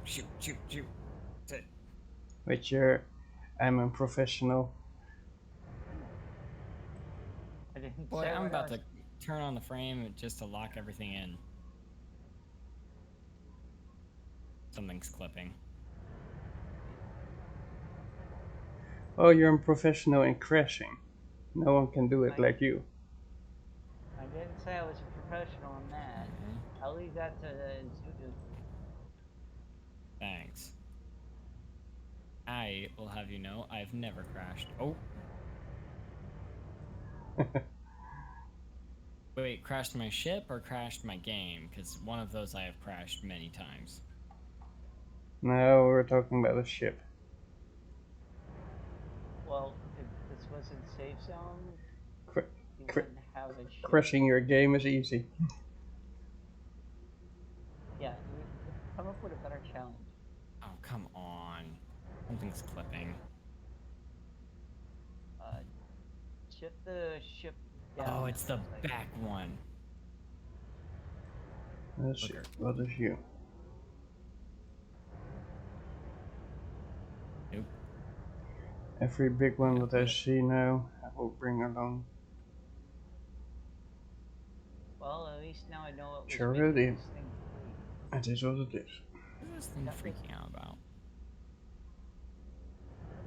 Shoot. That's it.
But I'm a professional.
I didn't
Boy,
say
I'm
what
about
I
to turn on the frame just to lock everything in. Something's clipping.
Oh, you're a professional in crashing. No one can do it like you.
I didn't say I was a professional in that. I'll leave that to Zulu.
Thanks. I will have you know, I've never crashed. Oh. Wait, crashed my ship or crashed my game? Because one of those I have crashed many times.
No, we're talking about a ship.
Well, if this wasn't safe zone,
Cra-
you
cra-
wouldn't have a ship.
crashing your game is easy.
Yeah, you come up with a better challenge.
Oh, come on. Something's clipping.
Shift the ship down
Oh,
that
it's the
side.
back one.
Let's see.
Okay.
What is you?
Nope.
Every big one
Yeah,
that I
yeah.
see now, I will bring along.
Well, at least now I know what was
Sure
making
will.
this thing freak.
It is what it is.
What is this thing
That was-
freaking out about?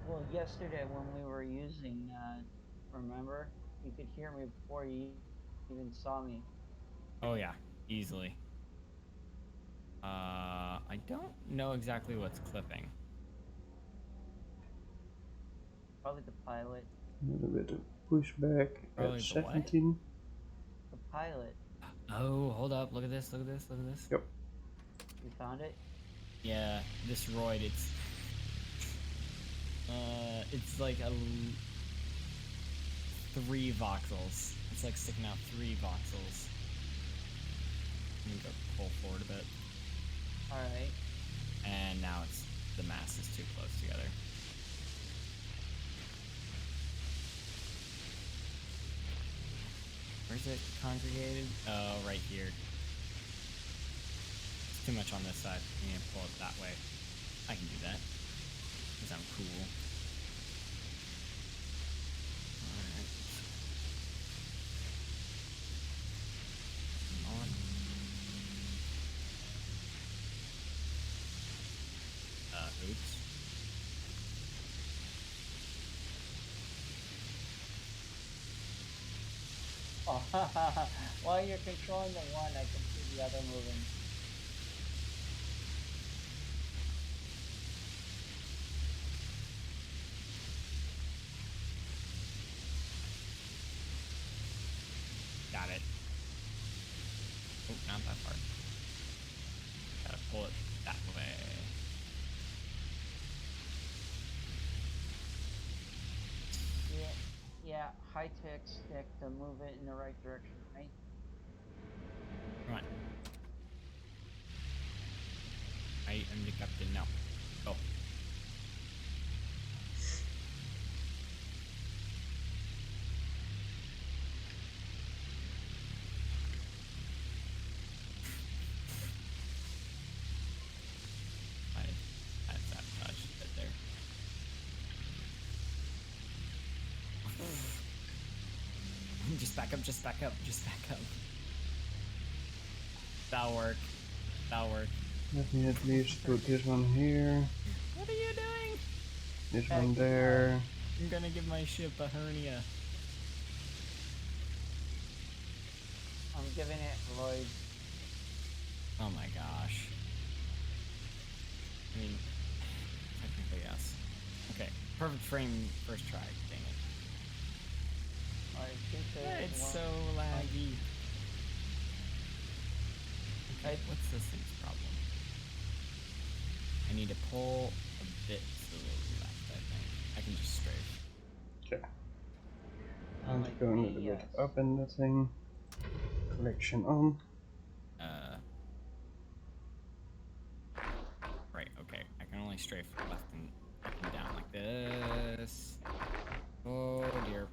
Well, yesterday when we were using, remember? You could hear me before you even saw me.
Oh yeah, easily. I don't know exactly what's clipping.
Probably the pilot.
A little bit of pushback
Probably
at
the what?
17.
The pilot.
Oh, hold up! Look at this! Look at this! Look at this!
Yep.
You found it?
Yeah, this roid. It's like 3 voxels. It's like sticking out 3 voxels. Let me go pull forward a bit.
Alright.
And now the mass is too close together. Where's it congregated? Oh, right here. It's too much on this side. I'm gonna pull it that way. I can do that. Because I'm cool. Alright. Come on. Oops.
Oh, while you're controlling the one, I can see the other moving.
Got it. Oh, not that far. Gotta pull it that way.
Yeah, high-tech stick to move it in the right direction, right?
Come on. I am the captain now. Go. I sabotaged a bit there. Just back up, just back up, just back up. That'll work. That'll work.
Let me at least put this one here,
What are you doing?
this one there.
I'm gonna give my ship a hernia.
I'm giving it Lloyd.
Oh my gosh. I mean, technically yes. Okay, perfect frame first try. Dang it.
I think there's
It's
one.
so laggy. Okay,
I-
what's this thing's problem? I need to pull a bit to the left, I think. I can just strafe.
Okay.
I
And
like
go a little
the,
bit up in the thing. Collection on.
Right, okay. I can only strafe left and up and down like this. Oh dear.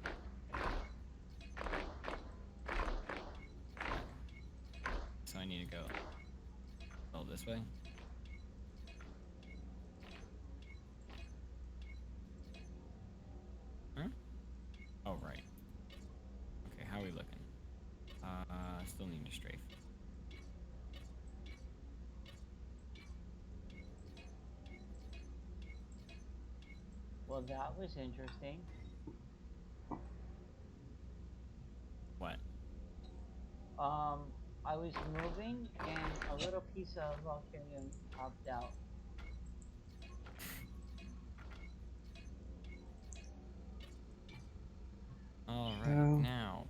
So I need to go this way. Huh? Oh, right. Okay, how are we looking? Still need to strafe.
well, that was interesting.
What?
I was moving and a little piece of volcanium popped out.
Alright,
Oh.
now.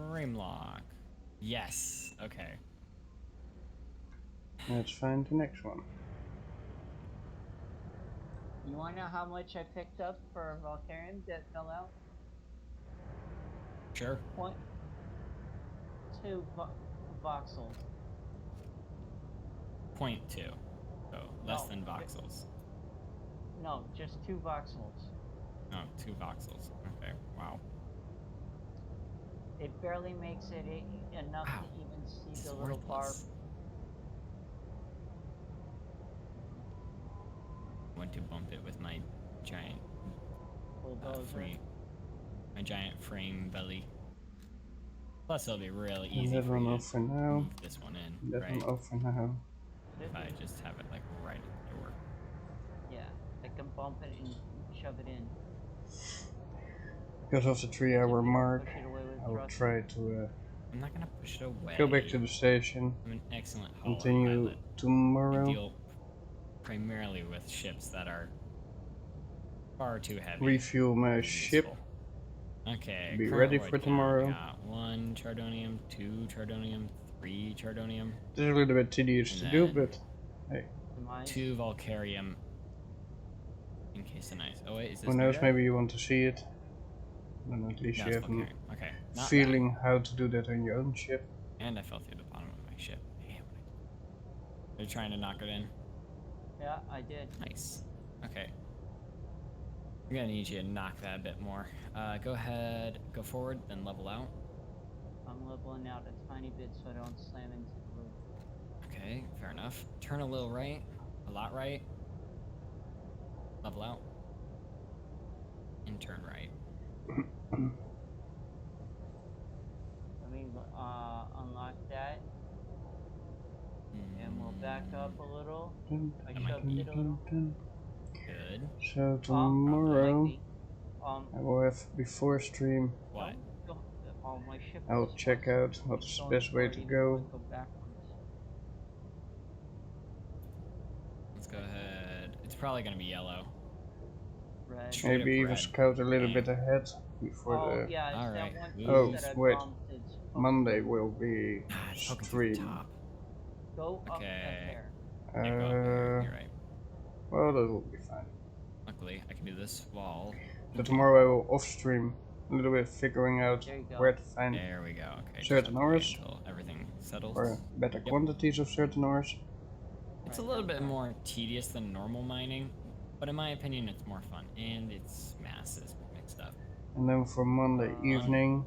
Frame lock. Yes, okay.
Let's find the next one.
You wanna know how much I picked up for volcanium that fell out?
Sure.
0.2 voxels.
0.2. So less
No,
than voxels.
No, just 2 voxels.
Oh, 2 voxels. Okay, wow.
It barely makes it enough
Wow.
to even see
This
the
is
little bar.
worthless. I went to bump it with my giant
Bulldozer.
my giant frame belly. Plus, it'll be really
And
easy
that
for
one
you
off
to
for now.
move this one in,
That
right?
one off for now.
If I just have it like right at the door.
Yeah, I can bump it and shove it in.
Because of the 3
If
hour
you don't
mark,
push it away with
I will
thrust.
try to
I'm not gonna push it away.
go back to the station,
I'm an excellent hauler
continue
pilot. I
tomorrow.
deal primarily with ships that are far too heavy.
Refuel my
and
ship.
useful. Okay.
Be
current
ready
void
for
count,
tomorrow.
We got 1 chardonium, 2 chardonium, 3 chardonium,
This is a little bit tedious
And
to do,
then-
but hey,
Demise.
2 volcarium. In case of ice. Oh wait, is this
who knows?
Nuga?
Maybe you want to see it. Then at least
No,
you
it's
have a
volcarium. Okay. Not
feeling how to do that on your own ship.
bad. And I fell through the bottom of my ship. Damn. They're trying to knock it in.
Yeah, I did.
Nice. Okay. I'm gonna need you to knock that a bit more. Go ahead, go forward, then level out.
I'm leveling out a tiny bit so I don't slam into the roof.
Okay, fair enough. Turn a little right, a lot right. Level out. And turn right.
Let me unlock that. And we'll back up a little.
Dun,
I
dun,
shoved
dun,
it a
dun,
little.
dun.
Good.
So
Might
tomorrow
be.
I will have before stream.
What?
My ship
I'll
is
check
once
out what's the
going
best way
forward,
to
even though
go.
I go backwards.
Let's go ahead. It's probably gonna be yellow.
Red.
Straight
Maybe
up
even
red.
scout a little
Dang.
bit ahead before
Oh,
the
yeah, it's
Alright.
that one
Oh,
piece that I
wait.
bumped. It's
Monday will be
Ah, it's poking through the
stream.
top.
Go up
Okay.
there.
Yeah, go up here. You're
Uh,
right.
well, that will be fine.
Luckily, I can do this wall.
So tomorrow I will off stream a little bit, figuring out
There you go.
where to find
There we go. Okay. just
certain
have to wait
ores
until everything settles.
or better
Yep.
quantities of certain ores.
It's a
Right,
little
that's
bit
right.
more tedious than normal mining, but in my opinion, it's more fun, and it's masses mixed up.
And then for Monday evening,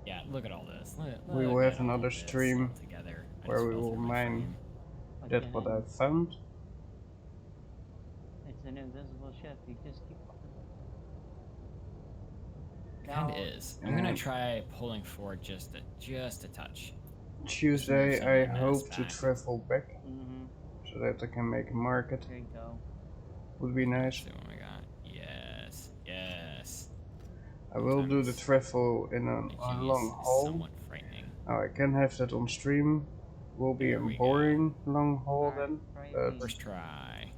Yeah, look at all this.
we will have another stream
together
where we will mine that what I found.
It's an invisible ship. You just keep.
Kind
Now,
of is. I'm gonna
And-
try pulling forward just a touch.
Tuesday
some
I
of the mass
hope to
back.
travel back
mm-hmm.
so that I can make a market.
There you go.
Would be
Let's
nice.
see what we got. Yes, yes.
I will do the
Sometimes
travel in
the
a
keys
long
is
haul.
somewhat frightening.
Now I can have that on stream. Will be
There
a
we go.
boring long haul
Alright,
then,
right
but
beam.
First try.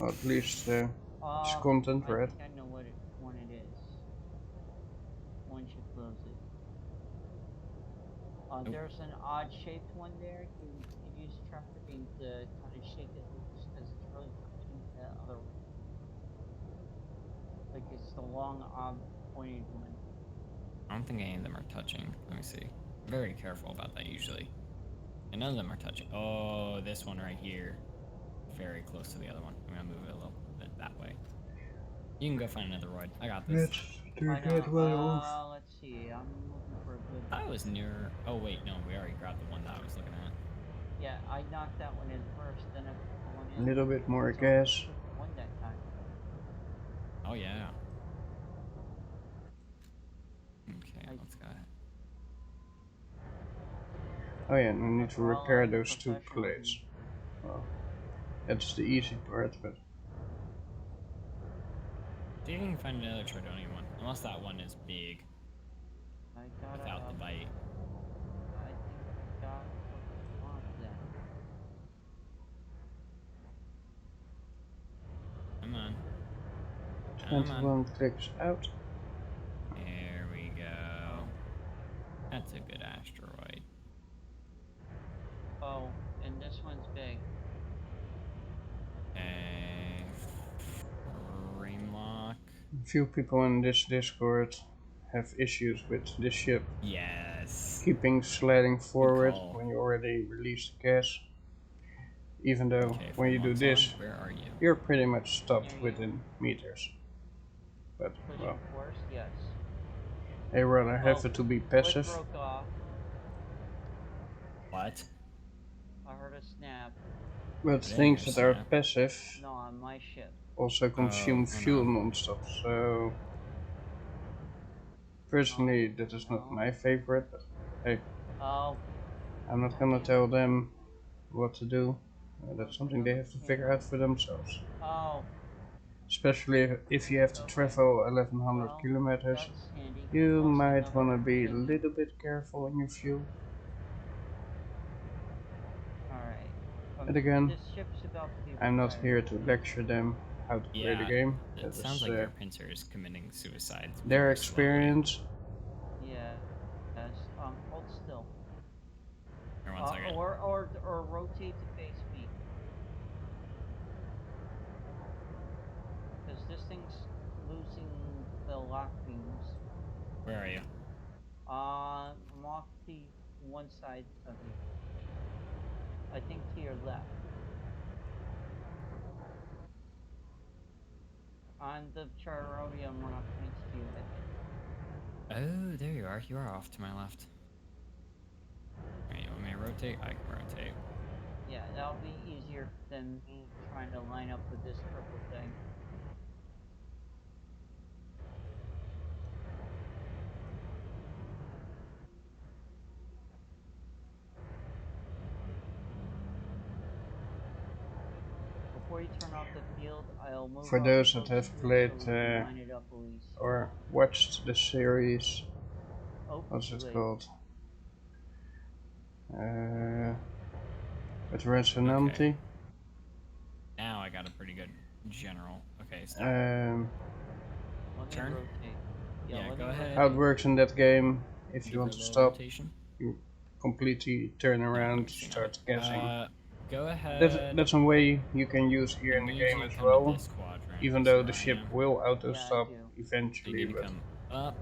well, at least it's content,
I
right?
think I know what one it is. Once you close it.
Nope.
There's an odd shaped one there. You use tractor beam to kind of shake it loose because it's really pushing the other way. Like it's the long, odd, pointed one.
I don't think any of them are touching. Let me see. I'm very careful about that usually. And none of them are touching. Oh, this one right here. Very close to the other one. I'm gonna move it a little bit that way. You can go find another roid. I got this.
Let's do
I
that
know.
way off.
Let's see. I'm looking for a good.
I was near. Oh wait, no, we already grabbed the one that I was looking at.
Yeah, I knocked that one in first, then I put the one
A
in.
little bit more
So I
gas.
put the one that time.
Oh yeah. Okay, let's go ahead.
Oh yeah, and I need to
We're all
repair
in the
those 2
professional
plates.
team.
Well, that's the easy part, but
See if you can find another Chardonian one. Unless that one is big
I got
without the bite.
I think I got what I want then.
Come on. Come on.
21 clicks out.
There we go. That's a good asteroid.
Oh, and this one's big.
Okay. Frame lock.
A few people in this Discord have issues with this ship
Yes.
keeping sliding forward
call.
when you already release the gas. Even though
Okay,
when you
frame
do
lock's
this,
on. Where are you?
you're pretty much stopped
There you
within meters. But
Pushing
well,
force, yes.
I rather have
Oh,
it to be
What
passive.
broke off?
What?
I heard a snap.
But
There
things
goes
that are
snap.
passive
No, on my ship.
also consume
oh
fuel
no.
non-stop, so personally that is not
no.
my favorite, but hey,
Oh,
I'm not gonna tell them what to do. That's something they have to figure out for themselves.
oh.
Especially if you have to
Okay.
travel 1100
Well,
kilometers,
that's handy.
you
Close
might
enough
wanna be a
thinking.
little bit careful on your fuel.
Alright.
And again,
This ship's about to be
I'm not
retired.
here to lecture them how to play the
Yeah,
game.
it
That
sounds
is
like your pincer is committing suicide.
their
very
experience.
Yeah. Yes. Hold still.
Slowly. Here, one second.
Or rotate to face me. Because this thing's losing the lock beams.
Where are you?
I'm off the one side of you. I think to your left. On the Charody, I'm off next to you, I think.
Oh, there you are. You are off to my left. Alright, you want me to rotate? I can rotate.
Yeah, that'll be easier than me trying to line up with this purple thing. Before you turn off the field, I'll move
For
up
those that
closer
have
to it
played
so we can line it up at least.
or watched the series,
Oh,
what's it
too late.
called? With Resonanti.
Okay. Now I got a pretty good general. Okay, stop.
Let me
Turn?
rotate.
Yeah,
let
go
me
ahead.
How it works in that game, if
Give
you
her
want
a
to
little
stop,
rotation.
you completely turn around,
let me see
start
now.
guessing.
Go ahead.
That's a way you can use here
I
in the
need
game
you to
as
come
well,
to this quadrant.
even
This is
though
where
the
I
ship
am.
will auto
Yeah, I
stop
do.
So you
eventually,
need to
but
come up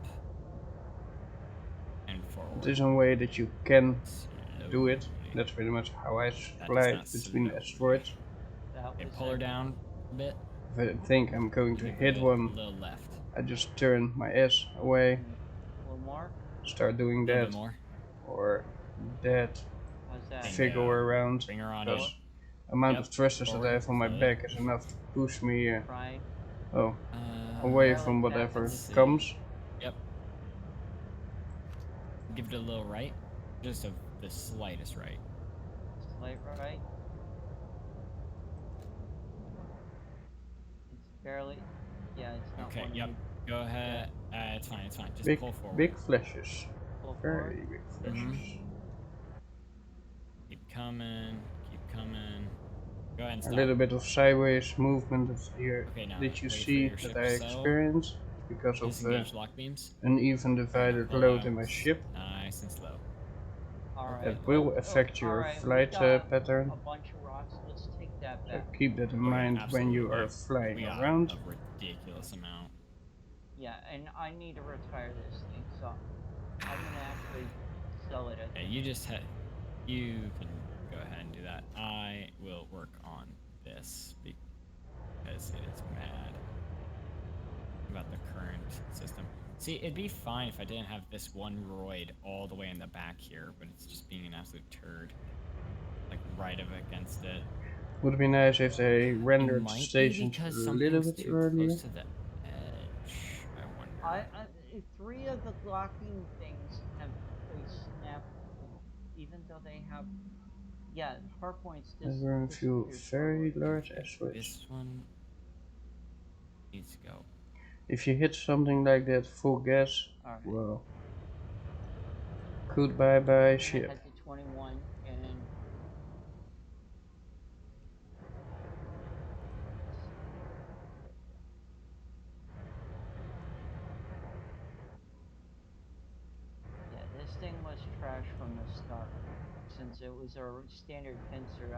and forward.
it is a way that you can do it.
Slowly.
That's pretty much how I
That is
fly
not
between
slowly.
asteroids.
That
Okay,
was
pull her
it.
down a bit.
If I think I'm going to
Give
hit
her
one,
a little left.
I just turn my S away,
A little more.
start doing
A little
that,
bit more.
or that,
How's that?
figure
Bingo.
around,
Bring her on
because
in.
amount
Yep,
of thrusters that
forward,
I have on my
slowly.
back is enough to push me
Try.
away
Barely
from
past
whatever
Let's see.
comes.
Yep. Give it a little right. Just the slightest right.
Slight right. It's barely. Yeah, it's not
Okay,
one
yep. Go ahead. It's fine, it's fine. Just
Big,
pull forward.
big flashes.
Pull
Very
forward.
big flashes.
Keep coming. Keep coming. Go ahead and
A
stop.
little bit of sideways movement that here
Okay, now
that you
wait for
see
your ship
that I
to settle.
experience because of
Disengage lock beams.
uneven
Now
divided
pull
load
out
in my ship.
nice and slow.
Alright.
That will affect your
alright, we
flight
got
pattern.
a bunch of rocks. Let's take that
So
back.
keep that in
Oh, yeah,
mind when you
absolutely.
are flying
We got
around.
a ridiculous amount.
Yeah, and I need to retire this thing, so I'm gonna actually sell it.
Yeah, you just you can go ahead and do that. I will work on this because it is mad about the current system. See, it'd be fine if I didn't have this one roid all the way in the back here, but it's just being an absolute turd. Like right up against it.
Would be nice if they
It
rendered
might be
stations a
because
little
something's
bit
too
earlier.
close to the edge. I wonder.
Three of the locking things have a snap, even though they have. Yeah, hard points
There were a few very large
Okay,
asteroids.
this one needs to go.
If you hit something like that full gas,
Alright.
well, goodbye bye
I
ship.
had to 21 and. Yeah, this thing was trash from the start. Since it was a standard pincer,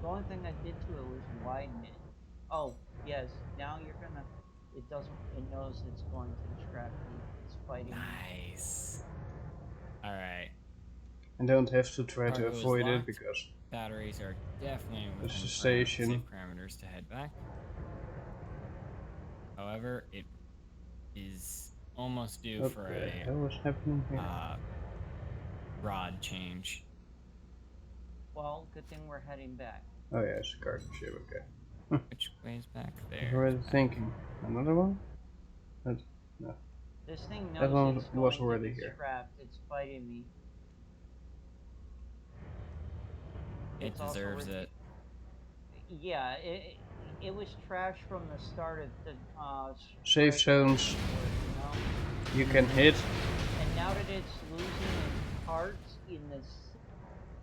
the only thing I did to it was widen it. Oh, yes, now you're gonna, it knows it's going to the scrap heap, it's fighting.
Nice. Alright.
And don't have to try to
Cargo is
avoid it
locked.
because
Batteries are definitely
it's
within
a station.
safe parameters to head back. However, it is almost due
What
for
the
a
hell is happening here?
rod change.
Well, good thing we're heading back.
Oh yeah, it's a cargo ship, okay.
Which way's back
I was
there?
already thinking. Another one? That, no.
This thing
That
knows
one
it's
was
going to
already
be
here.
scrapped. It's fighting me.
It
It's also
deserves it.
Yeah, it was trash from the start of the
Safe zones
you know?
you can hit.
And now that it's losing its parts in the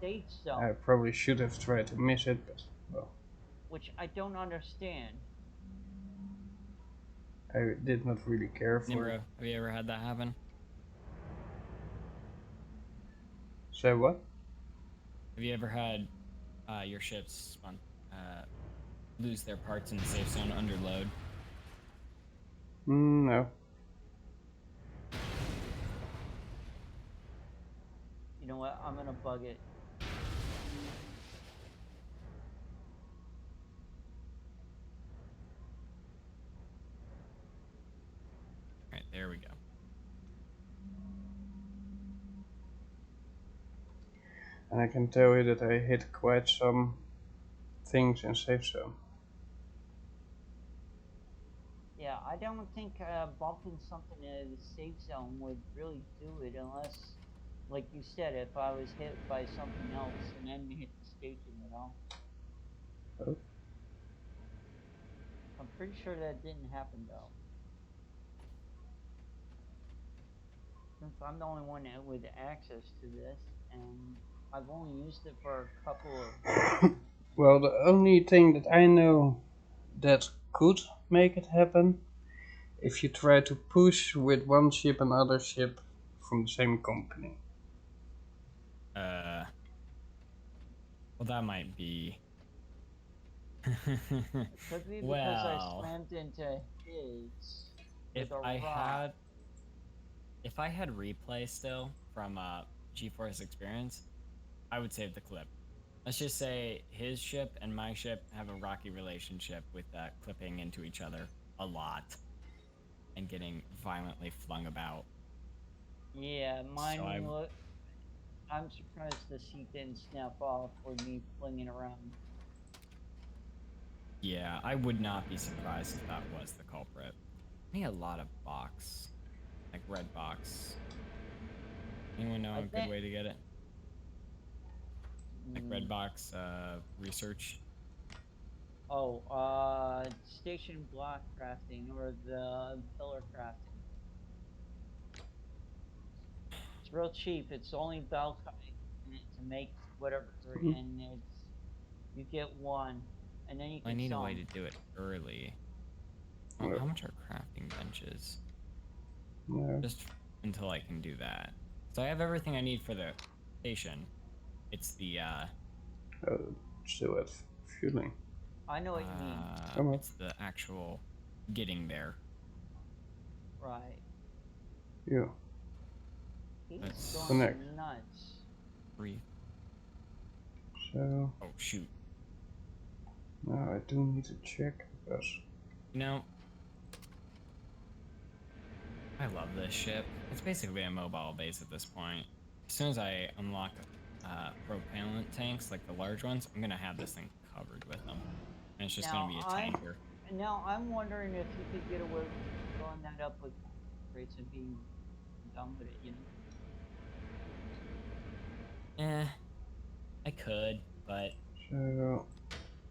safe zone,
I probably should have tried to miss it, but well,
which I don't understand.
I did not really care for
Nimbro,
it.
have you ever had that happen?
So what?
Have you ever had your ships lose their parts in the safe zone under load?
No.
You know what? I'm gonna bug it.
Alright, there we go.
And I can tell you that I hit quite some things in safe zone.
Yeah, I don't think bumping something in the safe zone would really do it unless, like you said, if I was hit by something else and then hit the station, you know?
Oh.
I'm pretty sure that didn't happen though. Since I'm the only one with access to this, and I've only used it for a couple of...
Well, the only thing that I know that could make it happen, if you try to push with one ship another ship from the same company.
Well, that might be.
Could be because
Well,
I slammed into his
if
with a
I
rock.
had replay still from GeForce Experience, I would save the clip. Let's just say his ship and my ship have a rocky relationship with clipping into each other a lot and getting violently flung about.
Yeah, mine
So
look. I'm surprised the seat didn't snap off with me flinging around.
yeah, I would not be surprised if that was the culprit. I need a lot of box, like red box. Anyone know a good way to get it? Like red box research.
Oh, station block crafting or the pillar crafting. It's real cheap. It's only bell to make whatever, and you get one, and then you can
I need a
sell
way
'em.
to do it early. Oh,
No.
how much are crafting benches?
No.
Just until I can do that. So I have everything I need for the station. It's the
Still at fueling.
I know what you mean.
Come on.
it's the actual getting there.
Right.
Yeah.
He's
Let's
going
connect.
nuts.
Free.
So
Oh shoot.
now I do need to check because
You know, I love this ship. It's basically a mobile base at this point. As soon as I unlock propellant tanks, like the large ones, I'm gonna have this thing covered with them. And it's just gonna be a tanker.
Now I'm wondering if you could get away with filling that up with crates and being done with it, you know?
I could, but
so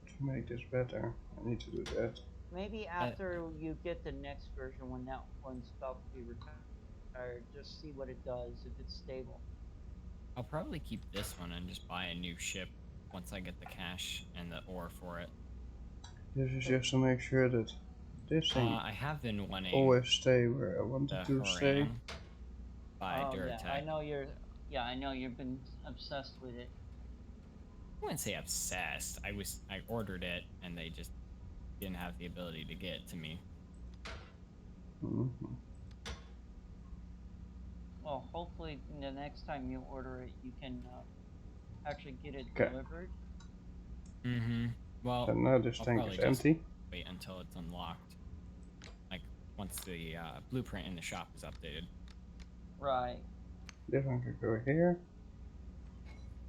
to make this better, I need to do that.
Maybe after you get the next version, when that one's about to be retired, just see what it does, if it's stable.
I'll probably keep this one and just buy a new ship once I get the cash and the ore for it.
This is just to make sure that this thing
I have been wanting
always stay where I want it
the
to stay.
Haran by Duratec.
Yeah, I know you're. Yeah, I know you've been obsessed with it.
I wouldn't say obsessed. I ordered it and they just didn't have the ability to get it to me.
Mm-hmm.
Well, hopefully the next time you order it, you can actually get it
Okay.
delivered.
Mm-hmm. Well,
And now this
I'll
tank
probably
is empty.
wait until it's unlocked. Like once the blueprint in the shop is updated.
Right.
This one could go here.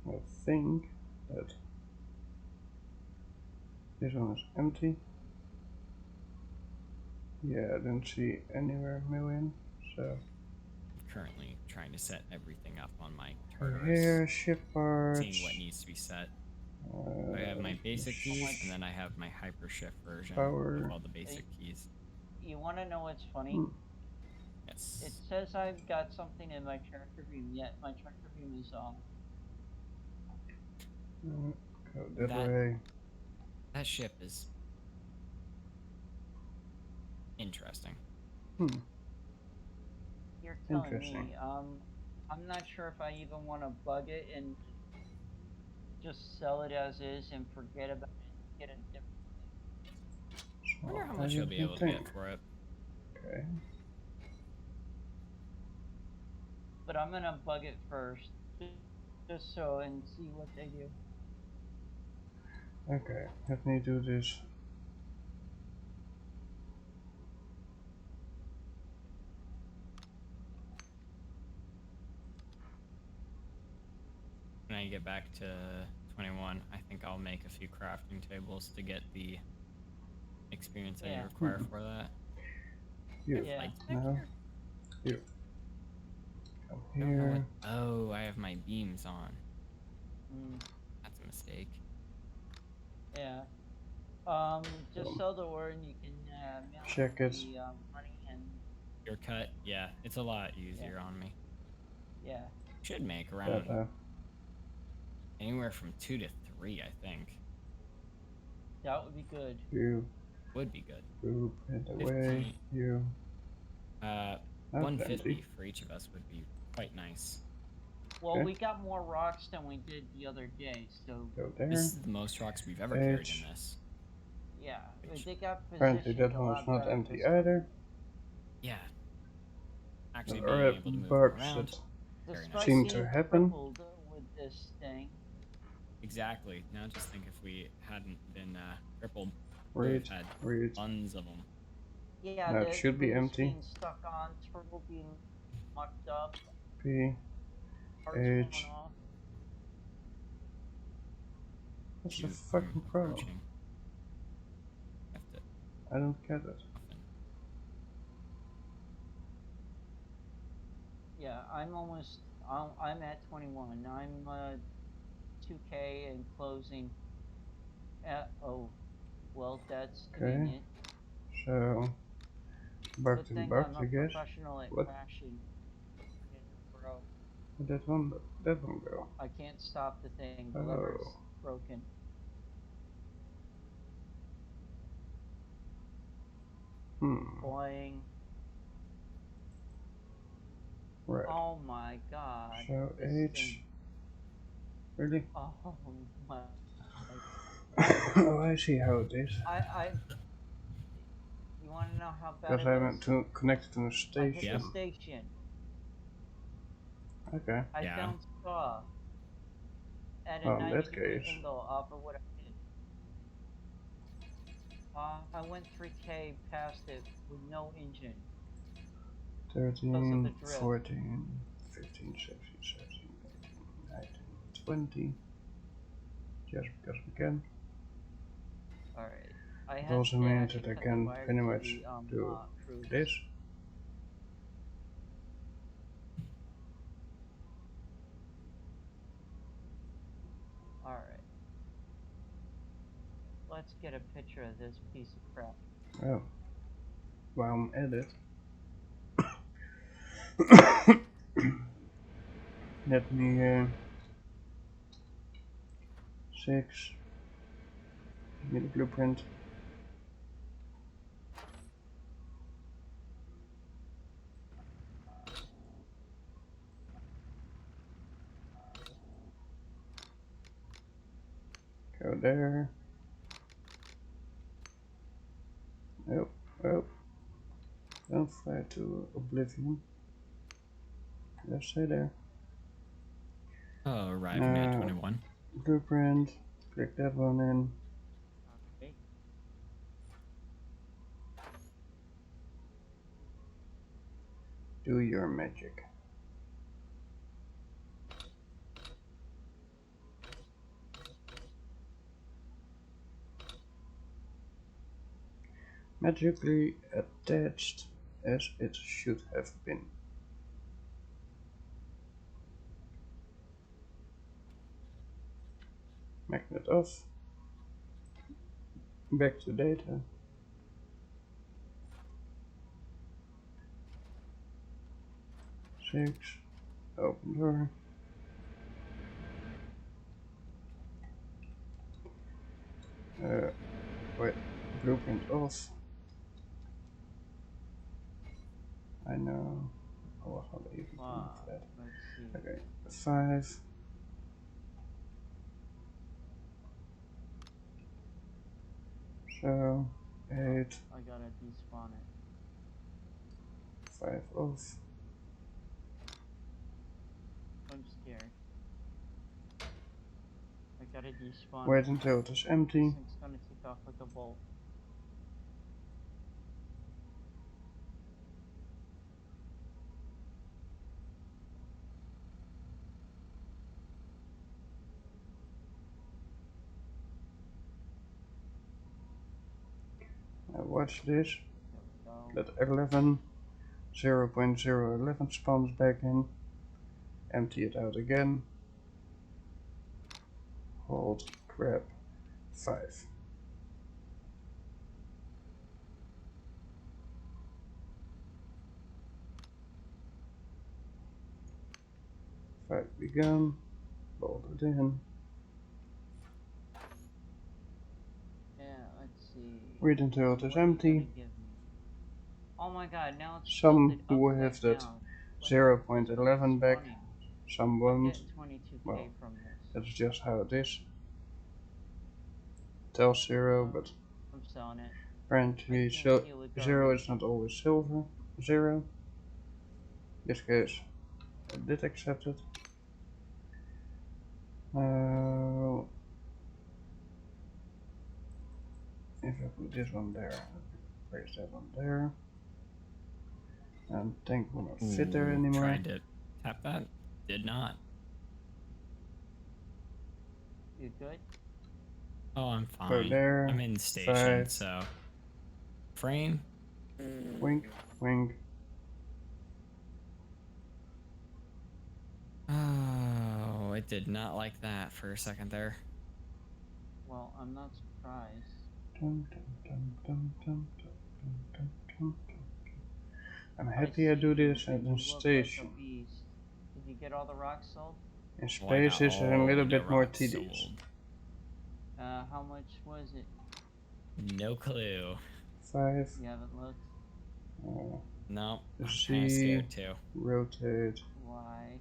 I think that this one is empty. Yeah, I don't see anywhere million, so
I'm currently trying to set everything up on my
over
Tartarus,
here, ship parts.
seeing what needs to be set. I have my basic keys, and then I have my hypershift version
Power.
with all the basic keys.
You want to know what's funny?
Hmm.
Yes.
It says I've got something in my tractor beam, yet my tractor beam is
Go that
That-
way.
That ship is interesting.
You're telling
Interesting.
me. I'm not sure if I even want to bug it and just sell it as is and forget about it and get a different thing.
I wonder how
Small
much you'll be able to
thing.
get for it.
Okay.
But I'm gonna bug it first, just so and see what they do.
Okay, let me do this.
When I get back to 21, I think I'll make a few crafting tables to get the experience that you
Yeah.
require for that.
You.
Yeah.
Lights back
No.
here?
You. Come
I don't know what.
here.
Oh, I have my beams on.
Mm,
That's a mistake.
yeah. Just sell the word and you can mail
Check it.
the money and
Your cut, yeah, it's a lot easier on me.
yeah.
Should make around
Data.
anywhere from 2 to 3, I think.
That would be good.
You.
Would be good.
Boop. Hit away.
15.
You.
Uh,
That's
150
empty.
for each of us would be quite nice.
Well,
Okay.
we got more rocks than we did the other day, so
Go there.
This is the most rocks we've ever carried
H.
in this.
yeah.
Which-
They got
Apparently
positioned
that
a
one's
lot
not
better
empty
this time.
either.
Yeah. Actually
There
being
are
able to move
bugs
around.
that
Very nice.
Despite
seem to
being
happen.
crippled with this thing.
Exactly. Now just think if we hadn't been crippled,
read,
we've had
read.
tons of them.
Yeah,
Now it
the
should be
boost
empty.
being stuck on, turtle being mucked up,
P.
parts
H.
falling off.
What's the
Shoot,
fucking
I'm
problem?
approaching. Have to
I don't get it.
muffin.
Yeah, I'm at 21. I'm 2K and closing at, oh, well, that's
Okay.
convenient.
So, back
Good
to the
thing
bugs,
I'm
I
a
guess.
professional at
What?
crashing. Bro,
Where'd that one go?
I can't stop the thing. The lever is
Oh.
broken. Boing.
Right.
Oh my god.
So
this
H.
thing.
Really?
Oh my.
Oh, I see how it is.
You want to know how bad
Because
it
I
is?
went to connect to a
I hit
station.
the station.
Okay.
I
Yeah.
bounced off at a
Well, in
90
that
degree
case.
angle off of what I did. I went 3K past it with no engine.
13,
drift.
14, 15, 16, 17, 18, 19, 20. Just because we can.
Alright. I
It
had
also
to
means
actually
that I
cut the
can
wire
pretty
to
much
the,
do
cruise.
this.
Alright. Let's get a picture of this piece of crap.
Oh. While I'm at it. Let me 6. Give me the blueprint. Go there. Oh, oh. Don't fly to oblivion. Just stay there.
Oh, arriving at 21.
Blueprint. Click that one in.
Okay.
Do your magic. Magically attached as it should have been. Magnet off. Back to data. Six. Open door. Wait. Blueprint off. I know. I was not even doing that.
Let's see.
Okay. 5. So 8.
I gotta despawn it.
5 off.
I'm scared. I gotta despawn
Wait
it.
until it is empty.
This thing's gonna take off like a bolt.
Now watch this.
There we
Let 11, 0.011 spawns back in. Empty it out again. Hold, grab, 5. Five begun. Bolt it in.
Yeah, let's see.
Wait until it is
What are you
empty.
gonna give me? Oh my god, now it's
Some
tilted
do
upside
have that
down. What
0.11 back.
spawning?
Some
I'm
won't.
getting 22k
Well,
from this.
that's just how it is. Tells 0, but
I'm selling it.
apparently
I can't deal with
0
garbage.
is not always silver. 0. In this case, I did accept it. If I put this one there, place that one there. And tank will not fit there anymore.
Tried to tap that. Did not.
You good?
Oh, I'm
Go
fine.
there.
I'm in station,
5.
so. Frame?
Wink, wink.
Oh, it did not like that for a second there.
Well, I'm not surprised.
Dum, dum, dum, dum, dum, dum, dum, dum, dum. I'm happy I do this at the station.
Did you get all the rocks sold?
In
Oh, I got
space is a
all
little
the
bit more
rocks
tedious.
sold.
How much was it?
No clue.
5.
You haven't looked?
No, I'm kind
C,
of scared too.
rotate,
Why?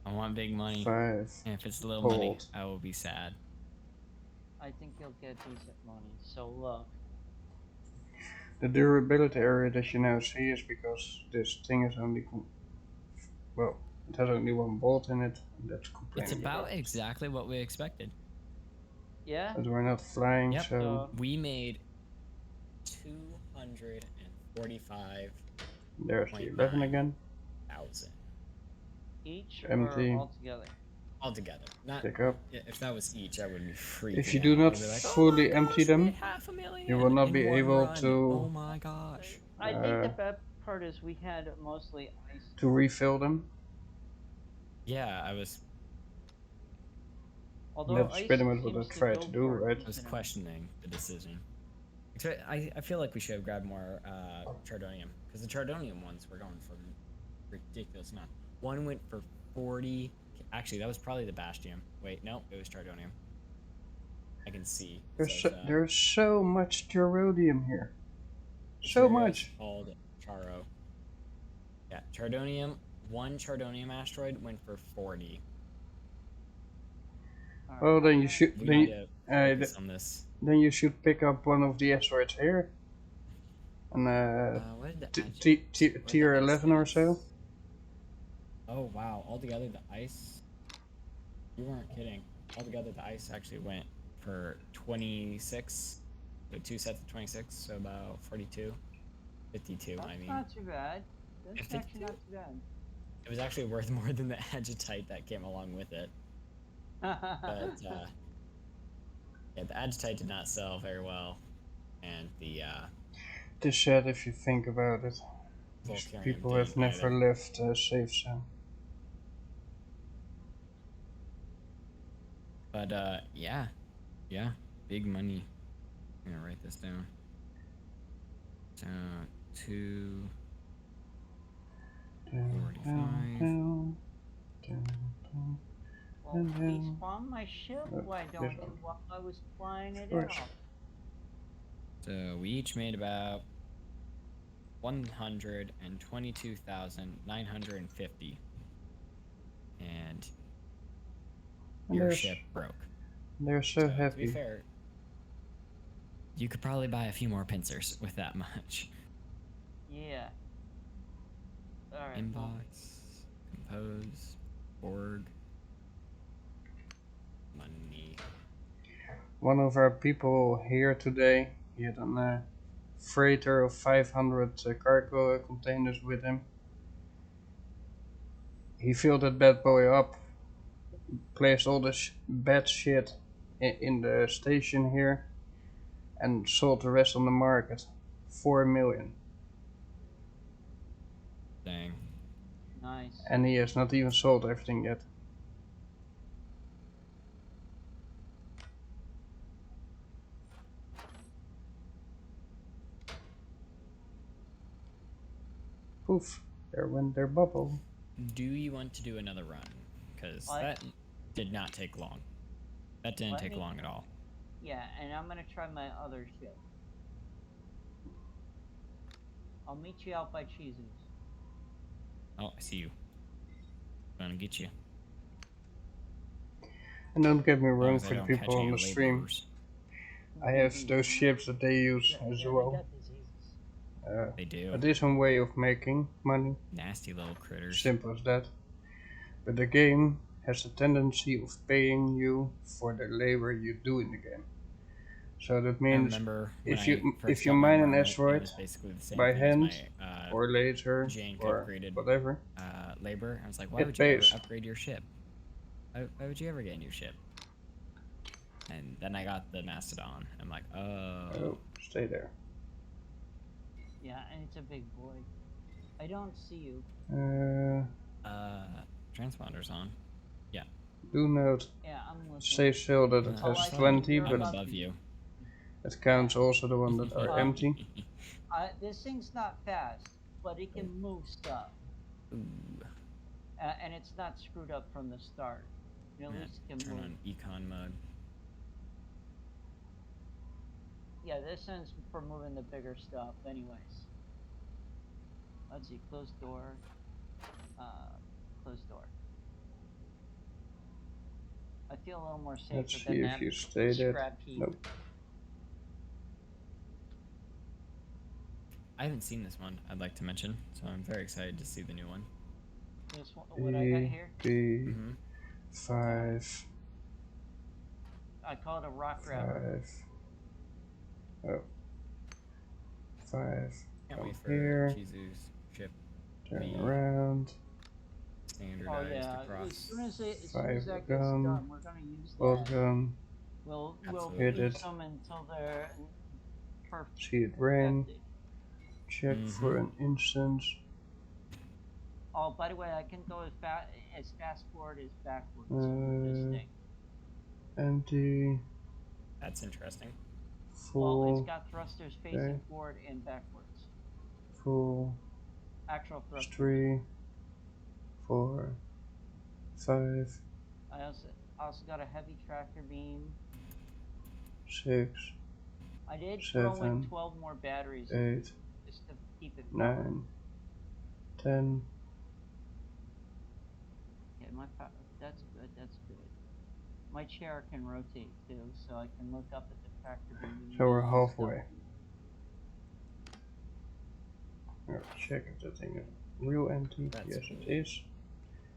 I want big money.
5.
And if it's little money,
Hold.
I will be sad.
I think you'll get decent money. So look.
The durability area that you now see is because this thing is only well, it has only one bolt in it, and that's complaining
It's about
it.
exactly what we expected.
Yeah?
But we're not flying,
Yep.
so
We made 245,000
there's the 11 again.
Each
Empty.
or all together?
Altogether. Not
Pick up.
if that was each, I would be freaking
If you
out.
do not
I'd be like,
fully
oh my
empty
gosh,
them,
we made 500,000
you will not be
in one
able
run.
to
Oh my gosh.
I think the best part is we had mostly ice.
to refill them.
Yeah, I was
Although
That's
ice
pretty much what I
seems
tried to
build
do,
for a
right?
I was
decent
questioning the decision. I feel like we should have grabbed more Chardonium, because the Chardonium ones were going for ridiculous amount. One went for 40. Actually, that was probably the Bastion. Wait, no, it was Chardonium. I can see.
There's so much gerodium here. So much.
Called Charo. Yeah, Chardonium. One Chardonium asteroid went for 40.
Alright.
Well, then you should
We need to focus
then,
on this.
then you should pick up one of the asteroids here. And
What did the
tier 11 or so.
Oh wow! Altogether, the ice. You weren't kidding. Altogether, the ice actually went for 26. So 2 sets of 26, so about 42, 52.
That's
I mean,
not too bad. That's
If they
actually not too bad.
It was actually worth more than the agitite that came along with it. But yeah, the agitite did not sell very well, and the
It is sad if you think about it. These
Volcanium
people
didn't
have never
either.
left a safe zone.
But yeah, big money. I'm gonna write this down. So 245.
Well, respawn my ship, why don't
this
you,
one.
while I was flying it
Of course.
out?
So we each made about 122,950, and
And
your ship broke.
they're so
To be
happy.
fair, you could probably buy a few more pincers with that much.
Yeah. Alright.
Inbox, compose, org, money.
One of our people here today, he had a freighter of 500 cargo containers with him. He filled that bad boy up, placed all this bad shit in the station here, and sold the rest on the market. 4 million.
Dang.
Nice.
And he has not even sold everything yet. Poof, there went their bubble.
Do you want to do another run? Because
What?
that did not take long. That didn't
Let
take
me-
long at all.
Yeah, and I'm gonna try my other ship. I'll meet you out by Cheese's.
Oh, I see you. I'm gonna get you.
And don't get me
As long
wrong,
as I
for the
don't catch
people on
any
the stream,
laborers.
I have those ships that they use as
They
well.
got diseases.
They do.
A decent way of making money,
Nasty little critters.
simple as that. But the game has a tendency of paying you for the labor you do in the game. So that
I
means
remember when
if you
I first
if you
got my
mine an
Marmot, it
asteroid
was basically the same
by
thing
hand
as my
or laser
jank
or
upgraded
whatever,
labor. I was like, why
It
would you ever
pays.
upgrade your ship? Why would you ever get a new ship? And then I got the Mastodon. I'm like,
oh, stay there.
Yeah, and it's a big boy. I don't see you.
Transponder's on.
Do note,
Yeah, I'm looking.
say still that it
Oh,
has
I see
20,
you're
but
I'm above you.
it counts also the ones that are empty.
This thing's not fast, but it can move stuff.
Ooh.
And it's not screwed up from the start. At least it can
Turn
move.
on econ mode.
Yeah, this one's for moving the bigger stuff anyways. Let's see, close door. Close door. I feel a little more safer
Let's
than
see
that
if you stay there.
scrap heap.
Nope.
I haven't seen this one, I'd like to mention, so I'm very excited to see the new one.
This one, what I got here?
B,
Mm-hmm.
5,
I call it a rock grabber.
5. Oh. 5.
Can't wait for
Here.
Chizu's ship
Turn
Me.
around.
Oh
standardized
yeah,
across.
as soon as that
Five
gets
gun,
done, we're gonna use
bolt
that.
gun.
We'll
Absolutely.
Hit
use
it.
them until they're perfect.
See it rain.
perfected.
Check for an instance.
Oh, by the way, I can go as fast forward as backwards with this thing.
Empty.
That's interesting.
Well,
Full.
it's got thrusters facing
Okay.
forward and backwards.
Full.
Actual thrusters.
3, 4, 5,
I also got a heavy tractor beam.
6,
I did throw in
7,
12 more batteries
8,
just to keep it powered.
9, 10.
Yeah, that's good. That's good. My chair can rotate too, so I can look up at the tractor beam. And
So we're
see
halfway.
stuff.
Now check if that thing is real empty.
That's
Yes,
cool.
it is.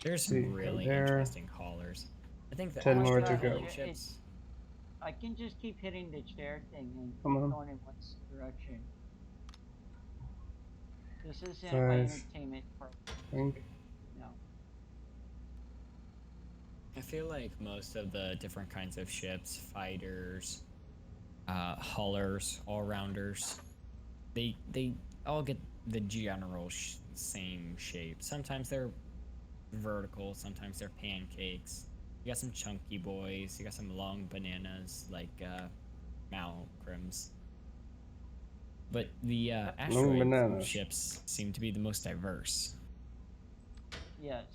There's
See,
some
go
really
there.
interesting haulers. I think that
10
Oh my
more
God,
to go.
ships.
I can just keep hitting the chair thing and
Come
keep
on.
going in one direction. This isn't my
5,
entertainment part.
think.
No.
I feel like most of the different kinds of ships, fighters, hullers, all-rounders, they all get the general same shape. Sometimes they're vertical, sometimes they're pancakes. You got some chunky boys, you got some long bananas like Malcolm's. But the asteroid
bananas.
ships seem to be the most diverse.
Yes.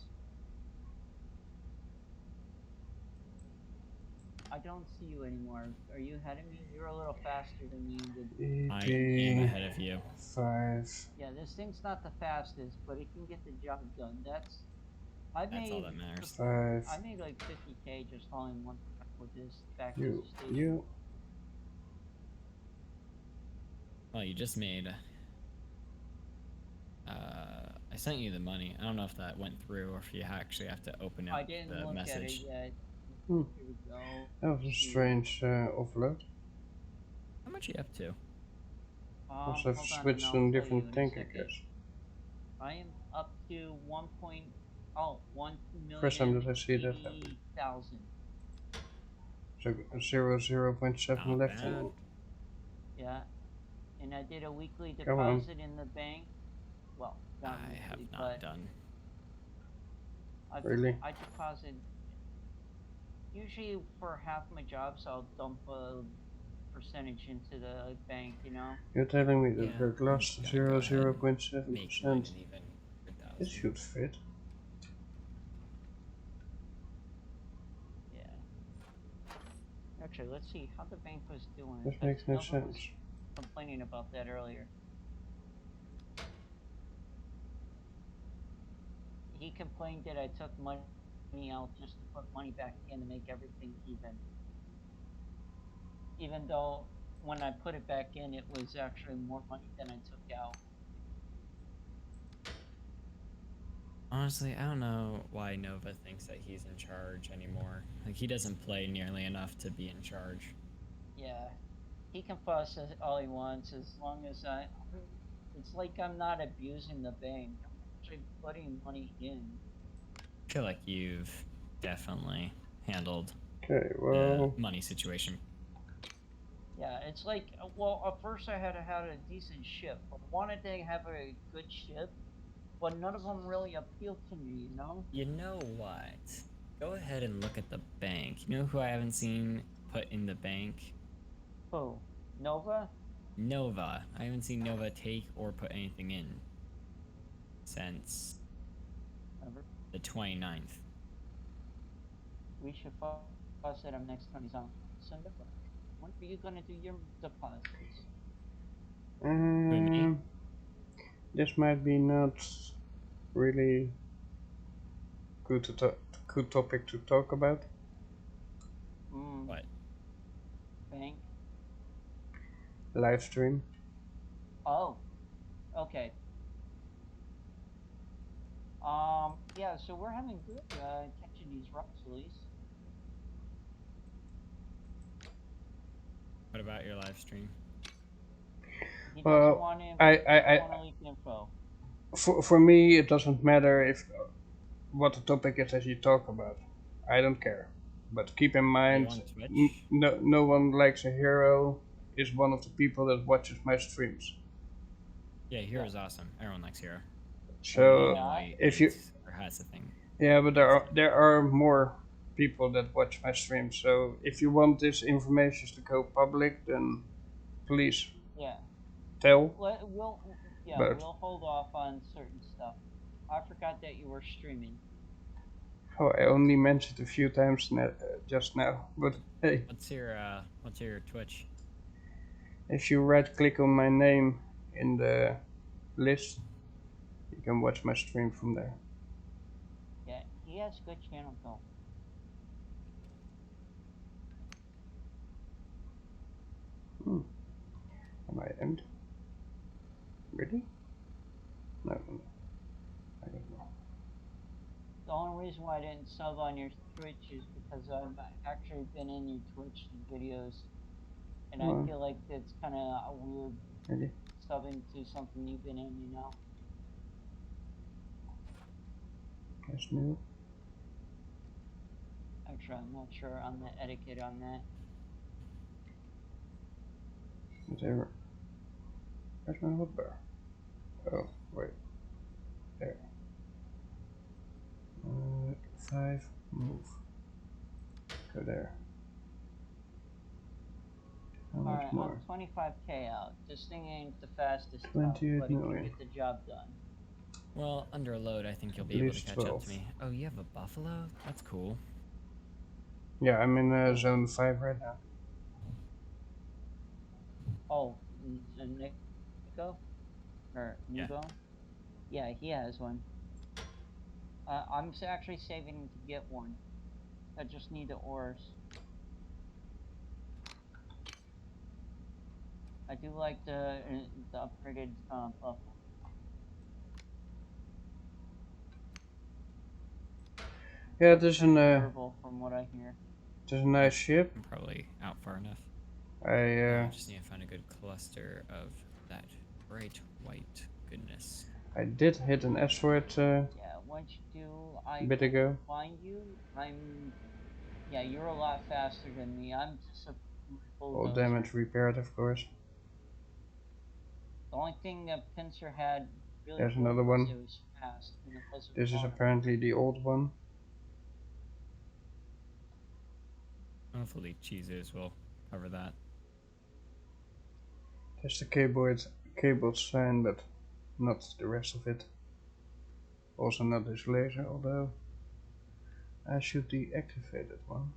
I don't see you anymore. Are you ahead of me? You're a little faster than me.
I am ahead of you.
5.
Yeah, this thing's not the fastest, but it can get the job done. That's
all that matters.
5.
I made like 50K just hauling one truck with this back to
You.
the station.
You.
Well, you just made. I sent you the money. I don't know if that went through or if you actually have to open
I
up
didn't
the
look
message.
at it yet.
Hmm.
Here we go.
That was a strange offload.
How much are you up to?
Also have
Hold on,
switched
and
to
I'll
a
tell you
different
in a
tank, I
second.
guess.
I am up to 1
First time that I see that happen.
1,080,000.
So 0.7
Not
left.
bad.
Yeah. And I did a weekly
Come on.
deposit in the bank. Well, not
I have
weekly,
not
but
done.
Really?
I deposit. Usually for half my jobs, I'll dump a percentage into the bank, you know?
You're telling me that
Yeah,
we're lost
I'm gonna go ahead and
0.7%.
make mine an even
This
100,000.
should fit.
Yeah. Actually, let's see how the bank was doing.
This makes no
Nova was
sense.
complaining about that earlier. He complained that I took money out just to put money back in to make everything even. Even though when I put it back in, it was actually more money than I took out.
Honestly, I don't know why Nova thinks that he's in charge anymore. Like, he doesn't play nearly enough to be in charge.
Yeah. He can fuss all he wants as long as it's like I'm not abusing the bank. I'm actually putting money in.
I feel like you've definitely handled
Okay,
the
well,
money situation.
Yeah, it's like, well, at first I had to have a decent ship. I wanted to have a good ship, but none of them really appealed to me, you know?
You know what? Go ahead and look at the bank. You know who I haven't seen put in the bank?
Who? Nova?
Nova. I haven't seen Nova take or put anything in since
Ever?
the 29th.
We should fuss at him next time he's on. So Nova, when are you gonna do your deposits?
me?
This might be not really good good topic to talk about.
What?
Bank?
Live stream.
Oh, okay. Yeah, so we're having good catching these rocks, at least.
What about your live stream?
He doesn't
Well,
want to.
I
Want to leak info.
for me it doesn't matter if what the topic is that you talk about. I don't care. But keep in
Are you
mind,
on Twitch?
no one likes a hero is one of the people that watches my streams.
Yeah, Hero's awesome. Everyone likes Hero.
So if you
or has a thing.
yeah, but there are more people that watch my streams. So if you want this information to go public, then please
Yeah.
tell.
We'll
But
hold off on certain stuff. I forgot that you were streaming.
oh, I only mentioned a few times just now. But hey,
What's your Twitch?
if you right click on my name in the list, you can watch my stream from there.
Yeah, he has a good channel though.
Am I end? Really? No, I don't know.
The only reason why I didn't sub on your Twitch is because I've actually been in your Twitch videos, and I feel like it's kind of a weird
Really?
subbing to something you've been in, you know?
That's new.
Actually, I'm not sure on the etiquette on that.
Whatever. Where's my hotbar? Oh, wait. There. 5, move. Go there. How much
Alright,
more?
I'm 25k out. This thing ain't the fastest,
28
but it can
million.
get the job done.
Well, under a load, I think you'll
At
be able to
least
catch up
12.
to me. Oh, you have a buffalo? That's cool.
Yeah, I'm in zone 5 right now.
Oh, Nico? Or
Yeah.
Nico? Yeah, he has one. I'm actually saving to get one. I just need the ores. I do like the upgraded buffalo.
Yeah, there's
Pretty
an
durable from what I hear.
there's a nice ship.
I'm probably out far enough.
I
I just need to find a good cluster of that bright white goodness.
I did hit an asteroid
Yeah, once you do, I
bit
can
ago.
find you. Yeah, you're a lot faster than me. I'm just a
All
bulldozer.
damage repaired, of course.
The only thing that Pincer had really
There's
good
another
was
one.
it was fast and it wasn't
This is
far.
apparently the old one.
Hopefully, cheeses will cover that.
There's the cable sign, but not the rest of it. Also not this laser, although I should deactivate that one.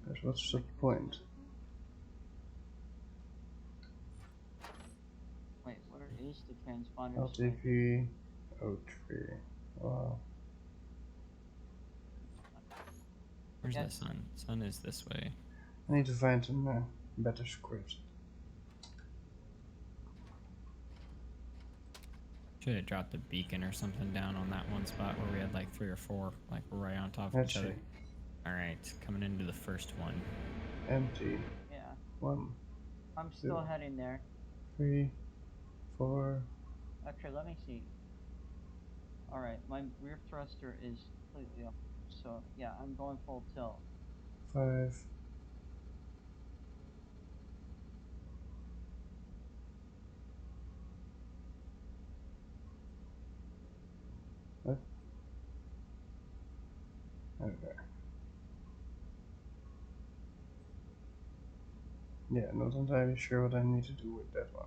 Because what's the point?
Wait, where is the transponder?
LTV 03. Wow.
Where's the
Yes.
sun? Sun is this way.
I need to find some better scripts.
Should have dropped a beacon or something down on that one spot where we had like 3 or 4, like right on top of
Let's
each other.
see.
Alright, coming into the first one.
Empty.
Yeah,
1,
I'm still
Yeah.
heading there.
3, 4.
Actually, let me see. Alright, my rear thruster is completely up. So, yeah, I'm going full tilt.
5. What? Okay. Yeah, not entirely sure what I need to do with that one.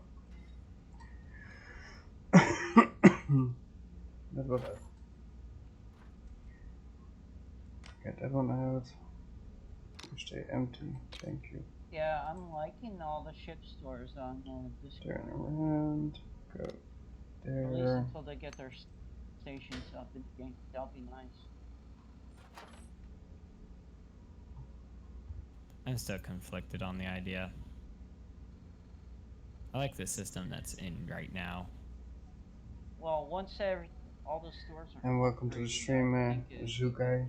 But whatever. Get that one out. Stay empty. Thank you.
Yeah, I'm liking all the ship stores on Discord.
Turn around. Go
At least
there.
until they get their stations up in the game. That'll be nice.
I'm still conflicted on the idea. I like the system that's in right now.
Well, once all the stores are
And welcome to the
upgraded,
stream,
I think it'd be
Zoo
good.
Guy.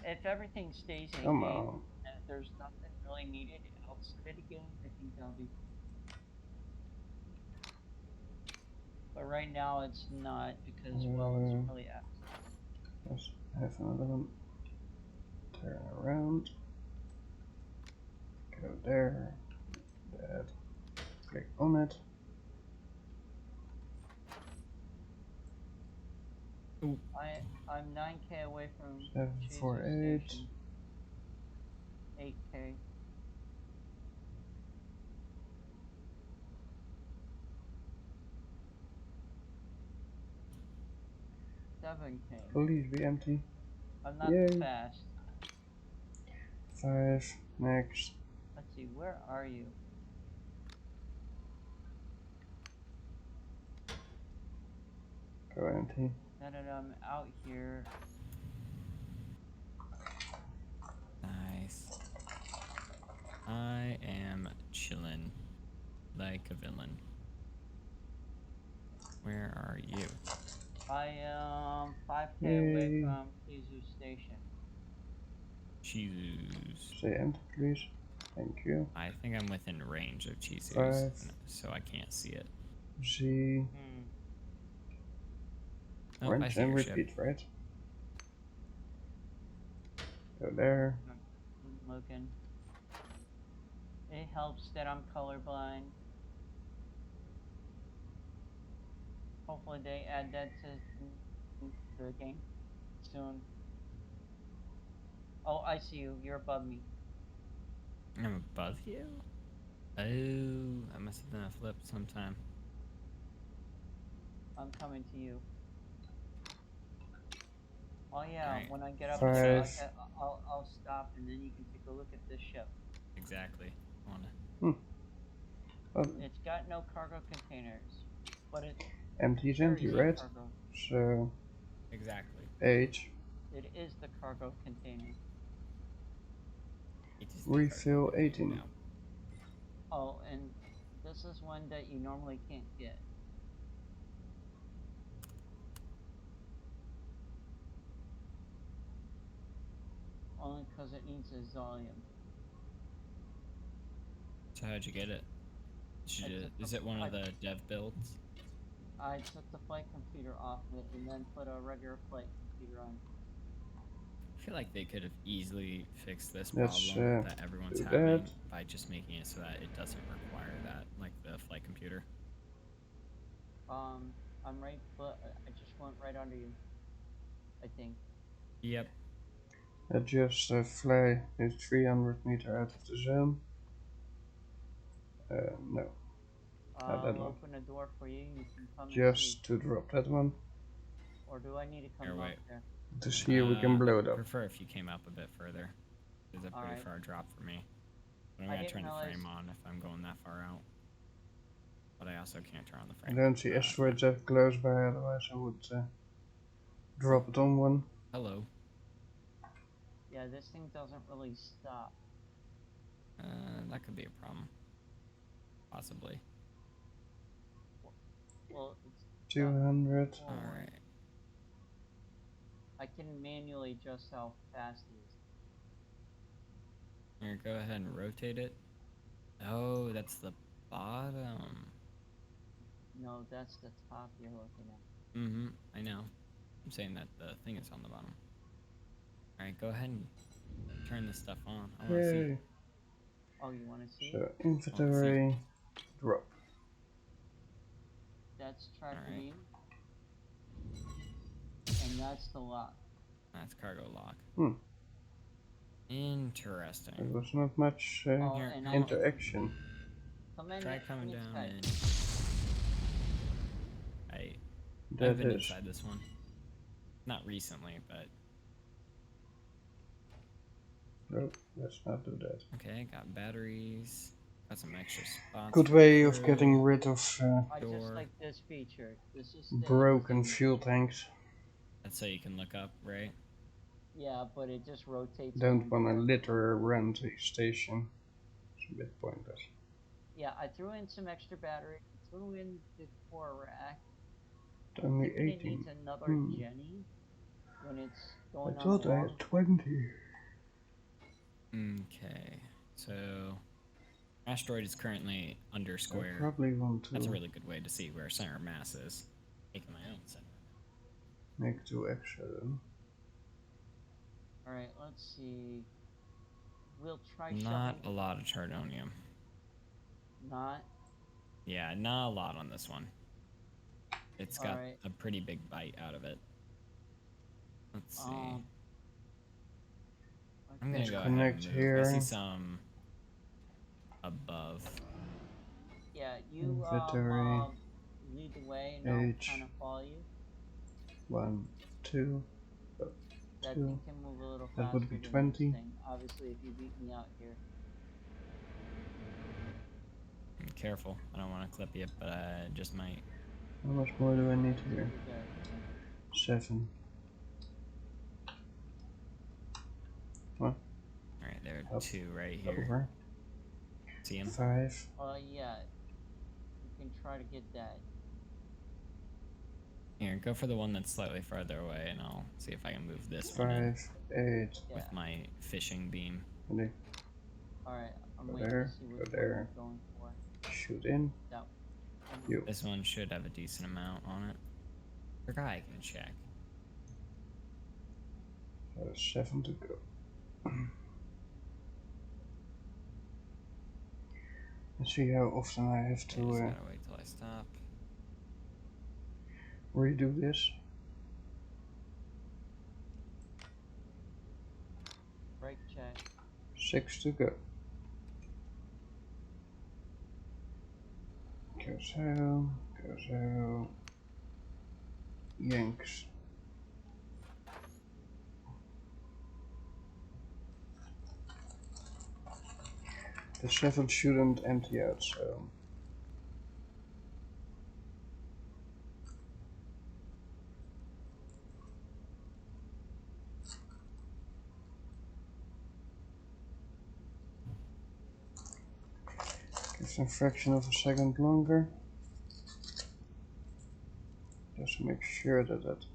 If everything stays in
Come
game,
on.
and if there's nothing really needed outside of the game, I think that'll be. But right now it's not because well, it's really
Let's have another one. Turn around. Go there. That. Click on it.
I'm 9k away from
748.
Station. 8k.
Please be empty.
I'm not
Yay.
fast.
5. Next.
Let's see, where are you?
Go empty.
No, I'm out here.
Nice. I am chillin' like a villain. Where are you?
I am 5k away
Yay.
from Kizu Station.
Choose.
Stay empty, please. Thank you.
I think I'm within range of Chizu's,
5.
so I can't see it.
Z.
Hmm.
Oh, I
Orange
see
and
your ship.
repeat, right? Go there.
I'm looking. It helps that I'm colorblind. Hopefully they add that to the game soon. Oh, I see you. You're above me.
I'm above you? Oh, I must have done a flip sometime.
I'm coming to you. Oh yeah,
Alright.
when I get up
5.
there, I'll stop and then you can take a look at this ship.
Exactly. I wanna...
Oh,
It's got no cargo containers, but it's
empty is
very
empty,
good
right?
cargo.
So
Exactly.
H.
It is the cargo container.
It is the
Refill
cargo
18.
now.
Oh, and this is one that you normally can't get. Only because it needs a Zolium.
So how'd you get it?
I took
Is
the
it one of
flight-
the dev builds?
I took the flight computer off it and then put a regular flight computer on.
I feel like they could have easily fixed this
Let's,
problem that everyone's
do
having
that.
by just making it so that it doesn't require that, like the flight computer.
I'm right, but I just went right under you. I think.
Yep.
Adjust fly is 300 meters out of the zone. No, not that
I'll
one.
open the door for you. You can come and see.
Just to drop that one.
Or do I need to come
Here,
up
wait.
there?
To see if we can blow it
I
up.
prefer if you came up a bit further. It's a pretty
Alright.
far drop for me. But I'm
I
gonna
didn't
turn the
realize-
frame on if I'm going that far out. But I also can't turn on the
I
frame.
don't see asteroids that close by, otherwise I would drop it on one.
Hello.
Yeah, this thing doesn't really stop.
That could be a problem. Possibly.
Well, it's
200.
forward.
Alright.
I can manually adjust how fast it is.
Here, go ahead and rotate it. Oh, that's the bottom.
No, that's the top you're looking at.
Mm-hmm, I know. I'm saying that the thing is on the bottom. Alright, go ahead and turn this stuff on. I wanna see.
Yay.
Oh, you want to see?
So inventory, drop.
That's track
Alright.
beam. And that's the lock.
That's cargo lock.
Hmm. There
Interesting.
was not much
Oh,
Here,
and
interaction.
come in.
Try coming down
inside.
and... I've
That
been
is.
inside this one. Not recently, but...
No, let's not do that.
Okay, got batteries. Got some extra spots.
Good
for
way of
crew.
getting rid of
I just
door.
like this feature. This is the
broken
easy-
fuel tanks.
That's so you can look up, right?
Yeah, but it just rotates.
Don't
around
want to
there.
litter around the station. It's a bit pointless.
Yeah, I threw in some extra battery. Threw in the core rack.
It's only
Thinking it
18.
needs another
Hmm.
Jenny when it's
I
going on
thought
the
I
long.
had 20.
Okay, so... Asteroid is currently under
I
square.
probably want to
That's a really good way to see where center of mass is. Making my own center.
make 2 extra then.
Alright, let's see. We'll try
Not
shoving.
a lot of Chardonium.
Not.
Yeah, not a lot on this one. It's got
Alright.
a pretty big bite out of it. Let's see. I'm gonna
okay.
go
Connect
ahead and move. I see
here.
some above.
Yeah, you
Inventory.
lead the way and I'll
H.
kind of follow you.
1, 2.
That
2.
thing can move a little
That
faster
would be
than
20.
this thing. Obviously, if you beat me out here.
Careful, I don't want to clip you, but I just might.
How much more do I need here?
You're there.
7. What?
Alright, there are
Up.
2 right here.
Over.
See him?
5.
Yeah. You can try to get that.
Here, go for the one that's slightly farther away, and I'll see if I can move this one in
5, 8.
Yeah.
with my fishing beam.
Ready?
Alright, I'm
Go
waiting
there,
to see
go
which one
there.
you're going for.
Shoot in.
That
You.
This one should have a decent amount on it. Forgot I can check.
So 7 to go. Let's see how often I have
I just
to
gotta wait till I stop.
redo this.
brake check.
6 to go. Goes out, yanks. The 7 shouldn't empty out, so gives a fraction of a second longer. Just to make sure that that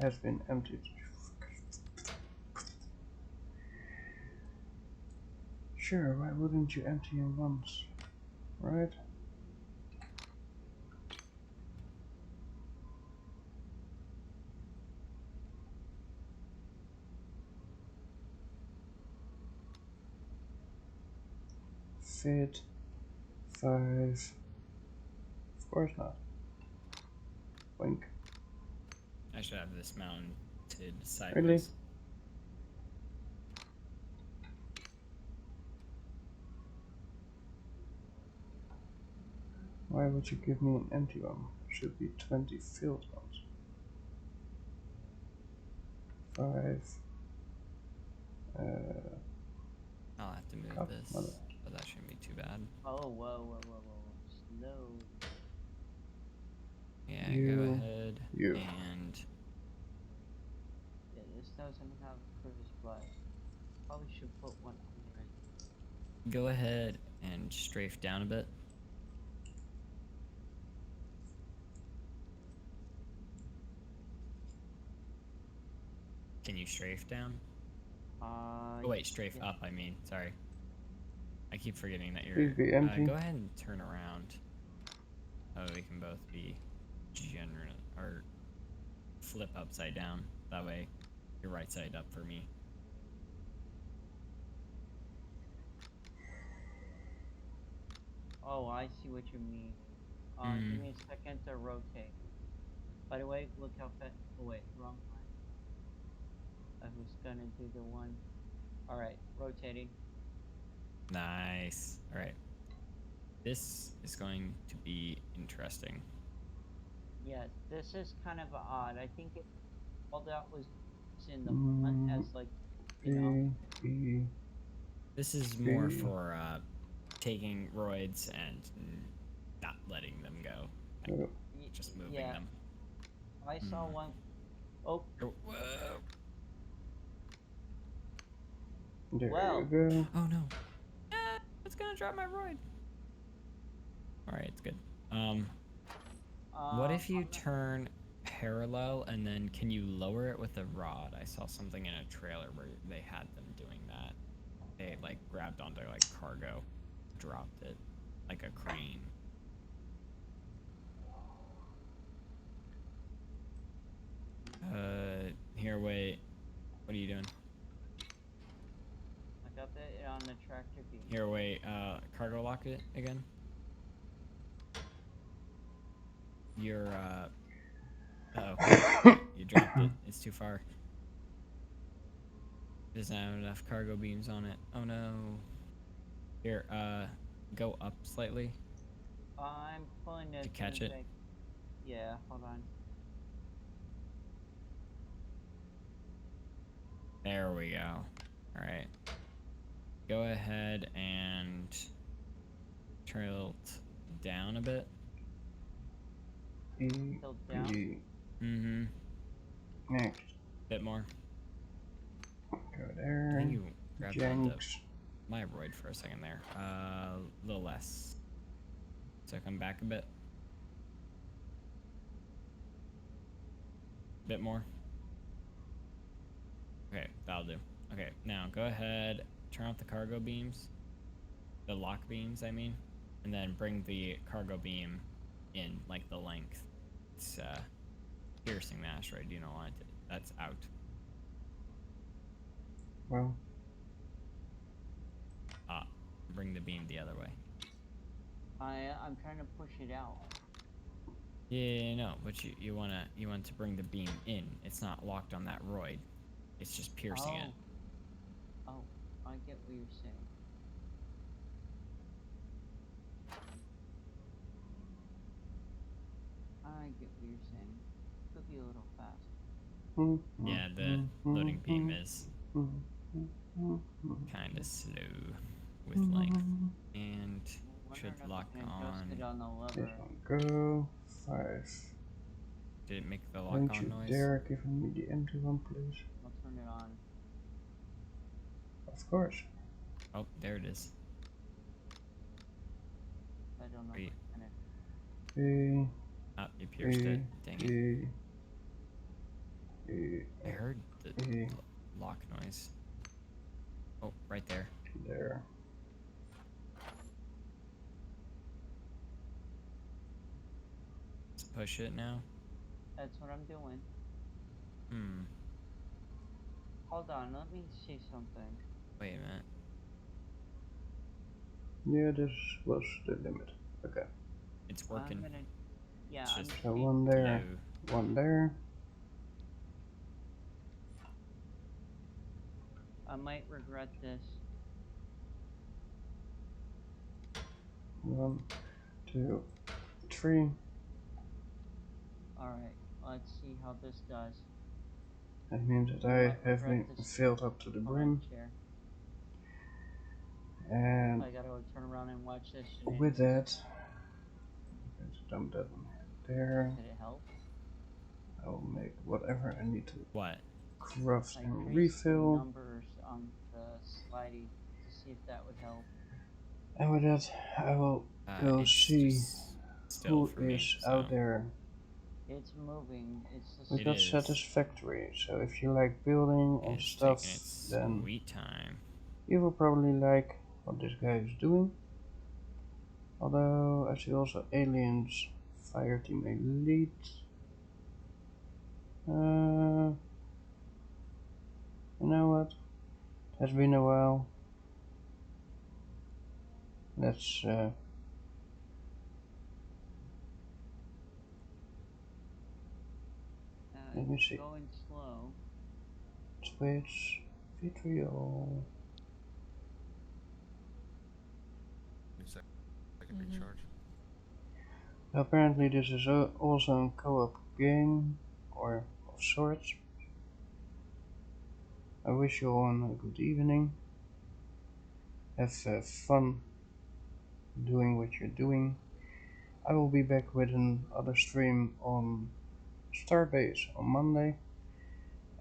has been emptied. Sure, why wouldn't you empty in once, right? Fit 5. Of course not. Blink.
I should have this mounted sideways.
Really? Why would you give me an empty one? Should be 20 filled ones. 5.
I'll have to move
Oh,
this,
mother.
but that shouldn't be too bad.
Oh, whoa. Slow.
Yeah,
You,
go ahead
you.
and
Yeah, this doesn't have a crevice, but probably should put one under it.
go ahead and strafe down a bit. Can you strafe down? Oh wait, strafe
yeah.
up, I mean, sorry. I keep forgetting that you're...
Please be empty.
go ahead and turn around. Oh, we can both be general, or flip upside down. That way, you're right side up for me.
Oh, I see what you mean. Give me a second to rotate. By the way, look how fast. Oh wait, wrong one. I was gonna do the one. All right, rotating.
Nice. All right. This is going to be interesting.
Yeah, this is kind of odd. I think it all that was in the front as like, you know.
B.
This is more for taking roids and not letting them go. Like, just moving them.
I saw one. Oh.
Whoa.
There
Well.
you go.
Oh no. It's gonna drop my roid. Alright, it's good. What if you turn parallel and then can you lower it with a rod? I saw something in a trailer where they had them doing that. They like grabbed onto like cargo, dropped it like a crane. Here, wait. What are you doing?
I got it on the tractor beam.
Here, wait. Cargo lock it again. You're, uh-oh. You dropped it. It's too far. Doesn't have enough cargo beams on it. Oh no. Here, go up slightly.
I'm pulling it.
To catch it?
Yeah, hold on.
There we go. Alright. Go ahead and tilt down a bit.
Tilt down.
Mm-hmm.
Next.
Bit more.
Go there.
I think you grabbed onto
Jenks.
my roid for a second there. A little less. So come back a bit. Bit more. Okay, that'll do. Okay, now go ahead turn off the cargo beams, the lock beams, I mean, and then bring the cargo beam in like the length. It's piercing the asteroid. You don't want it. That's out.
Well,
Bring the beam the other way.
I'm trying to push it out.
Yeah, no, but you want to bring the beam in. It's not locked on that roid. It's just piercing it.
Oh, I get what you're saying. I get what you're saying. Could be a little fast.
Yeah, the loading beam is kind of slow with length, and should lock on.
Adjust it on the
this
lever.
one go. 5.
Did it make the lock
Don't
on
you
noise?
dare give me the empty one, please.
I'll turn it on.
Of course.
Oh, there it is.
I don't know.
Wait.
A,
Oh, you pierced it. Dang it. I heard the lock noise. Oh, right there.
there.
Let's push it now.
That's what I'm doing.
Hmm.
Hold on, let me see something.
Wait a minute.
Yeah, this was the limit. Okay.
It's working.
I'm gonna. Yeah,
It's
I'm
just
So one there,
low.
one there.
I might regret this.
1, 2, 3.
Alright, let's see how this does.
That means that I have been filled up to the brim.
Chair.
And
I gotta go turn around and watch this.
with that, let's dump that one there.
Did it help?
I'll make whatever I need to
What?
craft
I
and
increased the
refill.
numbers on the slidey to see if that would help.
And with that, I will go
It's
see
just still
who
for me,
is
so.
out there.
It's moving. It's just.
We
It
got
is.
satisfactory, so if you like building and
It's
stuff,
taking its
then
sweet time.
you will probably like what this guy is doing. Although I see also aliens, fireteam elite. You know what? It has been a while. Let's let me
It's
see.
going slow.
Switch vitriol.
Second recharge.
Apparently this is also a co-op game, or of sorts. I wish you all a good evening. Have fun doing what you're doing. I will be back with another stream on Starbase on Monday.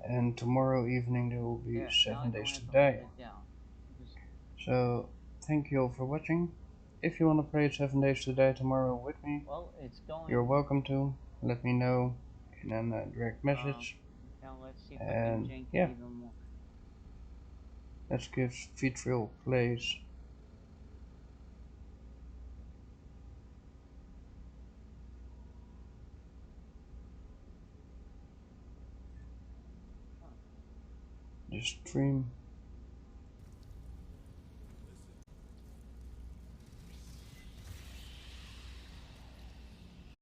And tomorrow evening there will be
There, now I
7
don't
days
have
to
to
die.
hold it down. Just
So thank you all for watching. If you want to play 7 days to die tomorrow with me,
well, it's going.
you're welcome to. Let me know in a direct message.
Now let's see if I
And
can jank
yeah,
it even more.
let's give Vitriol plays. The stream